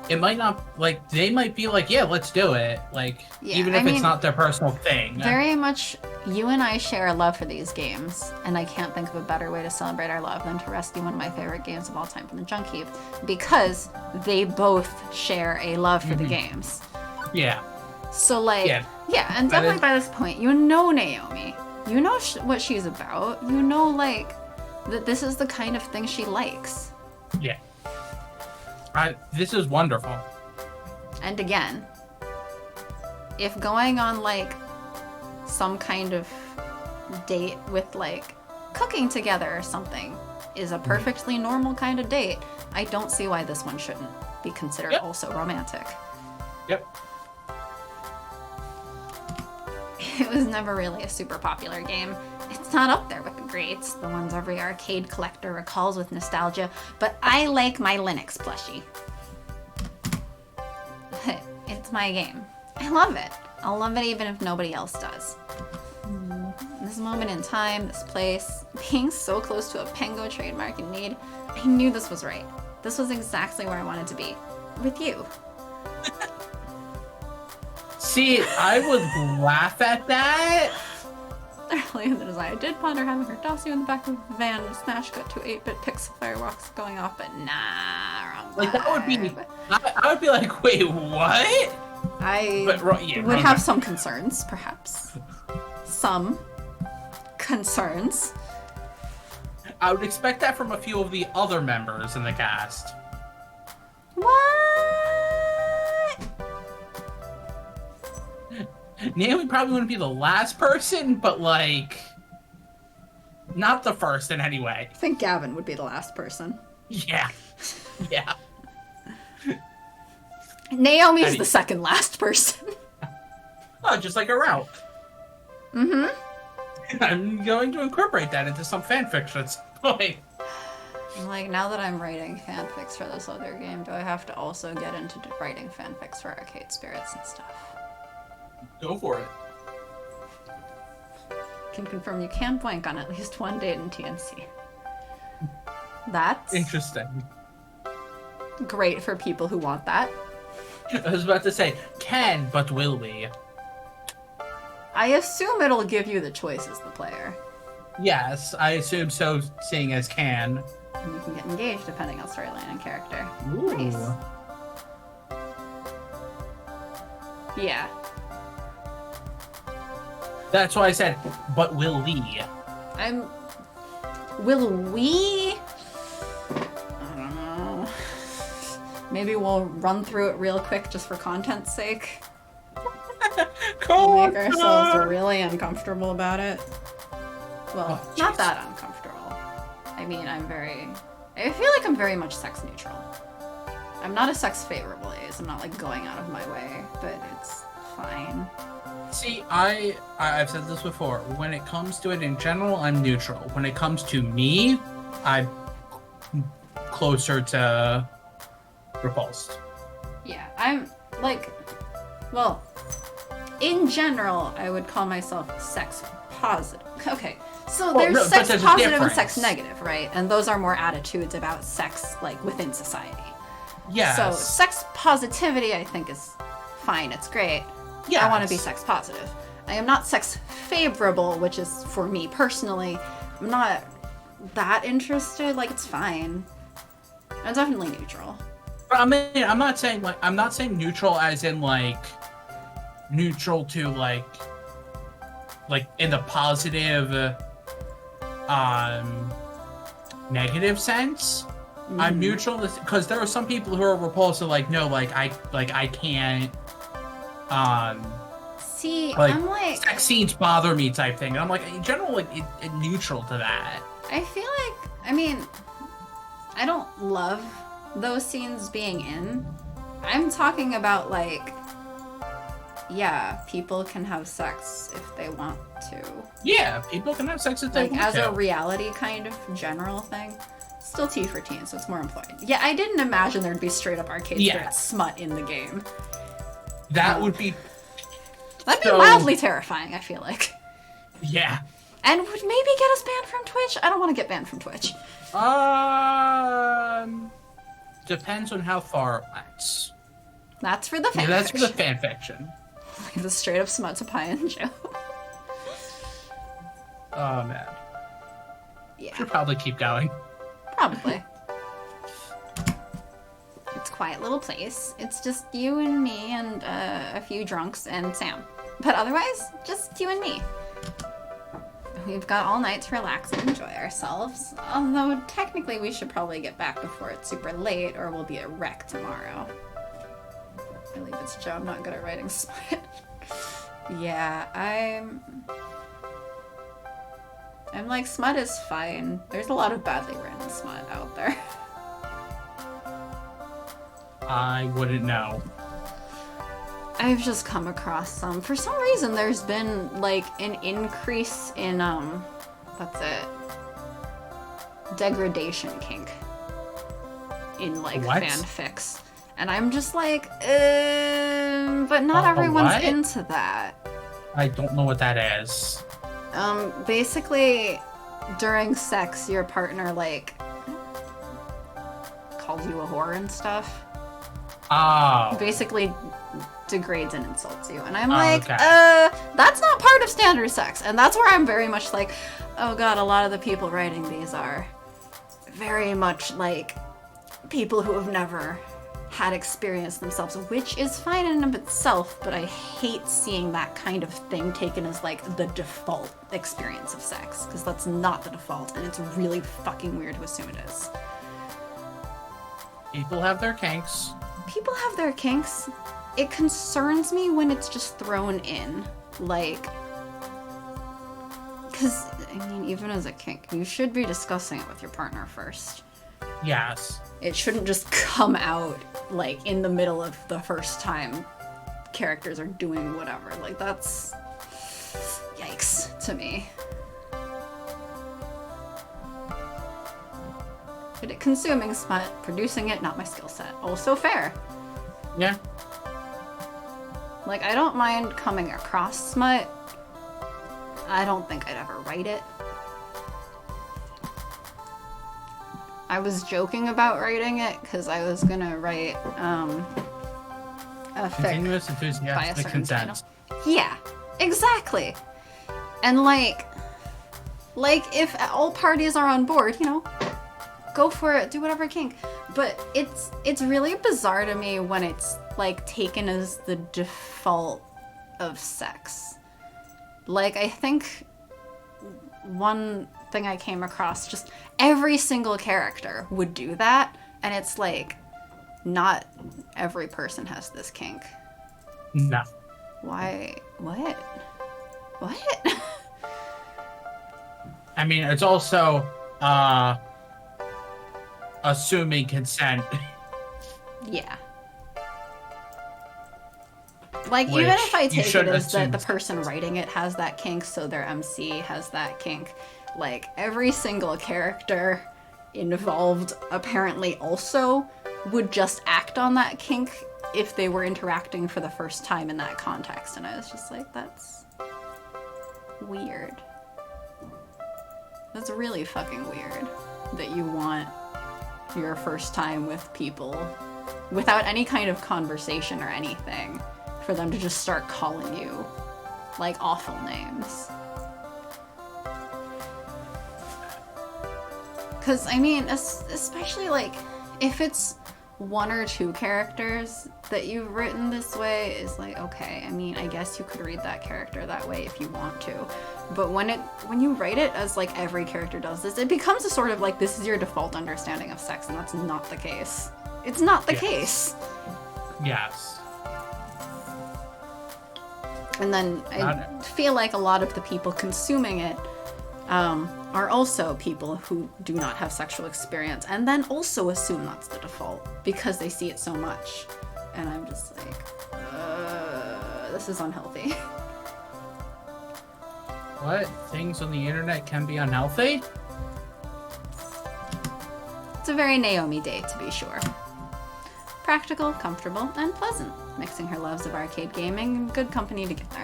S2: it might not, like, they might be like, yeah, let's do it, like,
S1: Yeah,
S2: even if it's not their personal thing.
S1: Very much, you and I share a love for these games, and I can't think of a better way to celebrate our love than to rescue one of my favorite games of all time from the junk heap, because they both share a love for the games.
S2: Yeah.
S1: So, like, yeah, and definitely by this point, you know Naomi. You know what she's about. You know, like, that this is the kind of thing she likes.
S2: Yeah. This is wonderful.
S1: And again, if going on, like, some kind of date with, like, cooking together or something is a perfectly normal kind of date, I don't see why this one shouldn't be considered also romantic.
S2: Yep.
S1: It was never really a super popular game. It's not up there with the greats, the ones every arcade collector recalls with nostalgia, but I like my Linux plushie. It's my game. I love it. I'll love it even if nobody else does. This moment in time, this place, being so close to a Pango trademark in need, I knew this was right. This was exactly where I wanted to be. With you.
S2: See, I would laugh at that.
S1: Early in the design, I did ponder having her toss you in the back of the van and smash cut to 8-bit pixel fireworks going off, but nah, wrong
S2: Like, that would be,
S1: vibe.
S2: I would be like, wait, what?
S1: I would have some concerns, perhaps. Some concerns.
S2: I would expect that from a few of the other members in the cast.
S1: What?
S2: Naomi probably wouldn't be the last person, but like, not the first in any way.
S1: I think Gavin would be the last person.
S2: Yeah. Yeah.
S1: Naomi's the second last person.
S2: Oh, just like a route.
S1: Mm-hmm.
S2: I'm going to incorporate that into some fanfiction at some point.
S1: Like, now that I'm writing fanfics for this other game, do I have to also get into writing fanfics for Arcade Spirits and stuff?
S2: Go for it.
S1: Can confirm you can blank on at least one date in TNC. That's
S2: Interesting.
S1: great for people who want that.
S2: I was about to say, can, but will we?
S1: I assume it'll give you the choice as the player.
S2: Yes, I assume so, seeing as can.
S1: And you can get engaged depending on storyline and character.
S2: Ooh.
S1: Nice. Yeah.
S2: That's why I said, but will we?
S1: Will we? I don't know. Maybe we'll run through it real quick just for content's sake. We'll make ourselves really uncomfortable about it. Well,
S2: Oh,
S1: not
S2: jeez.
S1: that uncomfortable. I mean, I feel like I'm very much sex neutral. I'm not a sex favorable ace. I'm not like going out of my way, but it's fine.
S2: See, I've said this before. When it comes to it in general, I'm neutral. When it comes to me, I'm closer to repulsed.
S1: Yeah, I'm like, well, in general, I would call myself sex positive. Okay, so
S2: Well,
S1: there's
S2: no, but
S1: sex
S2: there's a
S1: positive and
S2: difference.
S1: sex negative, right? And those are more attitudes about sex, like, within society.
S2: Yes.
S1: So sex positivity, I think, is fine. It's great.
S2: Yes.
S1: I want to be sex positive. I am not sex favorable, which is, for me personally, I'm not that interested. Like, it's fine. I'm definitely neutral.
S2: But I mean, I'm not saying neutral as in like neutral to like in the positive negative sense. I'm neutral because there are some people who are repulsive, like, no, like I can't
S1: See,
S2: like,
S1: I'm like,
S2: sex scenes bother me type thing. And I'm like, in general, like it neutral to that.
S1: I feel like, I mean, I don't love those scenes being in. I'm talking about, like, yeah, people can have sex if they want to.
S2: Yeah, people can have sex if they
S1: Like,
S2: want
S1: as
S2: to.
S1: a reality kind of general thing. Still T for teen, so it's more employed. Yeah, I didn't imagine there'd be straight up arcade spirit smut in the game.
S2: That would be
S1: That'd be
S2: so-
S1: mildly terrifying, I feel like.
S2: yeah.
S1: And would maybe get us banned from Twitch? I don't want to get banned from Twitch.
S2: Depends on how far it went.
S1: That's for the fanfiction.
S2: Yeah, that's for the fanfiction.
S1: The straight up smut to Pie and Joe.
S2: Oh man,
S1: Yeah,
S2: should probably keep going.
S1: probably. It's a quiet little place. It's just you and me and a few drunks and Sam. But otherwise, just you and me. We've got all night to relax and enjoy ourselves. Although, technically, we should probably get back before it's super late, or we'll be a wreck tomorrow. I believe it's Joe. I'm not good at writing smut. Yeah, I'm like, smut is fine. There's a lot of badly written smut out there.
S2: I wouldn't know.
S1: I've just come across some. For some reason, there's been, like, an increase in, what's it? Degradation kink. In, like,
S2: What?
S1: fanfics. And I'm just like, but not everyone's
S2: what?
S1: into that.
S2: I don't know what that is.
S1: Basically, during sex, your partner, like, calls you a whore and stuff.
S2: Oh.
S1: Basically degrades and insults you. And I'm
S2: Oh,
S1: like,
S2: okay.
S1: that's not part of standard sex. And that's where I'm very much like, oh god, a lot of the people writing these are very much like people who have never had experience themselves, which is fine in and of itself, but I hate seeing that kind of thing taken as like the default experience of sex, because that's not the default, and it's really fucking weird to assume it is.
S2: People have their kinks.
S1: People have their kinks. it concerns me when it's just thrown in. Like, because, I mean, even as a kink, you should be discussing it with your partner first.
S2: Yes.
S1: It shouldn't just come out, like, in the middle of the first time characters are doing whatever. Like, that's... yikes to me. Good at consuming smut, producing it, not my skill set. Also fair.
S2: Yeah.
S1: Like, I don't mind coming across smut. I don't think I'd ever write it. I was joking about writing it because I was gonna write a fic
S2: Continuous
S1: by a
S2: enthusiastic
S1: certain
S2: consent.
S1: title. Yeah, exactly. And like if all parties are on board, you know, go for it, do whatever kink. But it's really bizarre to me when it's like taken as the default of sex. Like, I think one thing I came across, just every single character would do that, and it's like, not every person has this kink.
S2: No.
S1: Why? What? What?
S2: I mean, it's also assuming consent.
S1: Yeah. Like,
S2: Which
S1: even if I
S2: you
S1: take it
S2: shouldn't
S1: as that
S2: assume
S1: the
S2: is
S1: person writing it has that kink, so their MC has that kink, like, every single character involved apparently also would just act on that kink if they were interacting for the first time in that context. And I was just like, that's weird. That's really fucking weird that you want your first time with people without any kind of conversation or anything for them to just start calling you like awful names. Because, I mean, especially like if it's one or two characters that you've written this way, is like, okay, I mean, I guess you could read that character that way if you want to. But when you write it as like every character does this, it becomes a sort of like, this is your default understanding of sex, and that's not the case. It's not the case.
S2: Yes.
S1: And then I feel like a lot of the people consuming it are also people who do not have sexual experience, and then also assume that's the default because they see it so much. And I'm just like, this is unhealthy.
S2: What? Things on the internet can be unhealthy?
S1: It's a very Naomi day, to be sure. Practical, comfortable, and pleasant, mixing her loves of arcade gaming and good company together.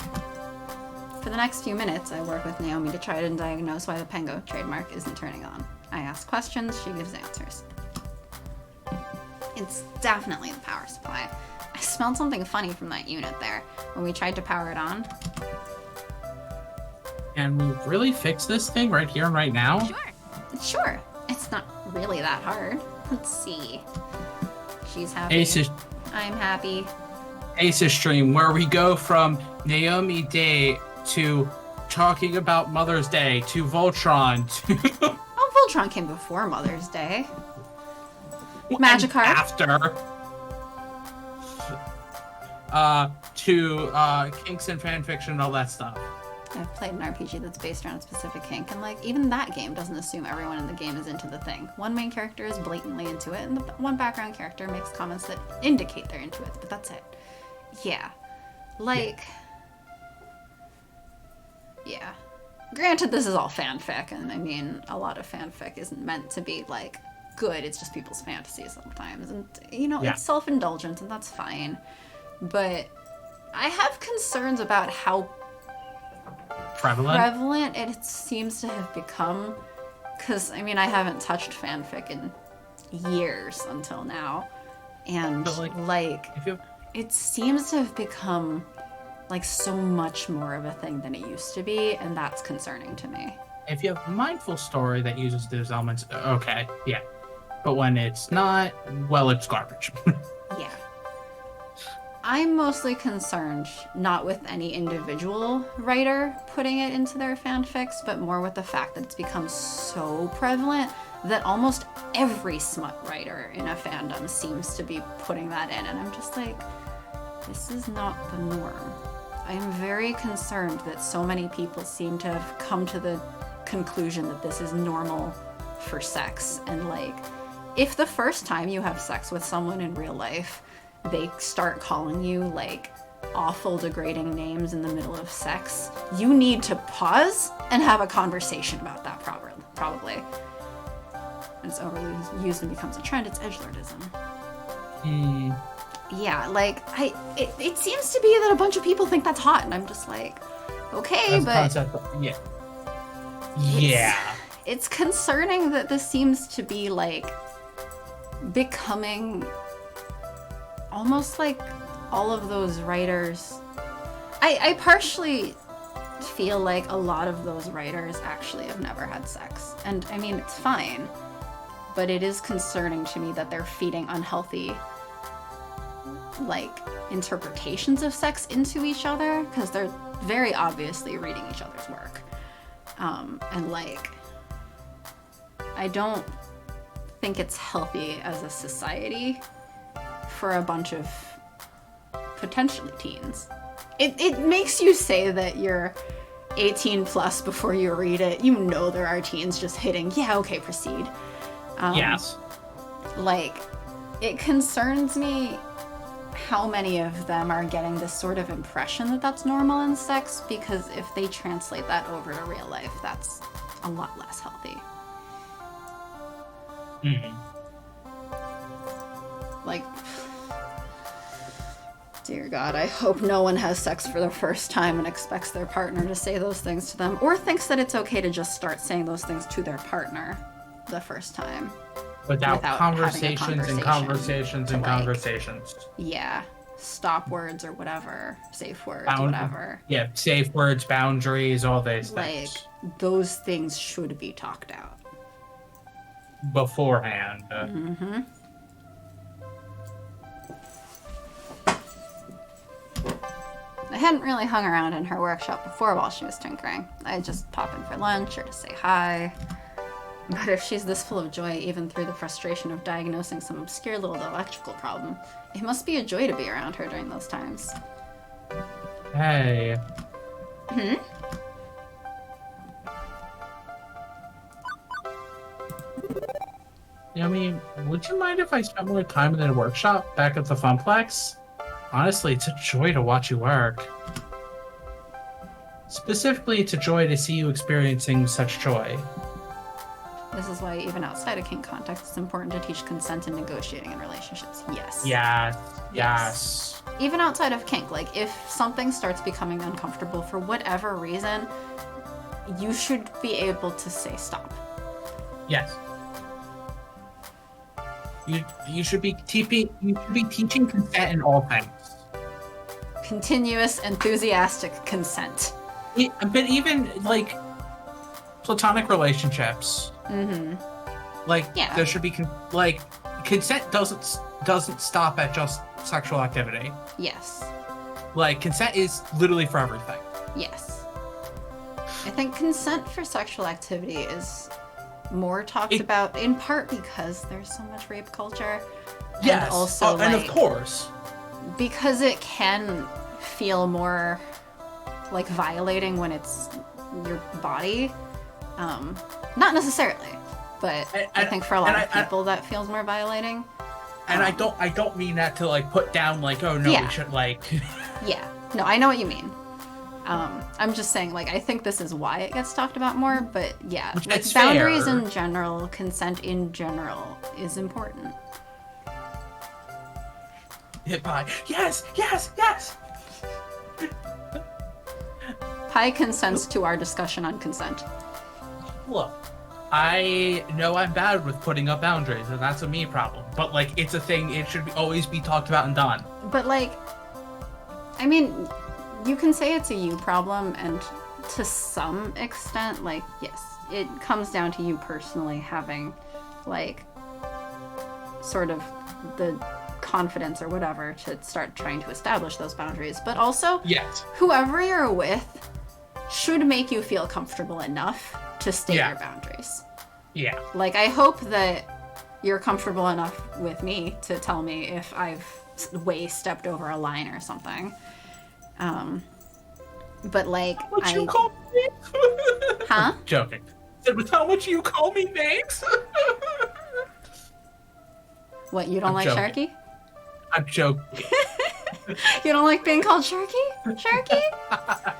S1: For the next few minutes, I work with Naomi to try to diagnose why the Pengo trademark isn't turning on. I ask questions, she gives answers. It's definitely the power supply. I smelled something funny from that unit there when we tried to power it on.
S2: Can we really fix this thing right here and right now?
S1: Sure. It's not really that hard. Let's see. She's happy.
S2: Ace's,
S1: I'm happy.
S2: Ace's stream, where we go from Naomi Day to talking about Mother's Day to Voltron to...
S1: Oh, Voltron came before Mother's Day. Magikarp.
S2: After. To kinks and fanfiction and all that stuff.
S1: I've played an RPG that's based around a specific kink, and like, even that game doesn't assume everyone in the game is into the thing. One main character is blatantly into it, and the one background character makes comments that indicate they're into it, but that's it. Yeah. Like... Yeah. Granted, this is all fanfic, and I mean, a lot of fanfic isn't meant to be, like, good. It's just people's fantasies sometimes. And, you know, it's self-indulgent, and that's fine. But I have concerns about how prevalent it seems to have become. Because, I mean, I haven't touched fanfic in years until now. And, it seems to have become... like so much more of a thing than it used to be, and that's concerning to me.
S2: If you have a mindful story that uses those elements, okay, yeah. But when it's not, well, it's garbage.
S1: Yeah. I'm mostly concerned not with any individual writer putting it into their fanfics, but more with the fact that it's become so prevalent that almost every smut writer in a fandom seems to be putting that in, and I'm just like, this is not the norm. I am very concerned that so many people seem to have come to the conclusion that this is normal for sex. And like, if the first time you have sex with someone in real life, they start calling you like awful, degrading names in the middle of sex, you need to pause and have a conversation about that probably. It's overused and becomes a trend. It's edgelordism. Yeah, like, it seems to be that a bunch of people think that's hot, and I'm just like, okay, but...
S2: Yeah.
S1: It's concerning that this seems to be, like, becoming almost like all of those writers... I partially feel like a lot of those writers actually have never had sex. And, I mean, it's fine. But it is concerning to me that they're feeding unhealthy, like, interpretations of sex into each other, because they're very obviously reading each other's work. And, like, I don't think it's healthy as a society for a bunch of potentially teens. It makes you say that you're 18 plus before you read it. You know there are teens just hitting, yeah, okay, proceed.
S2: Yes.
S1: Like, it concerns me how many of them are getting this sort of impression that that's normal in sex, because if they translate that over to real life, that's a lot less healthy. Like, dear God, I hope no one has sex for the first time and expects their partner to say those things to them, or thinks that it's okay to just start saying those things to their partner the first time.
S2: Without
S1: conversations
S2: and conversations and
S1: like,
S2: conversations.
S1: Yeah. Stop words or whatever. Safe words, whatever.
S2: Yeah, safe words, boundaries, all these
S1: like,
S2: things.
S1: Those things should be talked out.
S2: Beforehand.
S1: I hadn't really hung around in her workshop before while she was tinkering. I'd just pop in for lunch or to say hi. But if she's this full of joy, even through the frustration of diagnosing some obscure little electrical problem, it must be a joy to be around her during those times.
S2: Hey. Naomi, would you mind if I spent more time in the workshop back at the Funplex? Honestly, it's a joy to watch you work. Specifically, it's a joy to see you experiencing such joy.
S1: This is why even outside of kink context, it's important to teach consent and negotiating in relationships. Yes.
S2: Yes.
S1: Even outside of kink, like, if something starts becoming uncomfortable for whatever reason, you should be able to say stop.
S2: Yes. You should be teaching consent in all things.
S1: Continuous, enthusiastic consent.
S2: But even, like, platonic relationships. Like,
S1: yeah.
S2: There should be consent doesn't stop at just sexual activity.
S1: Yes.
S2: Like, consent is literally for everything.
S1: Yes. I think consent for sexual activity is more talked about in part because there's so much rape culture.
S2: Yes.
S1: And also,
S2: and of course,
S1: because it can feel more like violating when it's your body. Not necessarily, but I think for a lot of people that feels more violating.
S2: And I don't mean that to like put down like, oh no, we should like.
S1: Yeah, no, I know what you mean. I'm just saying, like, I think this is why it gets talked about more, but yeah, like boundaries in general, consent in general is important.
S2: Hit pie. Yes.
S1: Pie consents to our discussion on consent.
S2: Look, I know I'm bad with putting up boundaries, and that's a me problem. But like, it's a thing. It should always be talked about and done.
S1: But like, I mean, you can say it's a you problem, and to some extent, like, yes, it comes down to you personally having, like, sort of the confidence or whatever to start trying to establish those boundaries. But also,
S2: yes,
S1: whoever you're with should make you feel comfortable enough to state your boundaries. Like, I hope that you're comfortable enough with me to tell me if I've way stepped over a line or something. But like,
S2: How much you call me?
S1: Huh?
S2: Joking. With how much you call me names?
S1: What, you don't
S2: I'm
S1: like
S2: joking.
S1: Sharky?
S2: I'm joking.
S1: You don't like being called Sharky? Sharky?
S2: I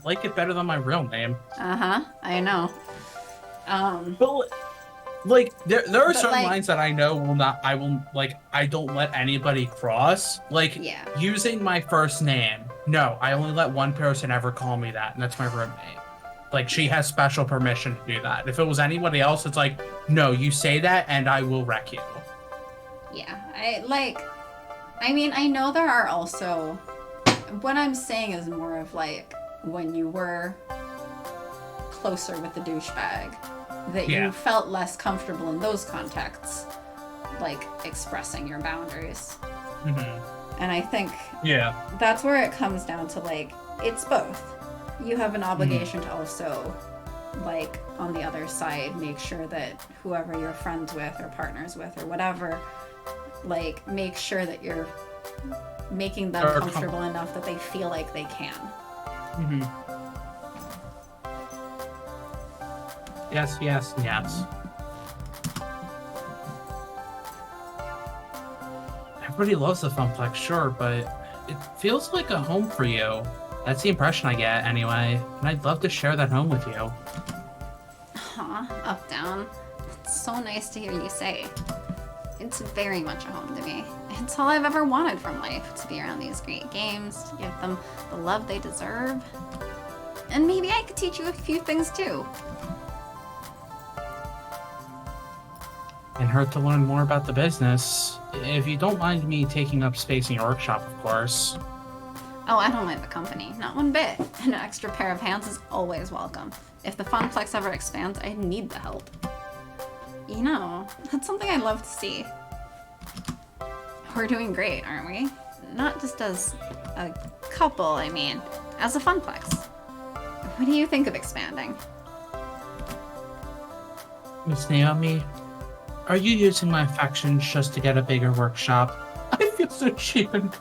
S2: like it better than my real name.
S1: Uh-huh, I know.
S2: But like there are certain
S1: like,
S2: lines that I know I don't let anybody cross. Like
S1: Yeah.
S2: using my first name. No, I only let one person ever call me that, and that's my roommate. Like she has special permission to do that. If it was anybody else, it's like, no, you say that and I will wreck you.
S1: Yeah, I mean, I know there are also, what I'm saying is more of like when you were closer with the douchebag, that you felt less comfortable in those contexts, like expressing your boundaries.
S2: Mm-hmm.
S1: And I think
S2: Yeah.
S1: that's where it comes down to, like, it's both. You have an obligation to also, like, on the other side, make sure that whoever you're friends with or partners with or whatever, like, make sure that you're making them comfortable enough that they feel like they can.
S2: Mm-hmm. Yes, yes, yes. Everybody loves the Funplex, sure, but it feels like a home for you. That's the impression I get, anyway. And I'd love to share that home with you.
S1: Aw, up, down. It's so nice to hear you say. It's very much a home to me. It's all I've ever wanted from life, to be around these great games, to give them the love they deserve. And maybe I could teach you a few things, too.
S2: And hurt to learn more about the business. If you don't mind me taking up space in your workshop, of course.
S1: Oh, I don't mind the company. Not one bit. An extra pair of hands is always welcome. If the Funplex ever expands, I need the help. You know, that's something I'd love to see. We're doing great, aren't we? Not just as a couple, I mean, as a Funplex. What do you think of expanding?
S2: Miss Naomi, are you using my affections just to get a bigger workshop? I feel so cheapened.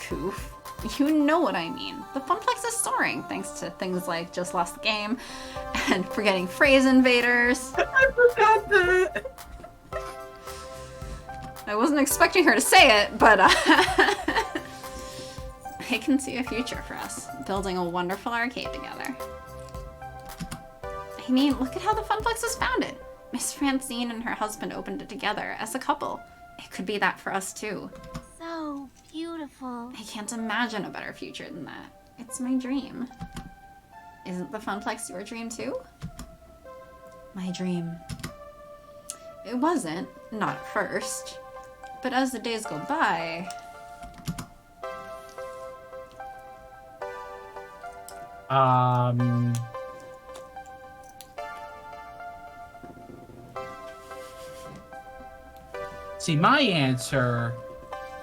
S1: Coof. You know what I mean. The Funplex is soaring thanks to things like Just Lost the Game and Forgetting Phrase Invaders.
S2: I forgot that.
S1: I wasn't expecting her to say it, but I can see a future for us, building a wonderful arcade together. I mean, look at how the Funplex was founded. Miss Francine and her husband opened it together as a couple. It could be that for us too.
S4: So beautiful.
S1: I can't imagine a better future than that. It's my dream. Isn't the Funplex your dream too? My dream. It wasn't, not at first. But as the days go by...
S2: See, my answer,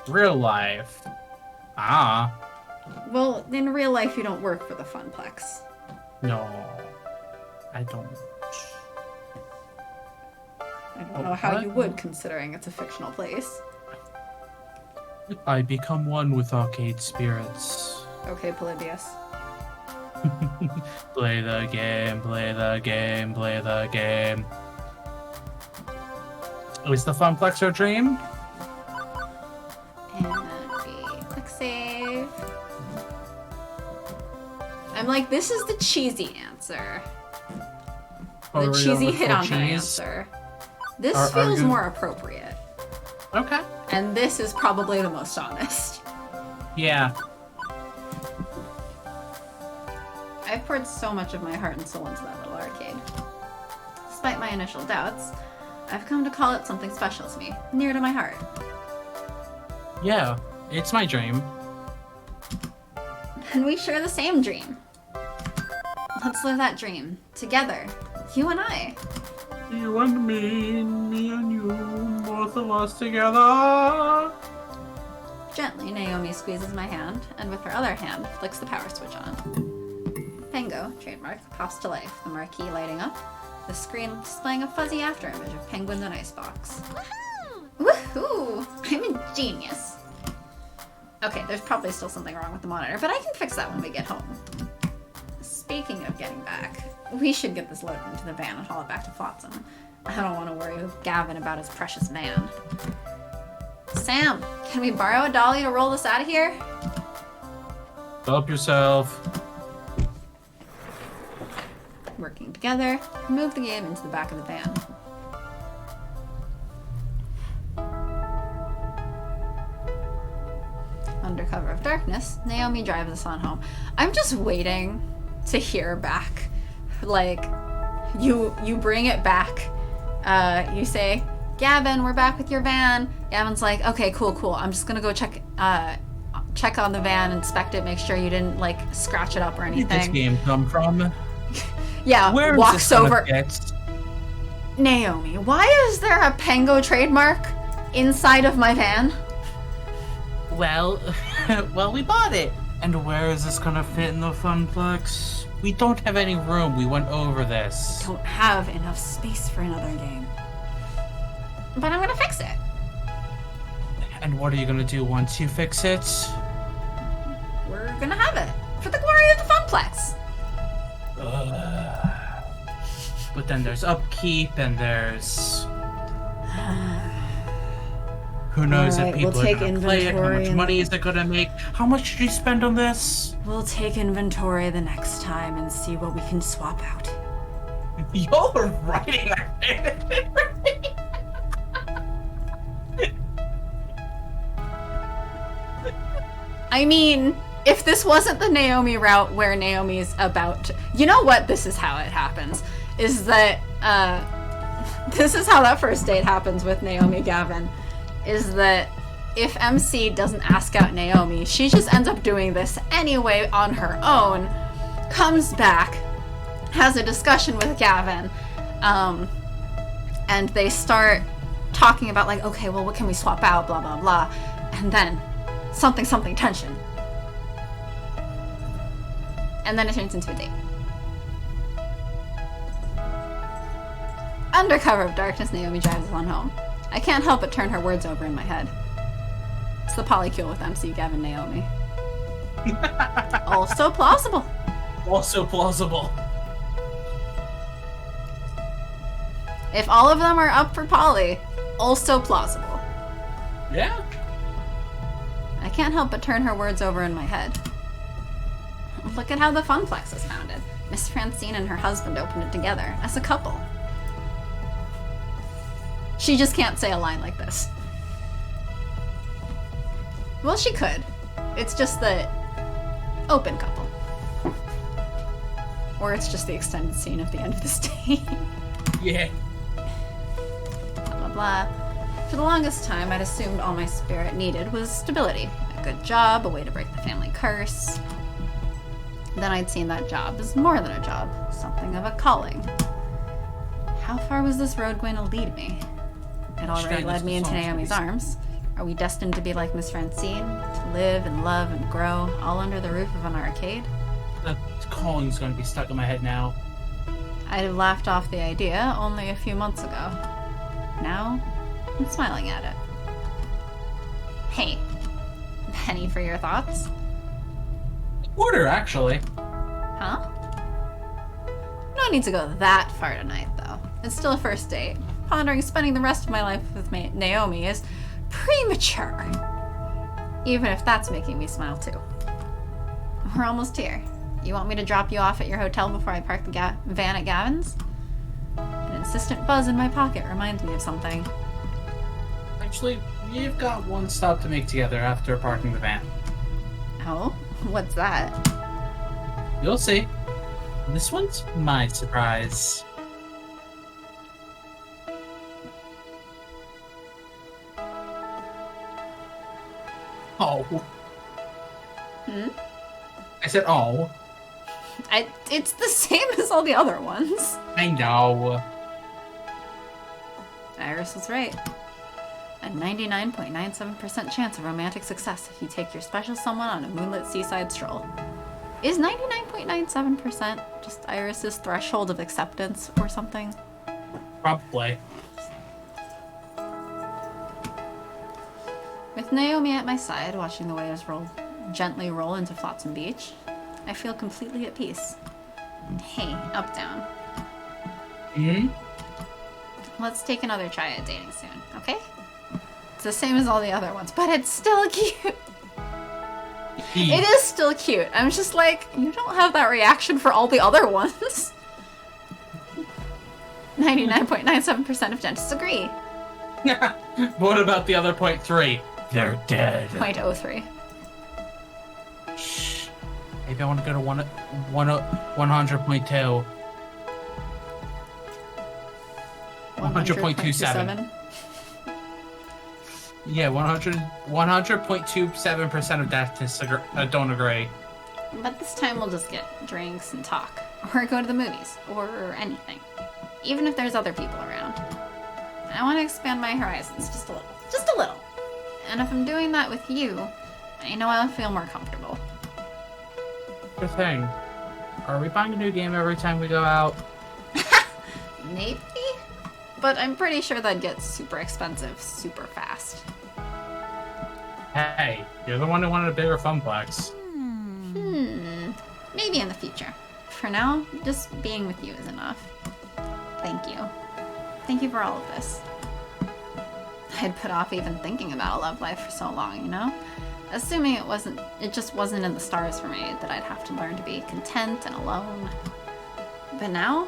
S2: real life.
S1: Well, in real life, you don't work for the Funplex.
S2: No, I don't.
S1: I don't know how you would, considering it's a fictional place.
S2: I become one with arcade spirits.
S1: Okay, Polybius.
S2: Play the game, play the game, play the game. Is the Funplex your dream?
S1: And that'd be quick save. I'm like, this is the cheesy answer. The cheesy hit on my answer. This feels more appropriate.
S2: Okay.
S1: And this is probably the most honest.
S2: Yeah.
S1: I've poured so much of my heart and soul into that little arcade. Despite my initial doubts, I've come to call it something special to me, near to my heart.
S2: Yeah, it's my dream.
S1: And we share the same dream. Let's live that dream, together, you and I.
S2: You and me and you, both of us together.
S1: Gently, Naomi squeezes my hand, and with her other hand, flicks the power switch on. Fango, trademark, pops to life, the marquee lighting up, the screen displaying a fuzzy afterimage of penguins and icebox.
S4: Woohoo!
S1: Woohoo! I'm a genius. Okay, there's probably still something wrong with the monitor, but I can fix that when we get home. Speaking of getting back, we should get this loaded into the van and haul it back to Flotsam. I don't want to worry Gavin about his precious van. Sam, can we borrow a dolly to roll this out of here?
S2: Help yourself.
S1: Working together, move the game into the back of the van. Under cover of darkness, Naomi drives us on home. I'm just waiting to hear back. Like, you bring it back. You say, Gavin, we're back with your van. Gavin's like, okay, cool. I'm just gonna go check on the van, inspect it, make sure you didn't like scratch it up or
S2: Where did this
S1: anything.
S2: game come from?
S1: Yeah,
S2: Where
S1: walks
S2: is this gonna
S1: over.
S2: fit?
S1: Naomi, why is there a Pango trademark inside of my van?
S2: Well, we bought it. And where is this gonna fit in the funplex? We don't have any room. We went over this.
S1: Don't have enough space for another game. But I'm gonna fix it.
S2: And what are you gonna do once you fix it?
S1: We're gonna have it for the glory of the funplex.
S2: But then there's upkeep and there's... Who knows
S1: Alright,
S2: if people
S1: we'll
S2: are
S1: take
S2: gonna play it, how
S1: inventory
S2: much
S1: and-
S2: money is it gonna make? How much did you spend on this?
S1: We'll take inventory the next time and see what we can swap out.
S2: You're writing
S1: I mean, if this wasn't the Naomi route where Naomi's about to... You know what? This is how it happens. Is that, this is how that first date happens with Naomi Gavin. Is that if MC doesn't ask out Naomi, she just ends up doing this anyway on her own, comes back, has a discussion with Gavin, and they start talking about like, okay, well, what can we swap out, blah, blah, blah, and then something tension. And then it turns into a date. Under cover of darkness, Naomi drives us on home. I can't help but turn her words over in my head. It's the polycule with MC, Gavin, Naomi. Also plausible.
S2: Also plausible.
S1: If all of them are up for poly, also plausible.
S2: Yeah.
S1: I can't help but turn her words over in my head. Look at how the Funplex is founded. Miss Francine and her husband opened it together, as a couple. She just can't say a line like this. Well, she could. It's just the open couple. Or it's just the extended scene at the end of the scene.
S2: Yeah.
S1: Blah, blah, blah. For the longest time, I'd assumed all my spirit needed was stability. A good job, a way to break the family curse. Then I'd seen that job as more than a job, something of a calling. How far was this road going to lead me? It already led me into Naomi's arms. Are we destined to be like Miss Francine? To live and love and grow, all under the roof of an arcade?
S2: That calling's gonna be stuck in my head now.
S1: I'd have laughed off the idea only a few months ago. Now, I'm smiling at it. Hey, penny for your thoughts?
S2: Order, actually.
S1: Huh? No need to go that far tonight, though. It's still a first date. Pondering spending the rest of my life with Naomi is premature. Even if that's making me smile, too. We're almost here. You want me to drop you off at your hotel before I park the van at Gavin's? An insistent buzz in my pocket reminds me of something.
S2: Actually, we've got one stop to make together after parking the van.
S1: Oh? What's that?
S2: You'll see. This one's my surprise. Oh.
S1: Hmm?
S2: I said, oh.
S1: It's the same as all the other ones.
S2: I know.
S1: Iris was right. A 99.97% chance of romantic success if you take your special someone on a moonlit seaside stroll. Is 99.97% just Iris's threshold of acceptance or something?
S2: Probably.
S1: With Naomi at my side, watching the waves gently roll into Flotsam Beach, I feel completely at peace. Hey, up, down.
S2: Hmm?
S1: Let's take another try at dating soon, okay? It's the same as all the other ones, but it's still cute. It is still cute. I'm just like, you don't have that reaction for all the other ones. 99.97% of dentists agree.
S2: What about the other 0.3? They're dead.
S1: 0.03.
S2: Shh. Maybe I want to go to 100.2. 100.27. Yeah, 100.27% of dentists don't agree.
S1: But this time we'll just get drinks and talk. Or go to the movies. Or anything. Even if there's other people around. I want to expand my horizons just a little. Just a little. And if I'm doing that with you, I know I'll feel more comfortable.
S2: Good thing. Are we buying a new game every time we go out?
S1: Maybe? But I'm pretty sure that'd get super expensive super fast.
S2: Hey, you're the one who wanted a bigger funplex.
S1: Maybe in the future. For now, just being with you is enough. Thank you. Thank you for all of this. I'd put off even thinking about a love life for so long, you know? Assuming it just wasn't in the stars for me that I'd have to learn to be content and alone. But now,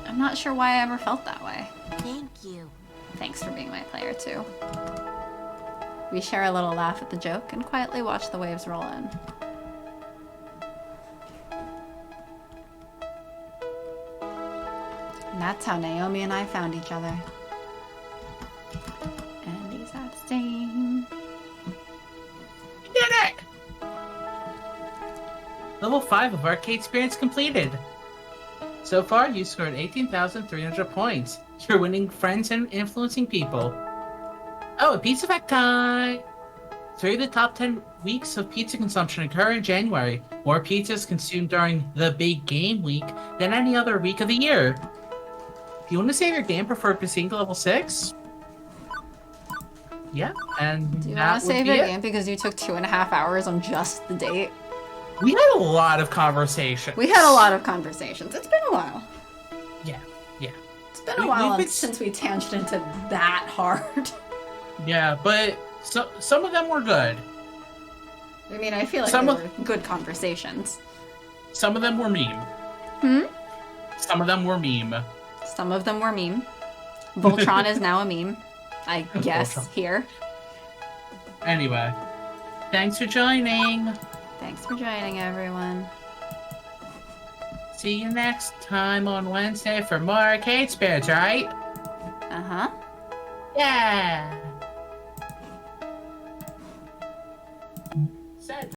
S1: I'm not sure why I ever felt that way.
S4: Thank you.
S1: Thanks for being my player, too. We share a little laugh at the joke and quietly watch the waves roll in. And that's how Naomi and I found each other. And he's abstaining.
S2: You did it! Level 5 of Arcade Experience completed. So far, you scored 18,300 points. You're winning friends and influencing people. Oh, pizza fact time! 3 of the top 10 weeks of pizza consumption occur in January. More pizza is consumed during the big game week than any other week of the year. Do you want to save your game for proceeding to level 6? Yeah, and
S1: Do you
S2: that
S1: want to
S2: would
S1: save
S2: be
S1: your
S2: it.
S1: game because you took 2.5 hours on just the date?
S2: We had a lot of conversation.
S1: We had a lot of conversations. It's been a while.
S2: Yeah.
S1: It's been a while
S2: we've been-
S1: since we tangented that hard.
S2: Yeah, but some of them were good.
S1: I mean, I feel like
S2: Some
S1: they
S2: of-
S1: were good conversations.
S2: Some of them were meme. Some of them were meme.
S1: Some of them were meme. Voltron is now a meme, I guess,
S2: Voltron.
S1: here.
S2: Anyway, thanks for joining.
S1: Thanks for joining, everyone.
S2: See you next time on Wednesday for more Arcade Spirits, right?
S1: Uh-huh.
S2: Yeah. Said.